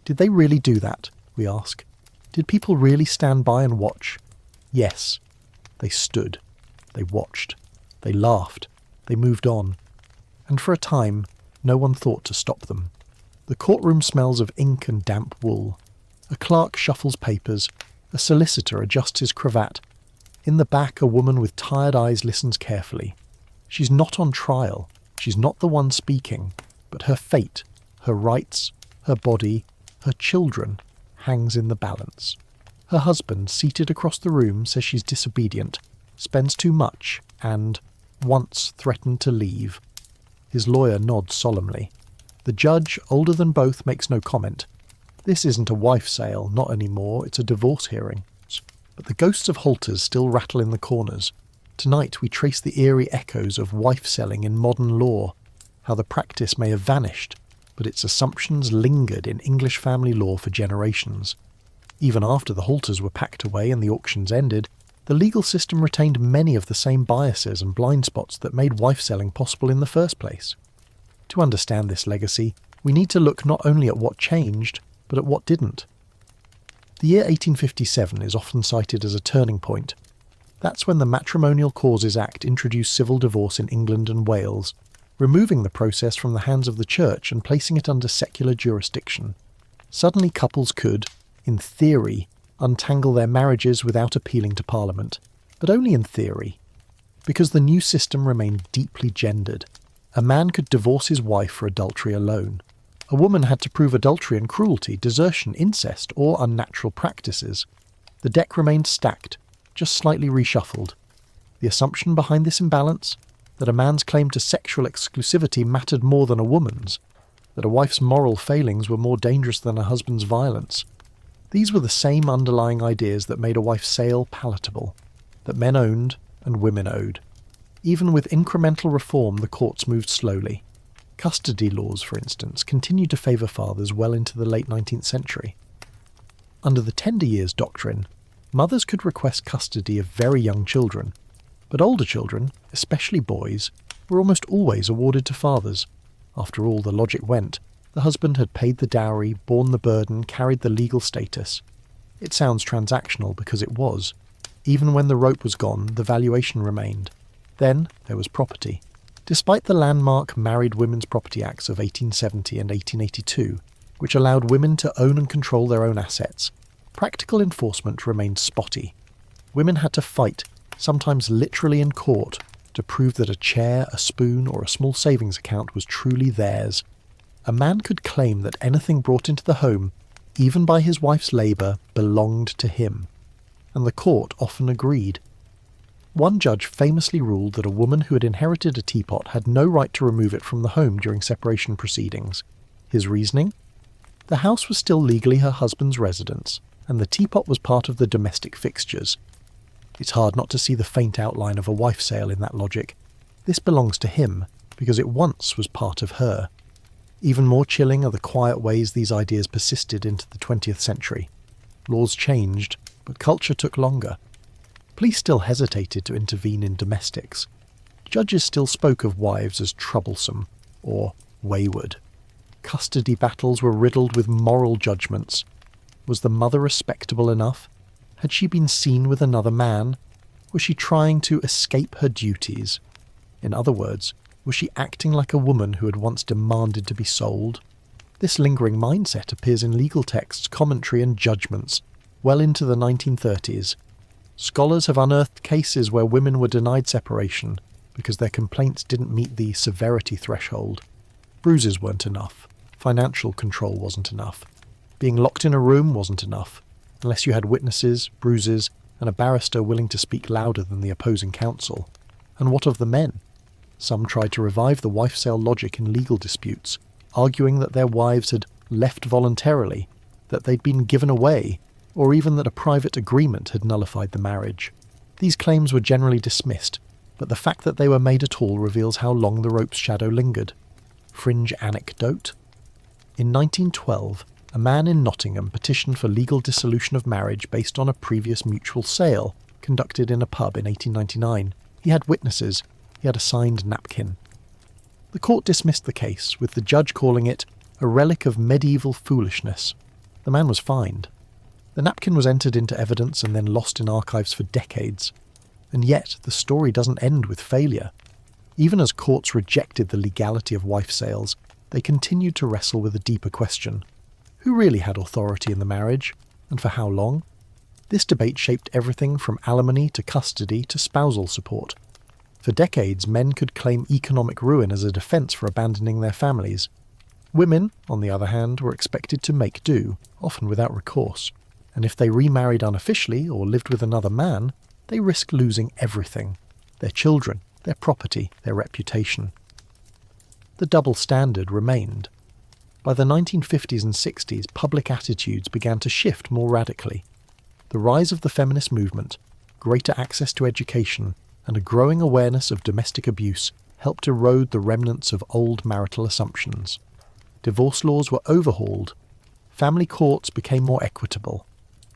Did they really do that, we ask? Did people really stand by and watch? Yes. They stood. They watched. They laughed. They moved on. And for a time, no one thought to stop them. The courtroom smells of ink and damp wool. A clerk shuffles papers. A solicitor adjusts his cravat. In the back, a woman with tired eyes listens carefully. She's not on trial. She's not the one speaking. But her fate, her rights, her body, her children, hangs in the balance. Her husband, seated across the room, says she's disobedient, spends too much, and once threatened to leave. His lawyer nods solemnly. The judge, older than both, makes no comment. This isn't a wife sale, not anymore, it's a divorce hearing. But the ghosts of halters still rattle in the corners. Tonight we trace the eerie echoes of wife selling in modern law, how the practice may have vanished, but its assumptions lingered in English family law for generations. Even after the halters were packed away and the auctions ended, The legal system retained many of the same biases and blind spots that made wife selling possible in the first place. To understand this legacy, we need to look not only at what changed, but at what didn't. The year 1857 is often cited as a turning point. That's when the Matrimonial Causes Act introduced civil divorce in England and Wales, removing the process from the hands of the church and placing it under secular jurisdiction. Suddenly couples could, in theory, untangle their marriages without appealing to Parliament, but only in theory. Because the new system remained deeply gendered, a man could divorce his wife for adultery alone. A woman had to prove adultery and cruelty, desertion, incest, or unnatural practices. The deck remained stacked, just slightly reshuffled. The assumption behind this imbalance? That a man's claim to sexual exclusivity mattered more than a woman's, that a wife's moral failings were more dangerous than a husband's violence. These were the same underlying ideas that made a wife's sale palatable, that men owned and women owed. Even with incremental reform, the courts moved slowly. Custody laws, for instance, continued to favour fathers well into the late 19th century. Under the tender years doctrine, mothers could request custody of very young children, but older children, especially boys, were almost always awarded to fathers. After all, the logic went, the husband had paid the dowry, borne the burden, carried the legal status. It sounds transactional because it was. Even when the rope was gone, the valuation remained. Then there was property. Despite the landmark Married Women's Property Acts of 1870 and 1882, which allowed women to own and control their own assets, practical enforcement remained spotty. Women had to fight, sometimes literally in court, to prove that a chair, a spoon, or a small savings account was truly theirs. A man could claim that anything brought into the home, even by his wife's labour, belonged to him. And the court often agreed. One judge famously ruled that a woman who had inherited a teapot had no right to remove it from the home during separation proceedings. His reasoning? The house was still legally her husband's residence, and the teapot was part of the domestic fixtures. It's hard not to see the faint outline of a wife sale in that logic. This belongs to him, because it once was part of her. Even more chilling are the quiet ways these ideas persisted into the 20th century. Laws changed, but culture took longer. Police still hesitated to intervene in domestics. Judges still spoke of wives as troublesome, or wayward. Custody battles were riddled with moral judgments. Was the mother respectable enough? Had she been seen with another man? Was she trying to escape her duties? In other words, was she acting like a woman who had once demanded to be sold? This lingering mindset appears in legal texts, commentary and judgments, well into the 1930s. Scholars have unearthed cases where women were denied separation because their complaints didn't meet the severity threshold. Bruises weren't enough. Financial control wasn't enough. Being locked in a room wasn't enough, unless you had witnesses, bruises, and a barrister willing to speak louder than the opposing counsel. And what of the men? Some tried to revive the wife sale logic in legal disputes, arguing that their wives had left voluntarily, that they'd been given away, or even that a private agreement had nullified the marriage. These claims were generally dismissed, but the fact that they were made at all reveals how long the rope's shadow lingered. Fringe anecdote? In 1912, a man in Nottingham petitioned for legal dissolution of marriage based on a previous mutual sale conducted in a pub in 1899. He had witnesses. He had a signed napkin. The court dismissed the case, with the judge calling it a relic of medieval foolishness. The man was fined. The napkin was entered into evidence and then lost in archives for decades. And yet, the story doesn't end with failure. Even as courts rejected the legality of wife sales, they continued to wrestle with a deeper question. Who really had authority in the marriage, and for how long? This debate shaped everything from alimony to custody to spousal support. For decades, men could claim economic ruin as a defence for abandoning their families. Women, on the other hand, were expected to make do, often without recourse. And if they remarried unofficially or lived with another man, they risked losing everything: their children, their property, their reputation. The double standard remained. By the 1950s and 60s, public attitudes began to shift more radically. The rise of the feminist movement, greater access to education, and a growing awareness of domestic abuse helped erode the remnants of old marital assumptions. Divorce laws were overhauled. Family courts became more equitable.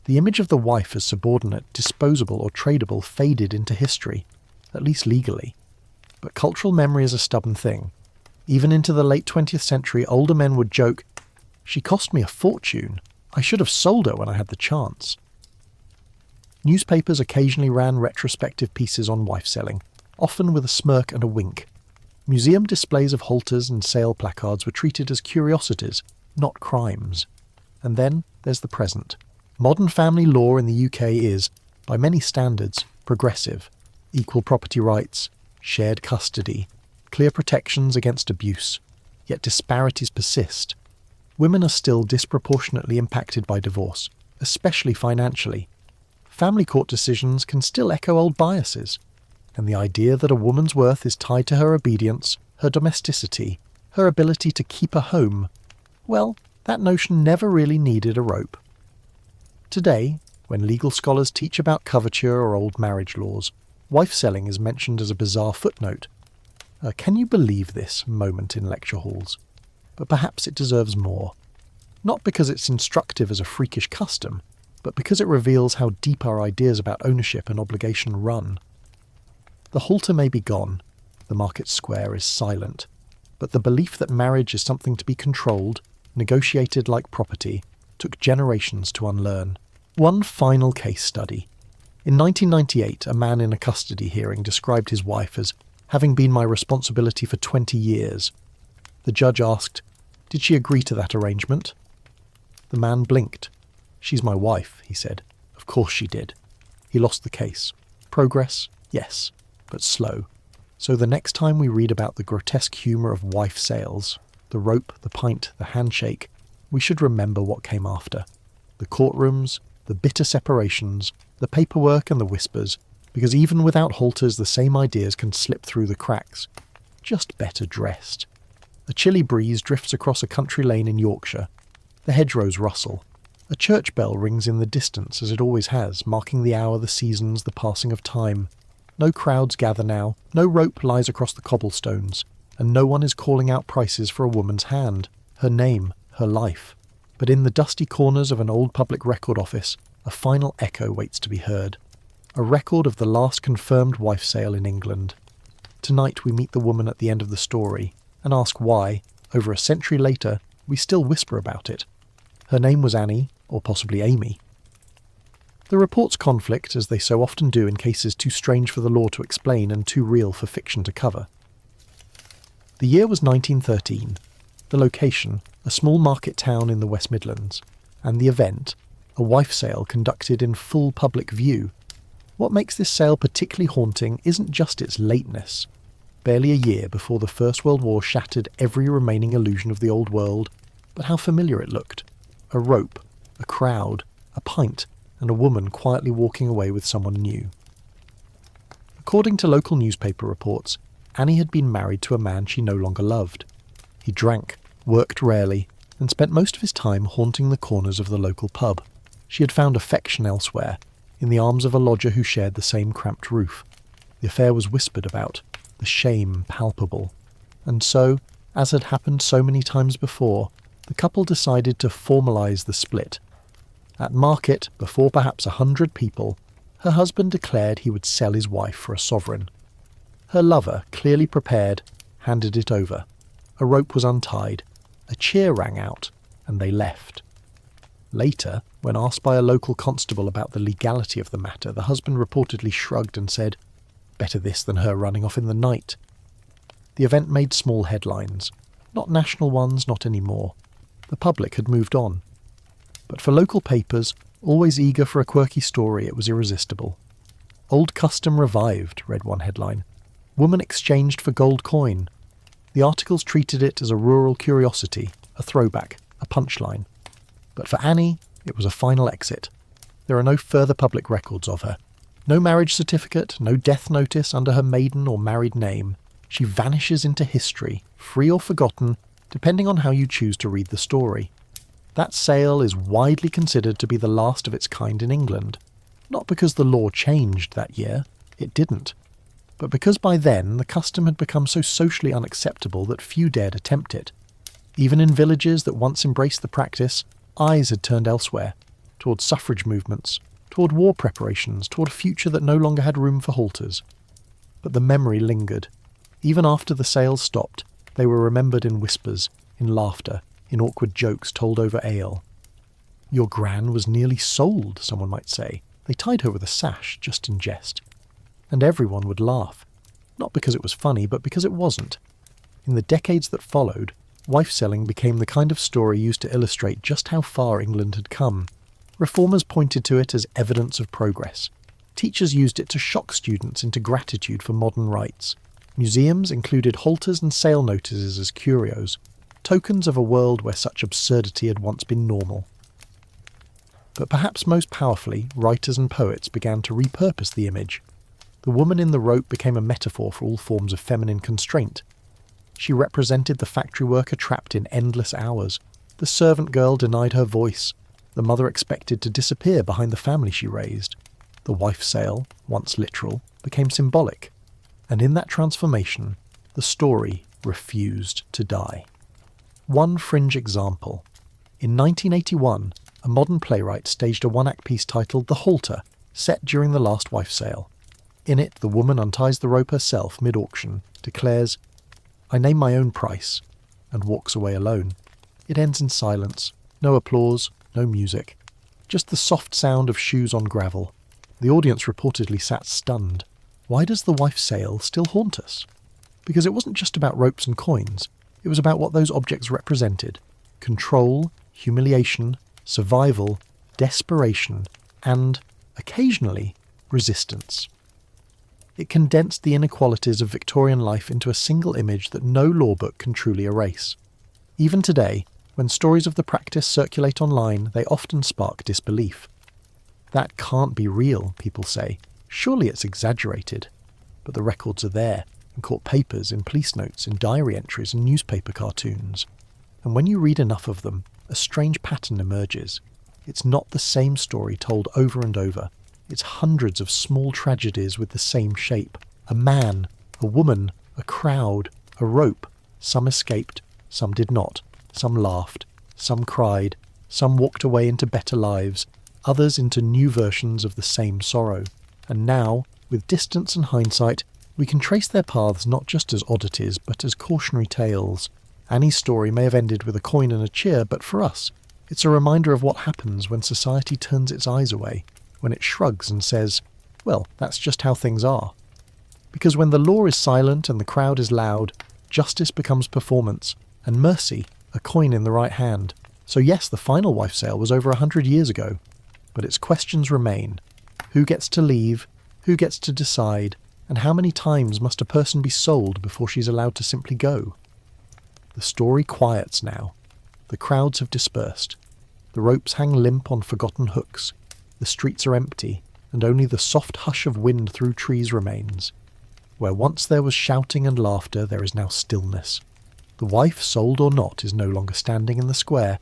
The image of the wife as subordinate, disposable or tradable faded into history, at least legally. But cultural memory is a stubborn thing. Even into the late 20th century, older men would joke, "She cost me a fortune. I should have sold her when I had the chance." Newspapers occasionally ran retrospective pieces on wife selling, often with a smirk and a wink. Museum displays of halters and sale placards were treated as curiosities, not crimes. And then there's the present. Modern family law in the UK is, by many standards, progressive. Equal property rights, shared custody, clear protections against abuse. Yet disparities persist. Women are still disproportionately impacted by divorce, especially financially. Family court decisions can still echo old biases. And the idea that a woman's worth is tied to her obedience, her domesticity, her ability to keep a home, well, that notion never really needed a rope. Today, when legal scholars teach about coverture or old marriage laws, wife selling is mentioned as a bizarre footnote. Can you believe this moment in lecture halls? But perhaps it deserves more. Not because it's instructive as a freakish custom, but because it reveals how deep our ideas about ownership and obligation run. The halter may be gone, the market square is silent, but the belief that marriage is something to be controlled, negotiated like property, took generations to unlearn. One final case study. In 1998, a man in a custody hearing described his wife as having been my responsibility for 20 years. The judge asked, "Did she agree to that arrangement?" The man blinked. "She's my wife," he said. "Of course she did." He lost the case. Progress? Yes, but slow. So the next time we read about the grotesque humour of wife sales, the rope, the pint, the handshake, we should remember what came after. The courtrooms, the bitter separations, the paperwork and the whispers, because even without halters the same ideas can slip through the cracks. Just better dressed. A chilly breeze drifts across a country lane in Yorkshire. The hedgerows rustle. A church bell rings in the distance, as it always has, marking the hour, the seasons, the passing of time. No crowds gather now, no rope lies across the cobblestones, and no one is calling out prices for a woman's hand, her name, her life. But in the dusty corners of an old public record office, a final echo waits to be heard. A record of the last confirmed wife sale in England. Tonight we meet the woman at the end of the story, and ask why, over a century later, we still whisper about it. Her name was Annie, or possibly Amy. The reports conflict, as they so often do in cases too strange for the law to explain and too real for fiction to cover. The year was 1913. The location, a small market town in the West Midlands, and the event, a wife sale conducted in full public view. What makes this sale particularly haunting isn't just its lateness. Barely a year before the First World War shattered every remaining illusion of the old world, but how familiar it looked. A rope, a crowd, a pint, and a woman quietly walking away with someone new. According to local newspaper reports, Annie had been married to a man she no longer loved. He drank, worked rarely, and spent most of his time haunting the corners of the local pub. She had found affection elsewhere, in the arms of a lodger who shared the same cramped roof. The affair was whispered about, the shame palpable. And so, as had happened so many times before, the couple decided to formalise the split. At market, before perhaps 100 people, her husband declared he would sell his wife for a sovereign. Her lover, clearly prepared, handed it over. A rope was untied, a cheer rang out, and they left. Later, when asked by a local constable about the legality of the matter, the husband reportedly shrugged and said, "Better this than her running off in the night." The event made small headlines. Not national ones, not anymore. The public had moved on. But for local papers, always eager for a quirky story, it was irresistible. "Old custom revived," read one headline. "Woman exchanged for gold coin." The articles treated it as a rural curiosity, a throwback, a punchline. But for Annie, it was a final exit. There are no further public records of her. No marriage certificate, no death notice under her maiden or married name. She vanishes into history, free or forgotten, depending on how you choose to read the story. That sale is widely considered to be the last of its kind in England. Not because the law changed that year, it didn't, but because by then the custom had become so socially unacceptable that few dared attempt it. Even in villages that once embraced the practice, eyes had turned elsewhere. toward suffrage movements, toward war preparations, toward a future that no longer had room for halters. But the memory lingered. Even after the sales stopped, they were remembered in whispers, in laughter, in awkward jokes told over ale. "Your gran was nearly sold," someone might say. "They tied her with a sash, just in jest." And everyone would laugh. Not because it was funny, but because it wasn't. In the decades that followed, wife-selling became the kind of story used to illustrate just how far England had come. Reformers pointed to it as evidence of progress. Teachers used it to shock students into gratitude for modern rights. Museums included halters and sale notices as curios, tokens of a world where such absurdity had once been normal. But perhaps most powerfully, writers and poets began to repurpose the image. The woman in the rope became a metaphor for all forms of feminine constraint. She represented the factory worker trapped in endless hours, the servant girl denied her voice, the mother expected to disappear behind the family she raised. The wife sale, once literal, became symbolic. And in that transformation, the story refused to die. One fringe example. In 1981, a modern playwright staged a one-act piece titled The Halter, set during the last wife sale. In it, the woman unties the rope herself mid-auction, declares, "I name my own price," and walks away alone. It ends in silence. No applause, no music. Just the soft sound of shoes on gravel. The audience reportedly sat stunned. Why does the wife sale still haunt us? Because it wasn't just about ropes and coins. It was about what those objects represented. Control, humiliation, survival, desperation, and, occasionally, resistance. It condensed the inequalities of Victorian life into a single image that no law book can truly erase. Even today, when stories of the practice circulate online, they often spark disbelief. That can't be real, people say. Surely it's exaggerated. But the records are there, in court papers, in police notes, in diary entries and newspaper cartoons. And when you read enough of them, a strange pattern emerges. It's not the same story told over and over. It's hundreds of small tragedies with the same shape. A man, a woman, a crowd, a rope. Some escaped, some did not. Some laughed, some cried, some walked away into better lives, others into new versions of the same sorrow. And now, with distance and hindsight, we can trace their paths not just as oddities, but as cautionary tales. Annie's story may have ended with a coin and a cheer, but for us, it's a reminder of what happens when society turns its eyes away, when it shrugs and says, well, that's just how things are. Because when the law is silent and the crowd is loud, justice becomes performance, and mercy, a coin in the right hand. So yes, the final wife sale was over 100 years ago, but its questions remain. Who gets to leave? Who gets to decide? And how many times must a person be sold before she's allowed to simply go? The story quiets now. The crowds have dispersed. The ropes hang limp on forgotten hooks. The streets are empty, and only the soft hush of wind through trees remains. Where once there was shouting and laughter, there is now stillness. The wife, sold or not, is no longer standing in the square.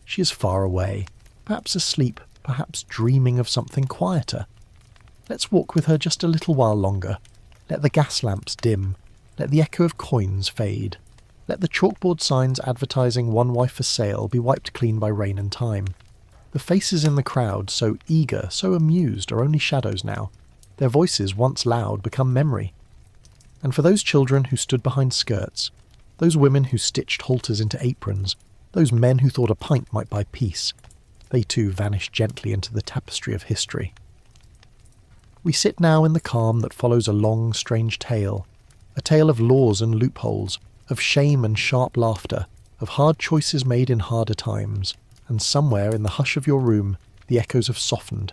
She is far away, perhaps asleep, perhaps dreaming of something quieter. Let's walk with her just a little while longer. Let the gas lamps dim. Let the echo of coins fade. Let the chalkboard signs advertising one wife for sale be wiped clean by rain and time. The faces in the crowd, so eager, so amused, are only shadows now. Their voices, once loud, become memory. And for those children who stood behind skirts, those women who stitched halters into aprons, those men who thought a pint might buy peace, they too vanish gently into the tapestry of history. We sit now in the calm that follows a long, strange tale, a tale of laws and loopholes, of shame and sharp laughter, of hard choices made in harder times, and somewhere in the hush of your room the echoes have softened.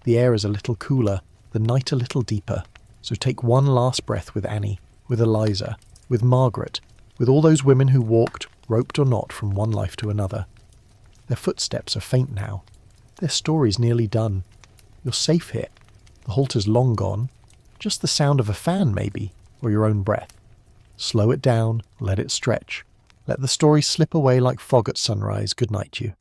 The air is a little cooler, the night a little deeper, so take one last breath with Annie, with Eliza, with Margaret, with all those women who walked, roped or not, from one life to another. Their footsteps are faint now. Their story's nearly done. You're safe here. The halter's long gone. Just the sound of a fan, maybe, or your own breath. Slow it down, let it stretch. Let the story slip away like fog at sunrise. Good night, you.